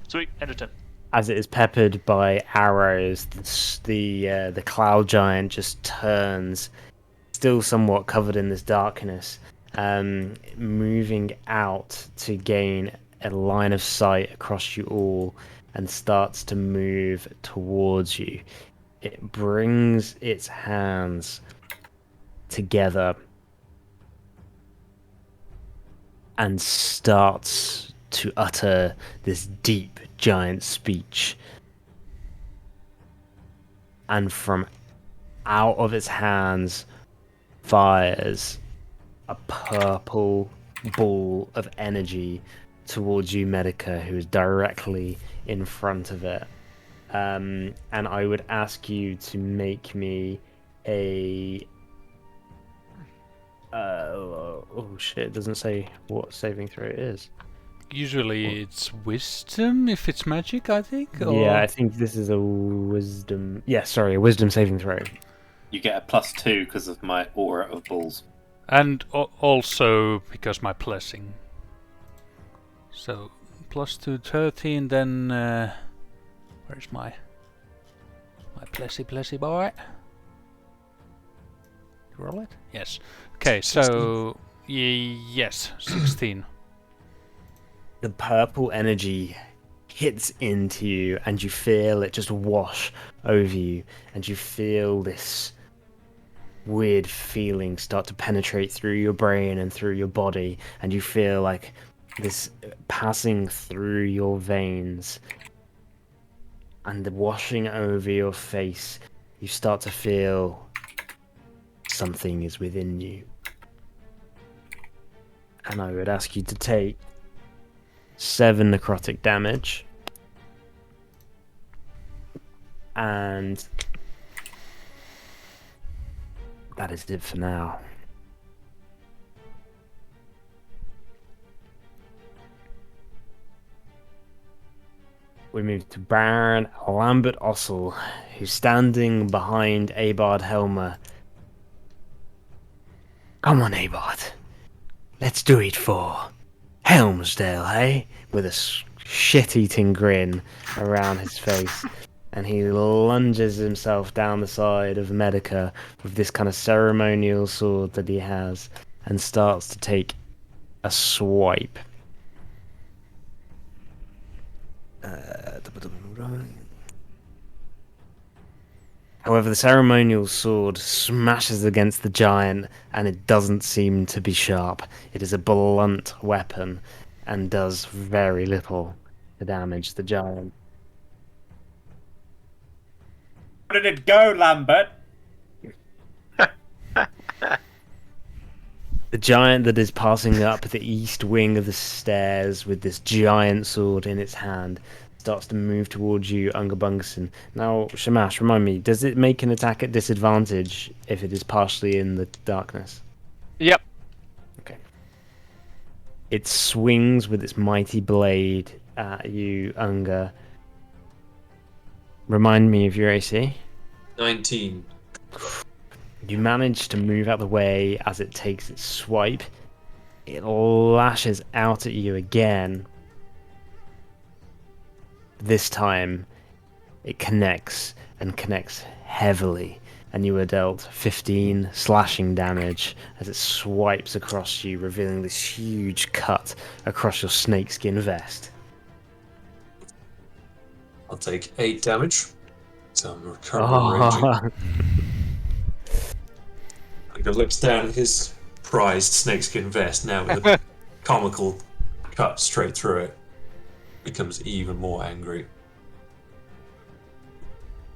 Sweet, end of turn. As it is peppered by arrows, the cloud giant just turns, still somewhat covered in this darkness, moving out to gain a line of sight across you all, and starts to move towards you. It brings its hands together and starts to utter this deep, giant speech. And from out of its hands fires a purple ball of energy towards you, Medica, who is directly in front of it. And I would ask you to make me a... oh shit, it doesn't say what saving throw it is. Usually it's wisdom if it's magic, I think. Yeah, Or... I think this is a wisdom... Yeah, sorry, a wisdom saving throw. You get a +2 because of my aura of balls. And also because my blessing. So +2, 13, then where's my blessy boy? You roll it? Yes. Okay, so yes, 16. The purple energy hits into you, and you feel it just wash over you, and you feel this weird feeling start to penetrate through your brain and through your body, and you feel like this passing through your veins and washing over your face. You start to feel something is within you. And I would ask you to take 7 necrotic damage. And that is it for now. We move to Baron Lambert Ossel, who's standing behind Abard Helmer. Come on, Abard. Let's do it for Helmsdale, hey? With a shit-eating grin around his face. And he lunges himself down the side of Medica with this kind of ceremonial sword that he has and starts to take a swipe. However, the ceremonial sword smashes against the giant and it doesn't seem to be sharp. It is a blunt weapon and does very little to damage the giant. Where did it go, Lambert? The giant that is passing up the east wing of the stairs with this giant sword in its hand starts to move towards you, Ungabungason. Now, Shamash, remind me, does it make an attack at disadvantage if it is partially in the darkness? Yep. Okay. It swings with its mighty blade at you, Unga. Remind me of your AC. 19. You manage to move out the way as it takes its swipe. It lashes out at you again. This time, it connects and connects heavily, and you are dealt 15 slashing damage as it swipes across you, revealing this huge cut across your snakeskin vest. I'll take 8 damage. So I'm currently raging. He looks down at his prized snakeskin vest now with a comical cut straight through it. Becomes even more angry.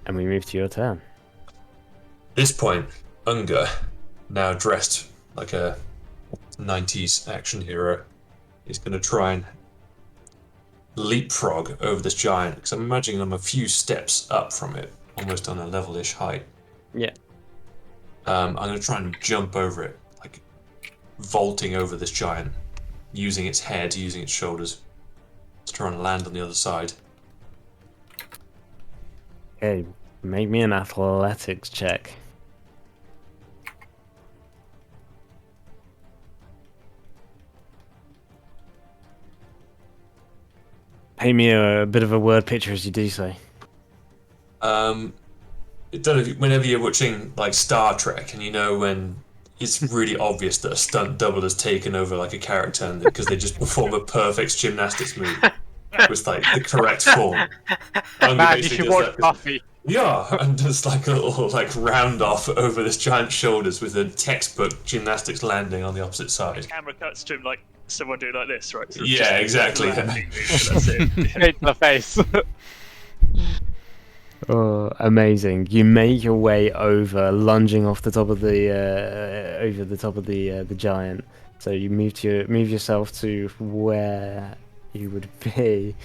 And we move to your turn. At this point, Unga, now dressed like a 90s action hero, is going to try and leapfrog over this giant, because I'm imagining I'm a few steps up from it, almost on a level-ish height. Yeah. I'm going to try and jump over it, like vaulting over this giant, using its head, using its shoulders, to try and land on the other side. Okay, make me an athletics check. Paint me a bit of a word picture as you do so. I don't know if whenever you're watching like Star Trek and you know when it's really obvious that a stunt double has taken over like a character because they just perform a perfect gymnastics move. was like the correct form. And Man, you basically should does watch that- Buffy. Yeah, and does like a little like round off over this giant's shoulders with a textbook gymnastics landing on the opposite side. Camera cuts to him like someone doing like this, right? Sort of Yeah, just exactly. landing move, but that's it. Yeah. Straight to the face. Oh, amazing! You make your way over, lunging off the top of the over the top of the giant. So you move yourself to where you would be.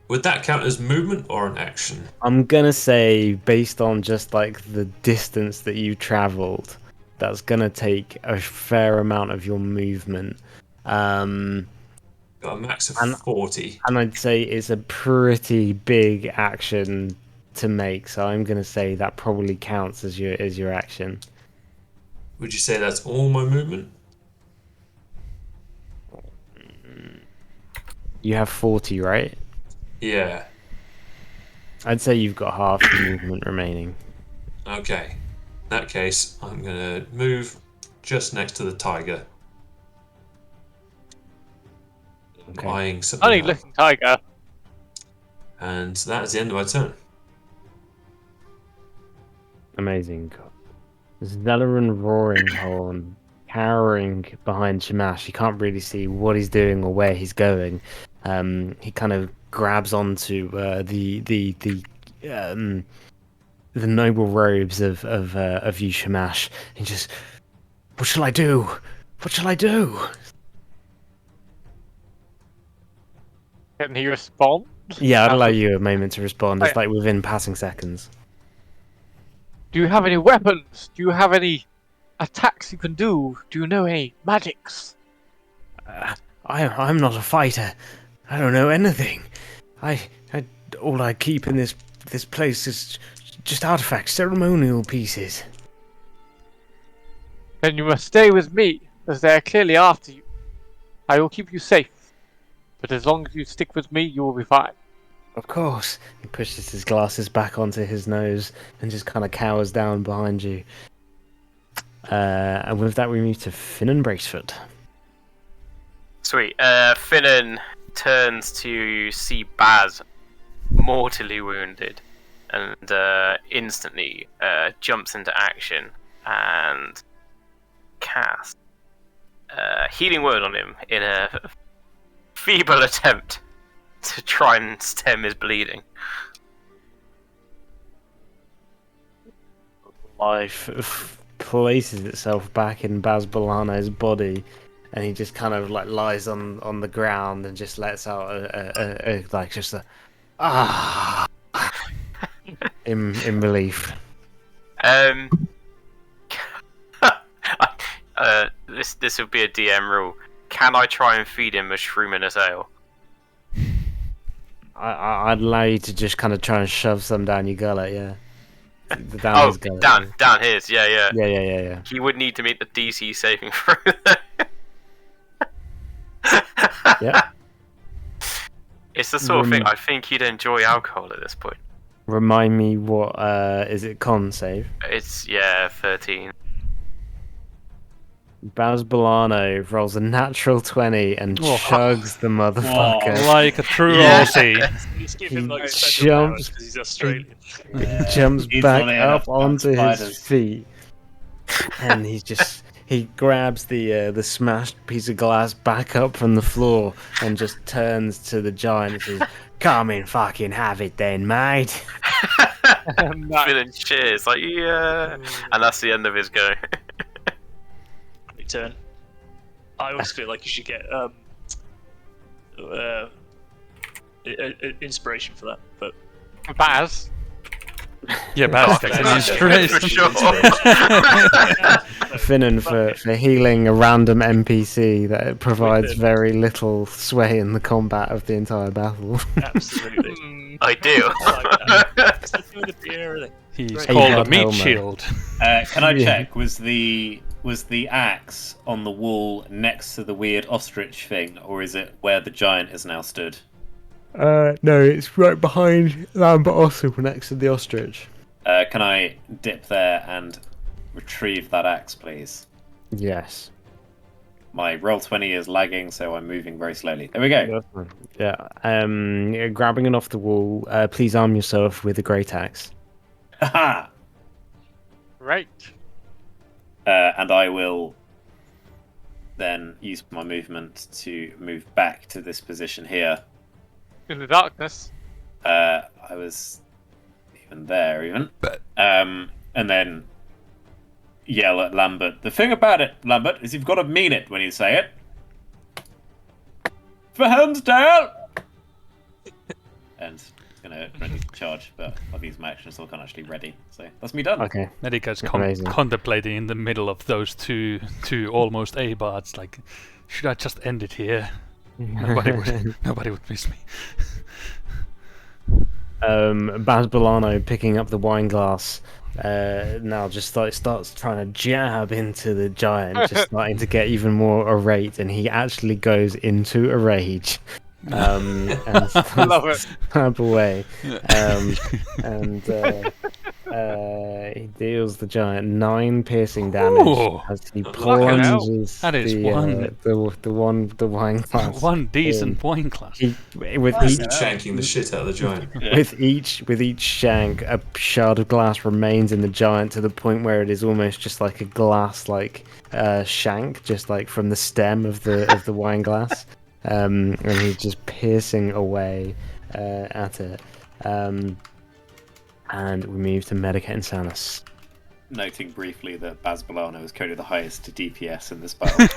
Would that count as movement or an action? I'm gonna say, based on just like the distance that you traveled, that's gonna take a fair amount of your movement. Got a max of And- 40. And I'd say it's a pretty big action to make, so I'm gonna say that probably counts as your action. Would you say that's all my movement? You have 40, right? Yeah. I'd say you've got half your movement remaining. Okay. In that case, I'm gonna move just next to the tiger. Okay. Eyeing something Funny up. looking tiger. And that is the end of my turn. Amazing. Zellarin Roaring Horn cowering behind Shamash. You can't really see what he's doing or where he's going. He kind of grabs onto the noble robes of you, Shamash. And just, what shall I do? What shall I do? Can he respond? Yeah, I'd allow you a moment to respond. It's Oh, like within passing seconds. Do you have any weapons? Do you have any attacks you can do? Do you know any magics? I'm not a fighter. I don't know anything. All I keep in this place is just artifacts, ceremonial pieces. Then you must stay with me, as they are clearly after you. I will keep you safe, but as long as you stick with me, you will be fine. Of course. He pushes his glasses back onto his nose and just kind of cowers down behind you. And with that, we move to Finn and Braceford. Sweet. Finnan turns to see Baz mortally wounded and instantly jumps into action and casts Healing Word on him in a feeble attempt to try and stem his bleeding. Life places itself back in Baz Bolano's body, and he just kind of like lies on the ground and just lets out a like just a ah in relief. This would be a DM rule. Can I try and feed him a shroom in a ale? I'd allow you to just kind of try and shove some down your gullet, yeah. Down his gullet. down his, yeah. Yeah. He would need to meet the DC saving throw. Yeah. It's the sort of thing I think he'd enjoy alcohol at this point. Remind me what is it? Con save. It's 13. Baz Bolano rolls a natural 20 and chugs the motherfucker. Like a true Yeah. Aussie. Let's give him like He special jumps- powers because he's Australian. He jumps He's back on it up about onto his spiders. feet, and he grabs the smashed piece of glass back up from the floor and just turns to the giant and says, "Come and fucking have it then, mate." Feeling cheers, like yeah, and that's the end of his go. Turn. I always feel like you should get inspiration for that, but Baz. Yeah, Baz gets an inspiration. For sure. Finnan for healing a random NPC that provides very little sway in the combat of the entire battle. absolutely. I do. I like that. It's the food of the air, everything. He's Great. called a Helmet. meat shield. Can I Yeah. check? Was the axe on the wall next to the weird ostrich thing, or is it where the giant is now stood? No, it's right behind Lambert Ossel next to the ostrich. Can I dip there and retrieve that axe, please? Yes. My roll 20 is lagging, so I'm moving very slowly. There we go. That's fine. Yeah. Grabbing it off the wall. Please arm yourself with a great axe. Haha! Great. And I will then use my movement to move back to this position here. In the darkness. I was even there, even. And then yell at Lambert. The thing about it, Lambert, is you've got to mean it when you say it. For hands down! And it's going to ready to charge, but I've used my action, so I can't actually ready. So that's me done. Okay. Medica's Amazing. contemplating in the middle of those two almost A-bards, like, should I just end it here? Nobody would miss me. Baz Bolano picking up the wine glass now just starts trying to jab into the giant, just starting to get even more irate, and he actually goes into a rage. And I love it. stab away. And he deals the giant 9 piercing damage Ooh. as he Fucking hell. plunges That is the wine glass. one decent wine glass. He, with He's each shanking the shit out of the giant. with each shank, a shard of glass remains in the giant to the point where it is almost just like a glass, like shank, just like from the stem of the wine glass. And he's just piercing away at it. And we move to Medica Insanus. Noting briefly that Baz Bolano is currently the highest DPS in this battle.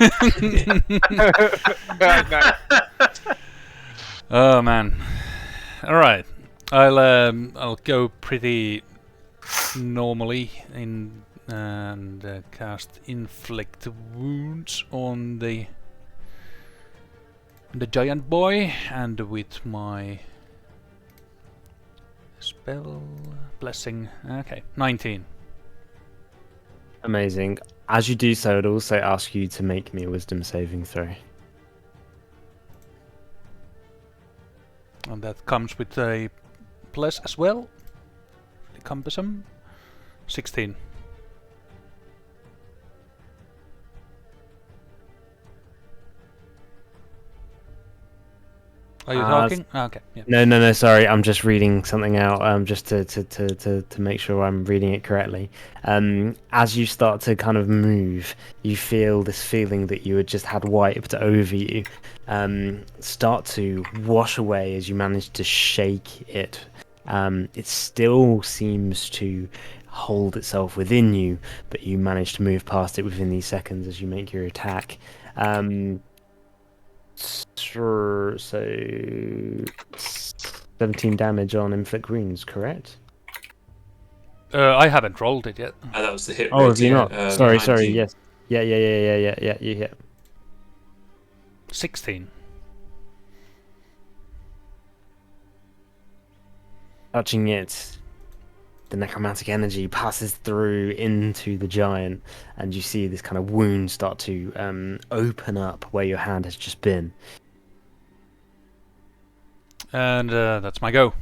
Oh man! All right, I'll go pretty normally in and cast inflict wounds on the giant boy, and with my spell blessing. Okay, 19. Amazing. As you do so, I'd also ask you to make me a wisdom saving throw. And that comes with a plus as well. Cumbersome. 16. Are you talking? Okay. Yeah. No. Sorry, I'm just reading something out. Just to make sure I'm reading it correctly. As you start to kind of move, you feel this feeling that you had just had wiped over you, start to wash away as you manage to shake it. It still seems to hold itself within you, but you manage to move past it within these seconds as you make your attack. Sure, so 17 damage on inflict wounds, correct? I haven't rolled it yet. That was the hit Oh, rate. have you not? Sorry, 19. yes. Yeah, you hit. 16. Touching it, the necromantic energy passes through into the giant, and you see this kind of wound start to open up where your hand has just been. And that's my go.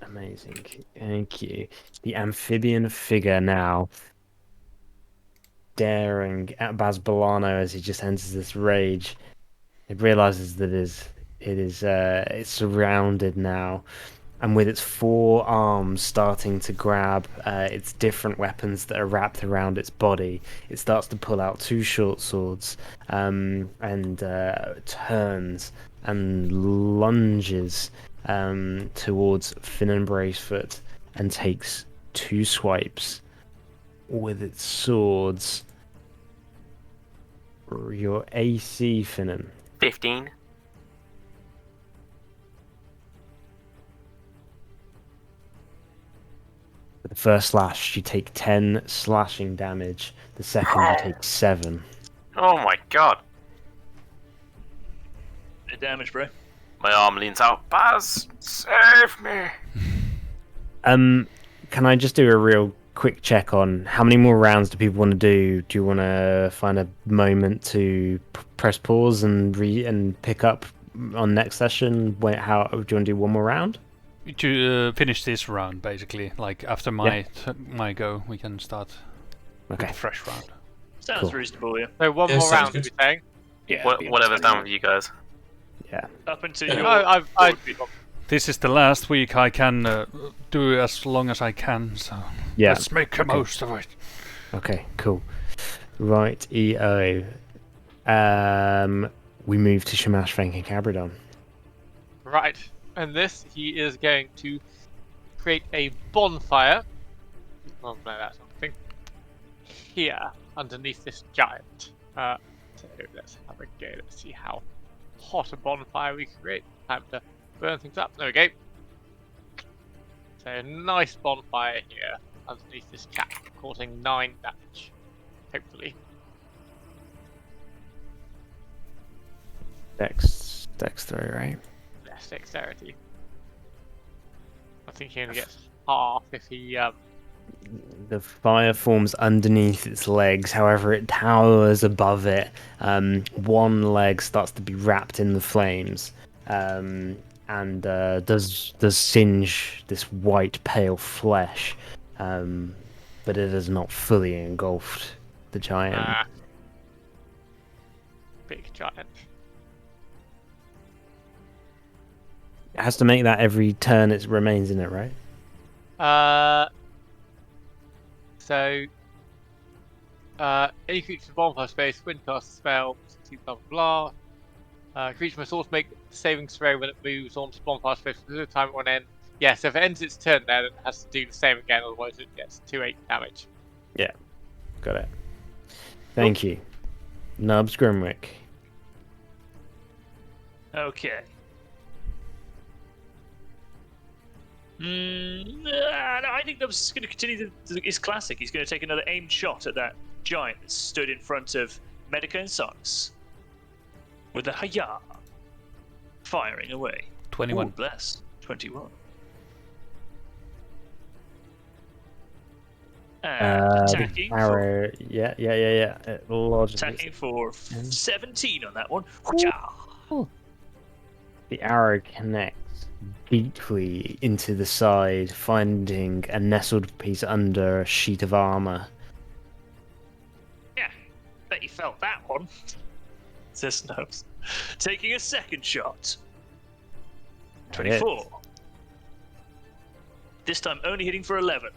Amazing. Thank you. The amphibian figure now staring at Baz Bolano as he just enters this rage. It realizes that it's surrounded now, and with its 4 arms starting to grab its different weapons that are wrapped around its body, it starts to pull out 2 short swords and turns and lunges towards Finn and Bracefoot and takes 2 swipes with its swords. Your AC, Finnan. 15. For the first slash, you take 10 slashing damage. The second, you take 7. Oh my god. Bit of damage, bro. My arm leans out. Baz, save me. Can I just do a real quick check on how many more rounds do people want to do? Do you want to find a moment to press pause and pick up on next session? Do you want to do one more round? To finish this round, basically, like after my go, we can start with Okay. a fresh round. Sounds Cool. reasonable, yeah. So one Yeah, more sounds round, good. you're saying? Yeah. Whatever's down with you guys. Yeah. Up until Yeah. your I forward beat. This is the last week I can do as long as I can, so Yeah. let's make the Okay. most of it. Okay, cool. Right, EO. We move to Shamash Fenk and Cabradon. Right, and this he is going to create a bonfire. Oh no, that's something. Here, underneath this giant. So let's have a go. Let's see how hot a bonfire we can create. Time to burn things up. There we go. So a nice bonfire here underneath this chap, causing 9 damage. Hopefully. Dex 3, right? Less dexterity. I think he only gets half if he The fire forms underneath its legs, however, it towers above it. One leg starts to be wrapped in the flames, and does singe this white, pale flesh, but it has not fully engulfed the giant. big giant. It has to make that every turn it remains in it, right? So any creature in bonfire space, when cast a spell, blah blah blah. Creature must also make saving throw when it moves onto bonfire space for the time it will end. Yeah, so if it ends its turn there, then it has to do the same again, otherwise it gets 2/8 damage. Yeah, got it. Thank you. Nubs Grimwick. Okay. No, I think Nubs is going to continue his classic. He's going to take another aimed shot at that giant that stood in front of Medica and Sonics. With the Hayah. Firing away. 21. Ooh, bless. 21. And attacking Arrow. Yeah. It lodges attacking for 17 on that one. The arrow connects deeply into the side, finding a nestled piece under a sheet of armor. Yeah, bet you felt that one. Says Nubs. Taking a second shot. 24. This time only hitting for 11.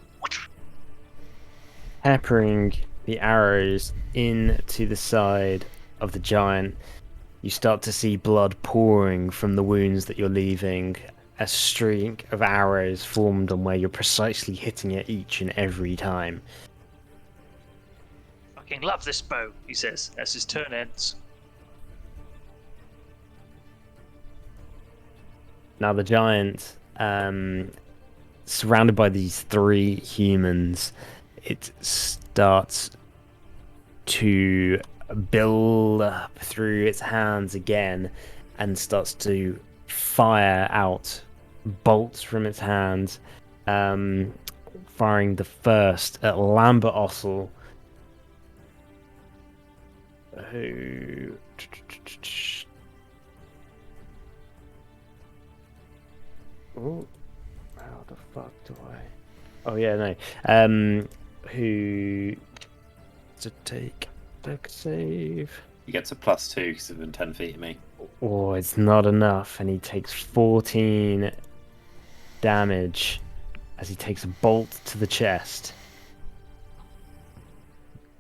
Peppering the arrows into the side of the giant, you start to see blood pouring from the wounds that you're leaving. A streak of arrows formed on where you're precisely hitting it each and every time. Fucking love this bow, he says, as his turn ends. Now the giant, surrounded by these 3 humans, it starts to build up through its hands again and starts to fire out bolts from its hands, firing the first at Lambert Ossel, who... Ooh, how the fuck do I... Oh yeah, no. Who to take dex save? He gets a +2 because he's within 10 feet of me. Oh, it's not enough, and he takes 14 damage as he takes a bolt to the chest.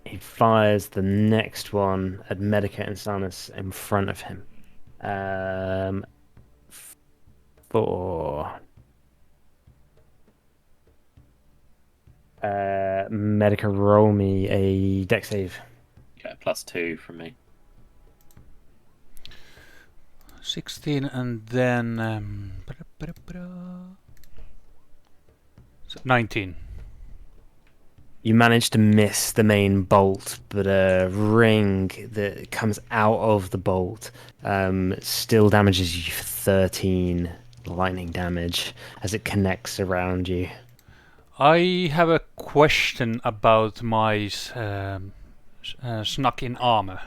He fires the next one at Medica and Sanus in front of him. For Medica, roll me a dex save. Yeah, +2 from me. 16 and then 19. You manage to miss the main bolt, but a ring that comes out of the bolt still damages you for 13 lightning damage as it connects around you. I have a question about my snuck in armor.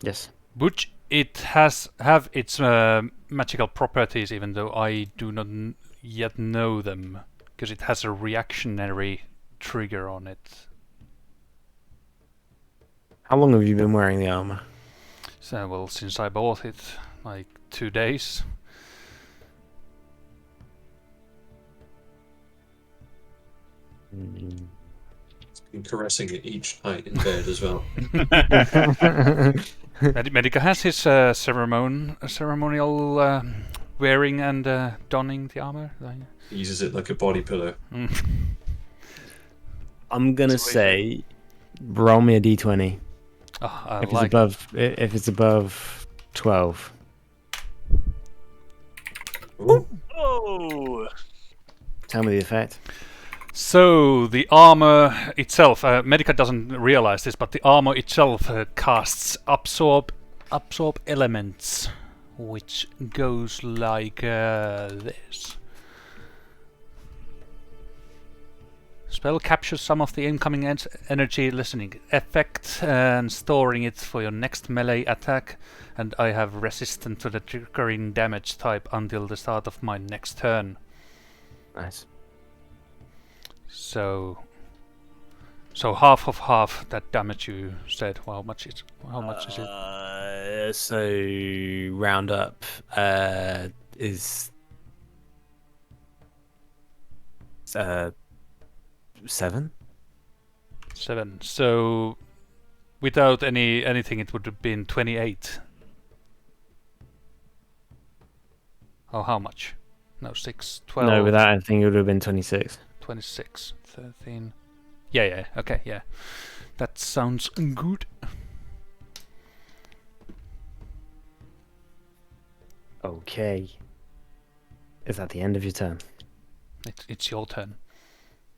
Yes. Would it have its magical properties, even though I do not yet know them, because it has a reactionary trigger on it? How long have you been wearing the armor? So, well, since I bought it like 2 days. Been caressing it each night in bed as well. Medica has his ceremonial wearing and donning the armor. He uses it like a body pillow. I'm gonna say, roll me a d20. Oh, If it's above 12. Ooh. Oh! Tell me the effect. So the armor itself, Medica doesn't realize this, but the armor itself casts absorb elements, which goes like this. Spell captures some of the incoming energy, listening effect, and storing it for your next melee attack. And I have resistant to the triggering damage type until the start of my next turn. Nice. So half of half that damage you said. Well, how much is it? So round up is 7. 7. So without anything, it would have been 28. Oh, how much? No, 6, 12. No, without anything, it would have been 26. 26, 13. Yeah, okay, yeah. That sounds good. Okay. Is that the end of your turn? It's your turn.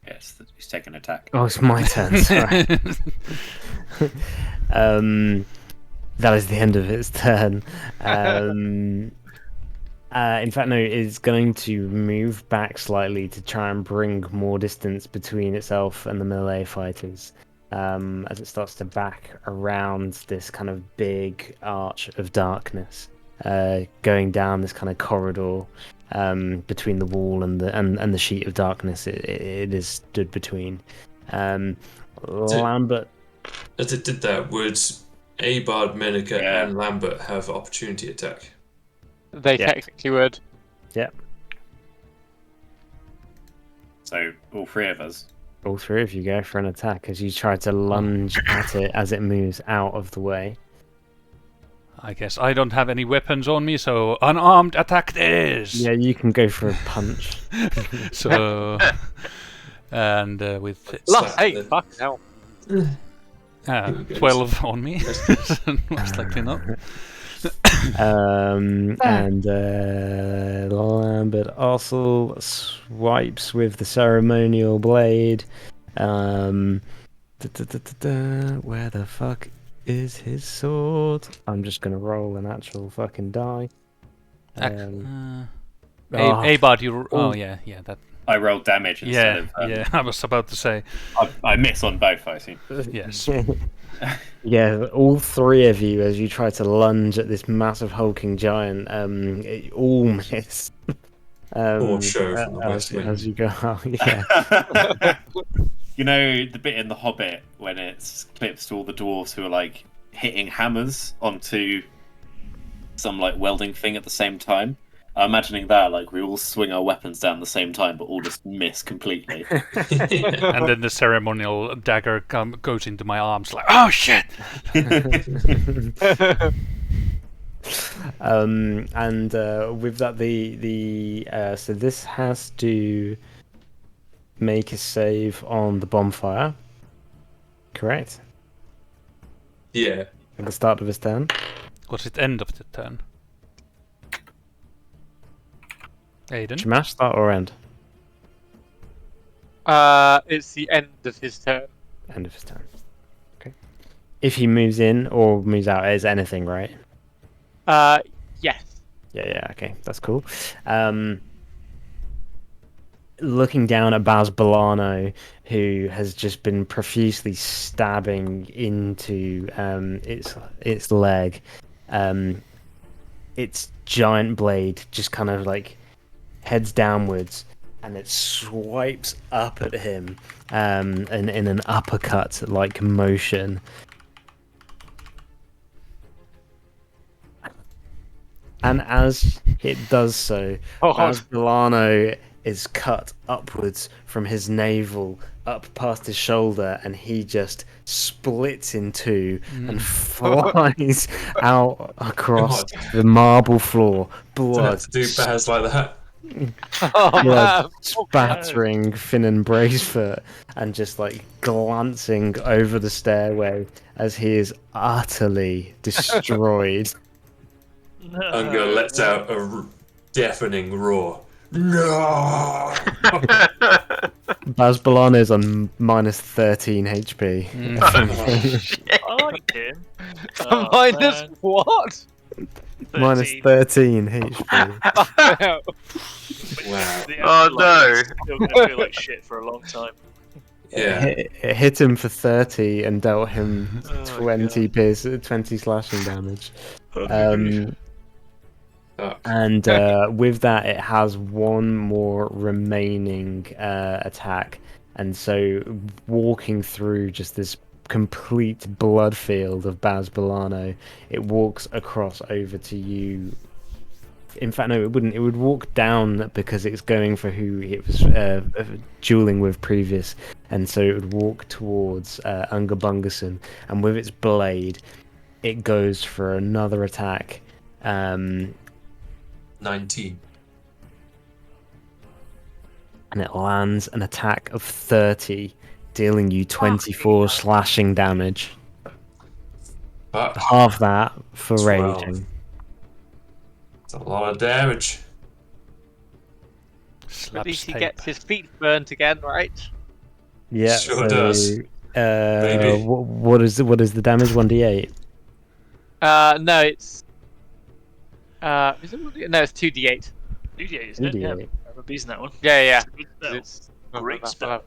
Yes, he's taking an attack. Oh, it's my turn. Sorry. That is the end of its turn. In fact, no, it's going to move back slightly to try and bring more distance between itself and the melee fighters. As it starts to back around this kind of big arch of darkness, going down this kind of corridor between the wall and the sheet of darkness it is stood between. Lambert. As it did that, would Abard, Menica, Yeah. and Lambert have opportunity attack? They Yeah. technically would. So all three of us. All three of you go for an attack as you try to lunge at it as it moves out of the way. I guess I don't have any weapons on me, so unarmed attack this. Yeah, you can go for a punch. So and with Plus Slap 8, the- fucking hell. 12 on me, most likely not. And Lambert also swipes with the ceremonial blade. Where the fuck is his sword? I'm just gonna roll an actual fucking die. Abard, you. Oh yeah, that. I rolled damage instead of. Yeah. I was about to say I miss on both, I assume. yes. Yeah, all three of you, as you try to lunge at this massive hulking giant, it all miss. Poor show from the West Wing. as you go. Yeah. You know the bit in The Hobbit when it's clips to all the dwarves who are like hitting hammers onto some like welding thing at the same time? I'm imagining that, like we all swing our weapons down at the same time, but all just miss completely. And then the ceremonial dagger goes into my arms, like, oh shit! And with that, so this has to make a save on the bonfire. Correct. Yeah. At the start of his turn. Was it end of the turn? Aiden? Shamash, start or end? It's the end of his turn. End of his turn. Okay. If he moves in or moves out, it's anything, right? Yes. Yeah, okay, that's cool. Looking down at Baz Bolano, who has just been profusely stabbing into its leg, its giant blade just kind of like heads downwards, and it swipes up at him in an uppercut-like motion. And as it does so, Baz Milano is cut upwards from his navel up past his shoulder, and he just splits in two and flies out across the marble floor. Don't Blood, have to do Baz like that. blood spattering Finn and Bracefoot, and just like glancing over the stairway as he is utterly destroyed. Unger lets out a deafening roar. No! Baz Balana is on minus 13 HP. I like him. Oh, Minus man. what? Minus 13 HP. Wow. The Oh, afterlife no. is still gonna feel like shit for a long time. Yeah. It hit him for 30 and dealt him Oh, 20 20 slashing damage. Fuck. And with that, it has one more remaining attack. And so, walking through just this complete blood field of Baz Balano, it walks across over to you. In fact, no, it wouldn't. It would walk down because it's going for who it was dueling with previous. And so it would walk towards Unger Bungerson. And with its blade, it goes for another attack. 19. And it lands an attack of 30, dealing you 24 slashing damage. Fuck. Half that for 12. raging. It's a lot of damage. At least he Slapstick. gets his feet burnt again, right? Yeah, Sure does. Maybe. What is the damage? 1d8. No, it's. Is it 1d8? No, it's 2d8. 2d8, isn't it? Yeah. 2d8. I remember using that one. Yeah. No. It's Great not spell. enough.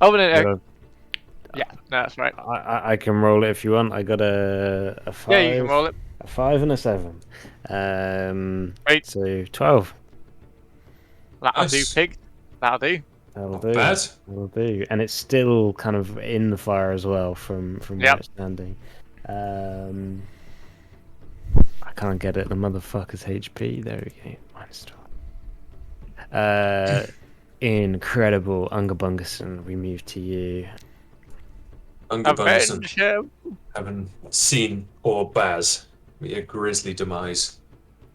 Oh no! Uh, Yeah, no, that's right. I can roll it if you want. I got a 5. Yeah, you can roll it. A 5 and a 7. Right. So 12. That'll do, Nice. pig. That'll do. That'll Not do. bad. That'll do. And it's still kind of in the fire as well from where Yep. it's standing. I can't get it. The motherfucker's HP. There we go. Minus 12. Incredible. Unger Bungerson, we move to you. Unger Bungerson, Avenge him. having seen or Baz meet a grisly demise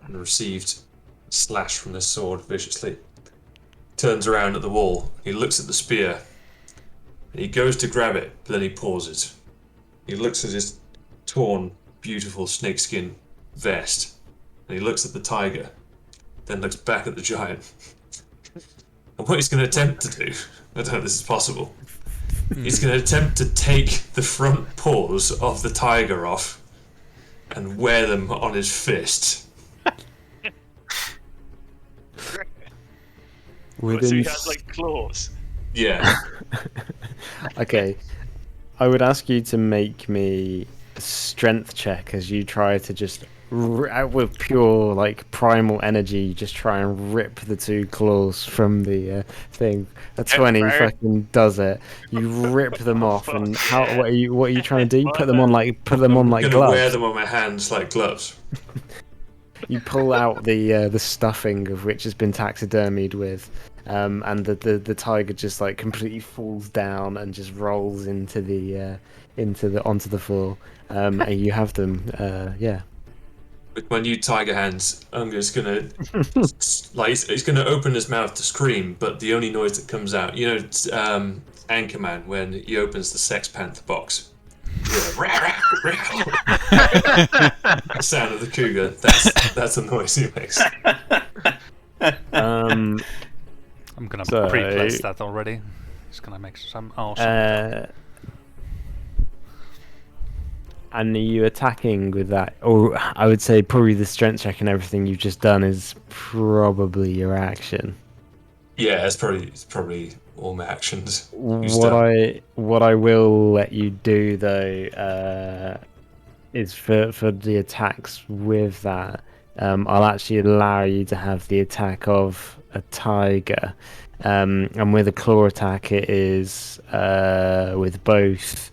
and received a slash from the sword viciously, turns around at the wall. He looks at the spear. And he goes to grab it, but then he pauses. He looks at his torn, beautiful snakeskin vest, and he looks at the tiger, then looks back at the giant. And what he's going to attempt to do, I don't know if this is possible, he's going to attempt to take the front paws of the tiger off and wear them on his fist. So Within he has like claws. Yeah. Okay. I would ask you to make me a strength check as you try to just, with pure, like, primal energy, just try and rip the two claws from the thing. A 20 right. fucking does it. You rip them Oh, off, and fuck, what are you trying to do? Why Put them on like I'm going to wear gloves. them on my hands like gloves. You pull out the stuffing of which has been taxidermied with, and the tiger just like completely falls down and just rolls onto the floor. And you have them, yeah. With my new tiger hands, Unger's gonna he's gonna open his mouth to scream, but the only noise that comes out, you know, it's, Anchorman when he opens the Sex Panther box. Yeah, the sound of the cougar. That's the noise he makes. Um, I'm gonna So- pre-place that already. It's gonna make some awesome. and are you attacking with that? Or I would say probably the strength check and everything you've just done is probably your action. Yeah, it's probably all my actions. What I will let you do though is for the attacks with that, I'll actually allow you to have the attack of a tiger, and with a claw attack it is with both.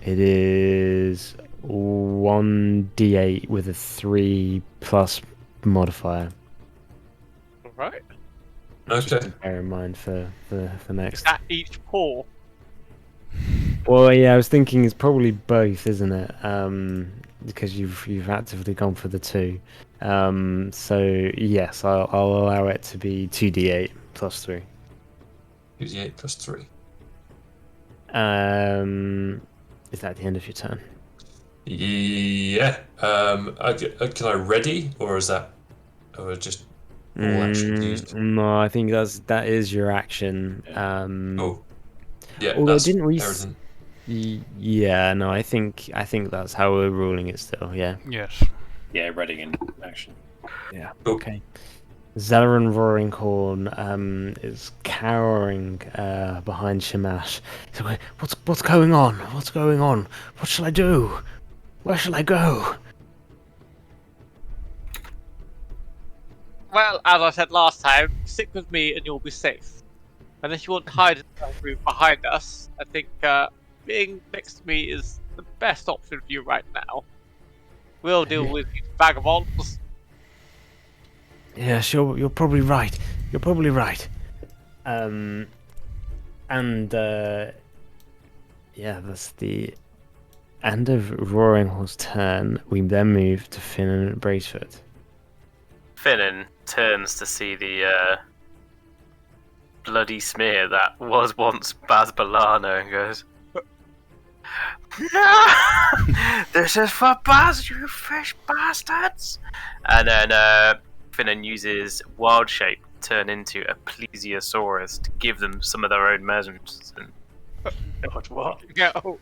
It is 1d8 with a 3 plus modifier. Right. Just Okay. to bear in mind for next. At each paw. Well, yeah, I was thinking it's probably both, isn't it? Because you've actively gone for the 2. So yes, I'll allow it to be 2d8 plus 3. 2d8 plus 3. Is that the end of your turn? Yeah. Can I ready, or is that, or just all actions used? No, I think that is your action. Oh, yeah. Although That's didn't we? everything. Yeah, no, I think that's how we're ruling it still. Yeah. Yes. Yeah, ready in action. Yeah. Cool. Okay. Zelaran Roaringhorn is cowering behind Shamash. He's like, what's going on? What's going on? What shall I do? Where shall I go? Well, as I said last time, stick with me and you'll be safe. Unless you want to hide in the room behind us, I think being next to me is the best option for you right now. We'll deal with these vagabonds. Yes, you're probably right. You're probably right. And yeah, that's the end of Roaringhorn's turn. We then move to Finn and Bracefoot. Finnan turns to see the bloody smear that was once Baz Balano and goes, "No! This is for Baz, you fish bastards!" And then Finnan uses Wild Shape to turn into a Plesiosaurus to give them some of their own measures. And God, what? Go.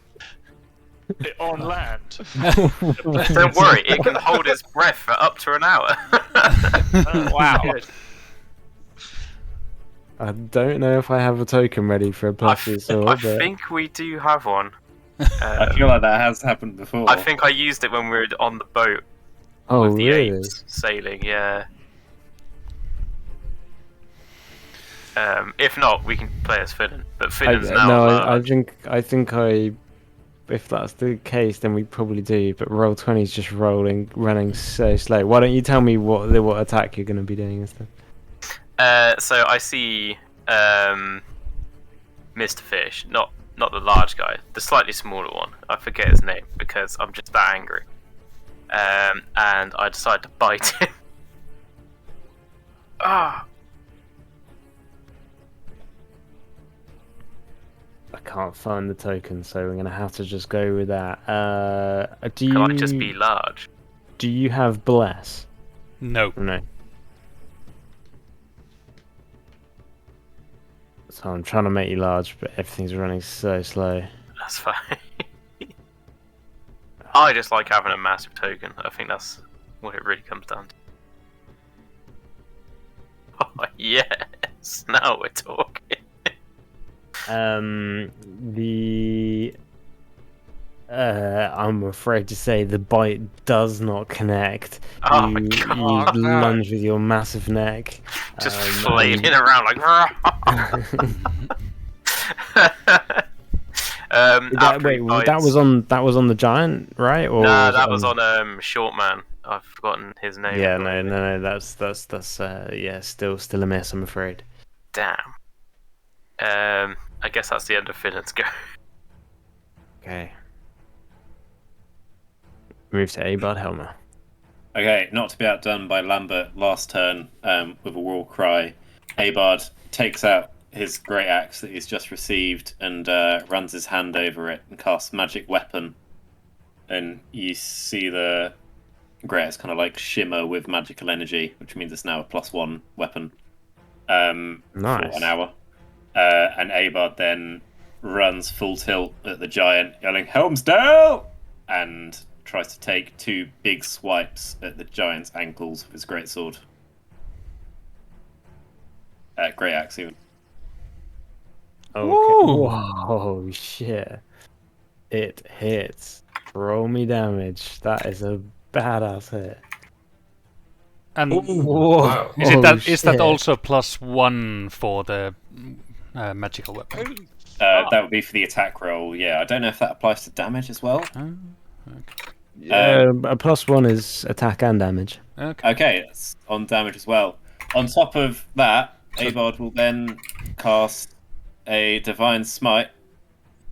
On land. don't worry, it can hold its breath for up to an hour. Oh, Wow. good. I don't know if I have a token ready for a I plesiosaur, but think we do have one. I feel like that has happened before. I think I used it when we were on the boat oh with the really? apes sailing, yeah. If not, we can play as Finnan. But Finnan's now No, allowed. I think if that's the case, then we probably do. But Roll20 is just running so slow. Why don't you tell me what attack you're going to be doing instead? So I see Mr. Fish, not the large guy, the slightly smaller one. I forget his name because I'm just that angry. And I decide to bite him. Ah! I can't find the token, so we're going to have to just go with that. Can I just be large? Do you have bless? No. No. So I'm trying to make you large, but everything's running so slow. That's fine. I just like having a massive token. I think that's what it really comes down to. Oh, yes! Now we're talking. I'm afraid to say the bite does not connect. Oh my you God. lunge with your massive neck. Just and- flailing around like. that was on the giant, right? Or Nah, that was on Short Man. I've forgotten his name. Yeah, no. That's yeah, still a miss, I'm afraid. Damn. I guess that's the end of Finnan's go. Okay. Move to Abard Helmer. Okay, not to be outdone by Lambert last turn with a war cry, Abard takes out his great axe that he's just received and runs his hand over it and casts magic weapon. And you see the great axe kind of like shimmer with magical energy, which means it's now a +1 weapon for an hour. And Abard then runs full tilt at the giant, yelling "Helmsdale!" and tries to take 2 big swipes at the giant's ankles with his greatsword. Great axe, even. Okay. Ooh. Whoa, shit. It hits. Roll me damage. That is a badass hit. And Wow. is that shit. also +1 for the magical weapon? Holy That would be for the attack roll, yeah. I don't know if that applies to damage as well. Oh, okay. A +1 is attack and damage. Okay. Okay, that's on damage as well. On top of that, Abard will then cast a Divine Smite,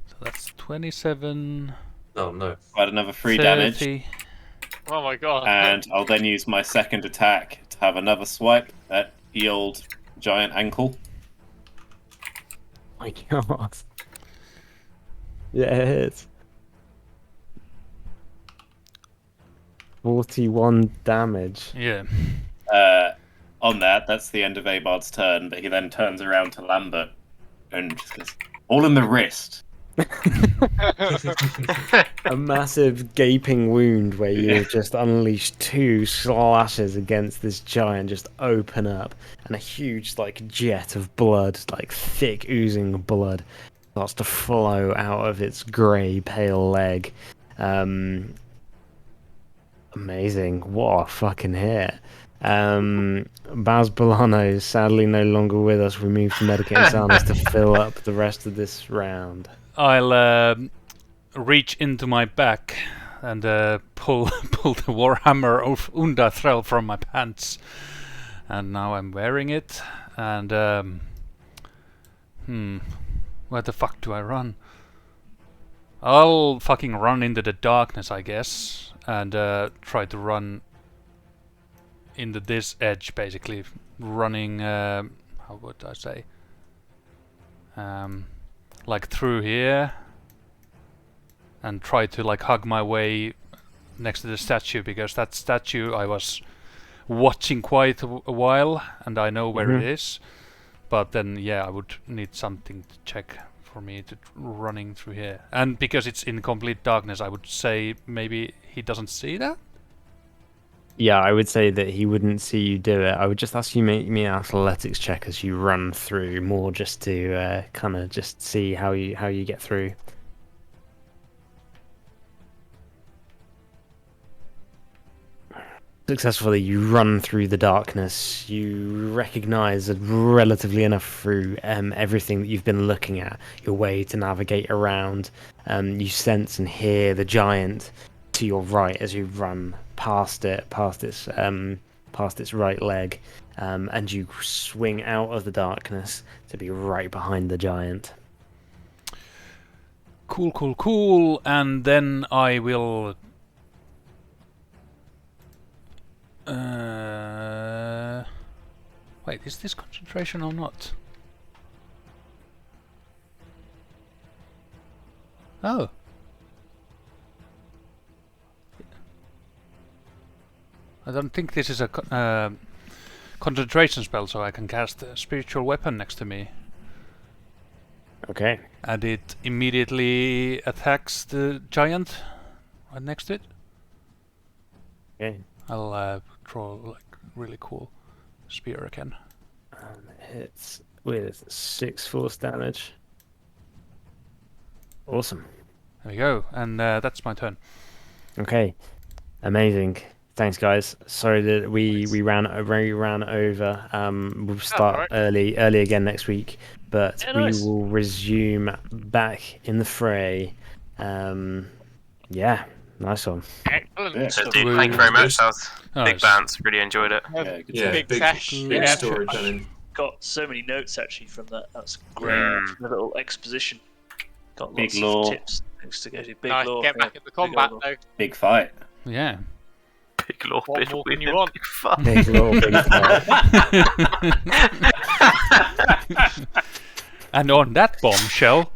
So that's 27, Oh no. add another 3 30. damage, Oh my god. and I'll then use my second attack to have another swipe at the old giant ankle. My god. Yeah, it hits. 41 damage. Yeah. On that's the end of Abard's turn, but he then turns around to Lambert and just goes, all in the wrist. A massive gaping wound where you've just unleashed 2 slashes against this giant just open up, and a huge like jet of blood, like thick oozing blood, starts to flow out of its grey pale leg. Amazing. What a fucking hit. Baz Bolano is sadly no longer with us. We moved to Medicate and Soundness to fill up the rest of this round. I'll reach into my back and pull the Warhammer of Undathrel from my pants. And now I'm wearing it. And where the fuck do I run? I'll fucking run into the darkness, I guess, and try to run into this edge, basically running. How would I say? Like through here, and try to like hug my way next to the statue, because that statue I was watching quite a while, and I know where it is. But then, yeah, I would need something to check for me to running through here. And because it's in complete darkness, I would say maybe he doesn't see that? Yeah, I would say that he wouldn't see you do it. I would just ask you make me an athletics check as you run through, more just to kind of just see how you get through. Successfully, you run through the darkness. You recognize relatively enough through everything that you've been looking at, your way to navigate around. You sense and hear the giant to your right as you run past its right leg, and you swing out of the darkness to be right behind the giant. Cool. And then I will... Wait, is this concentration or not? Oh. I don't think this is a concentration spell, so I can cast a spiritual weapon next to me. Okay. And it immediately attacks the giant right next to it. Okay. I'll draw like really cool spear again. Hits with 6 force damage. Awesome. There we go, and that's my turn. Okay. Amazing. Thanks, guys. Sorry that we ran over. We'll start right. early again next week, but Yeah, nice. we will resume back in the fray. Yeah, nice one. Excellent. Yeah. So, dude, thank you very much. That was Oh, big bounce. Really enjoyed it. Yeah, good Yeah, Big big, sash. big Yeah. storytelling. Got so many notes actually from that. That's great. Mm. The little exposition. Got Big lots lore. of tips, things to go to. Big Nice lore. to get back yeah. into combat lore. though. Big fight. Yeah. Big lord, What big more can you women, want? big fun. Big lore, big fight. And on that bombshell,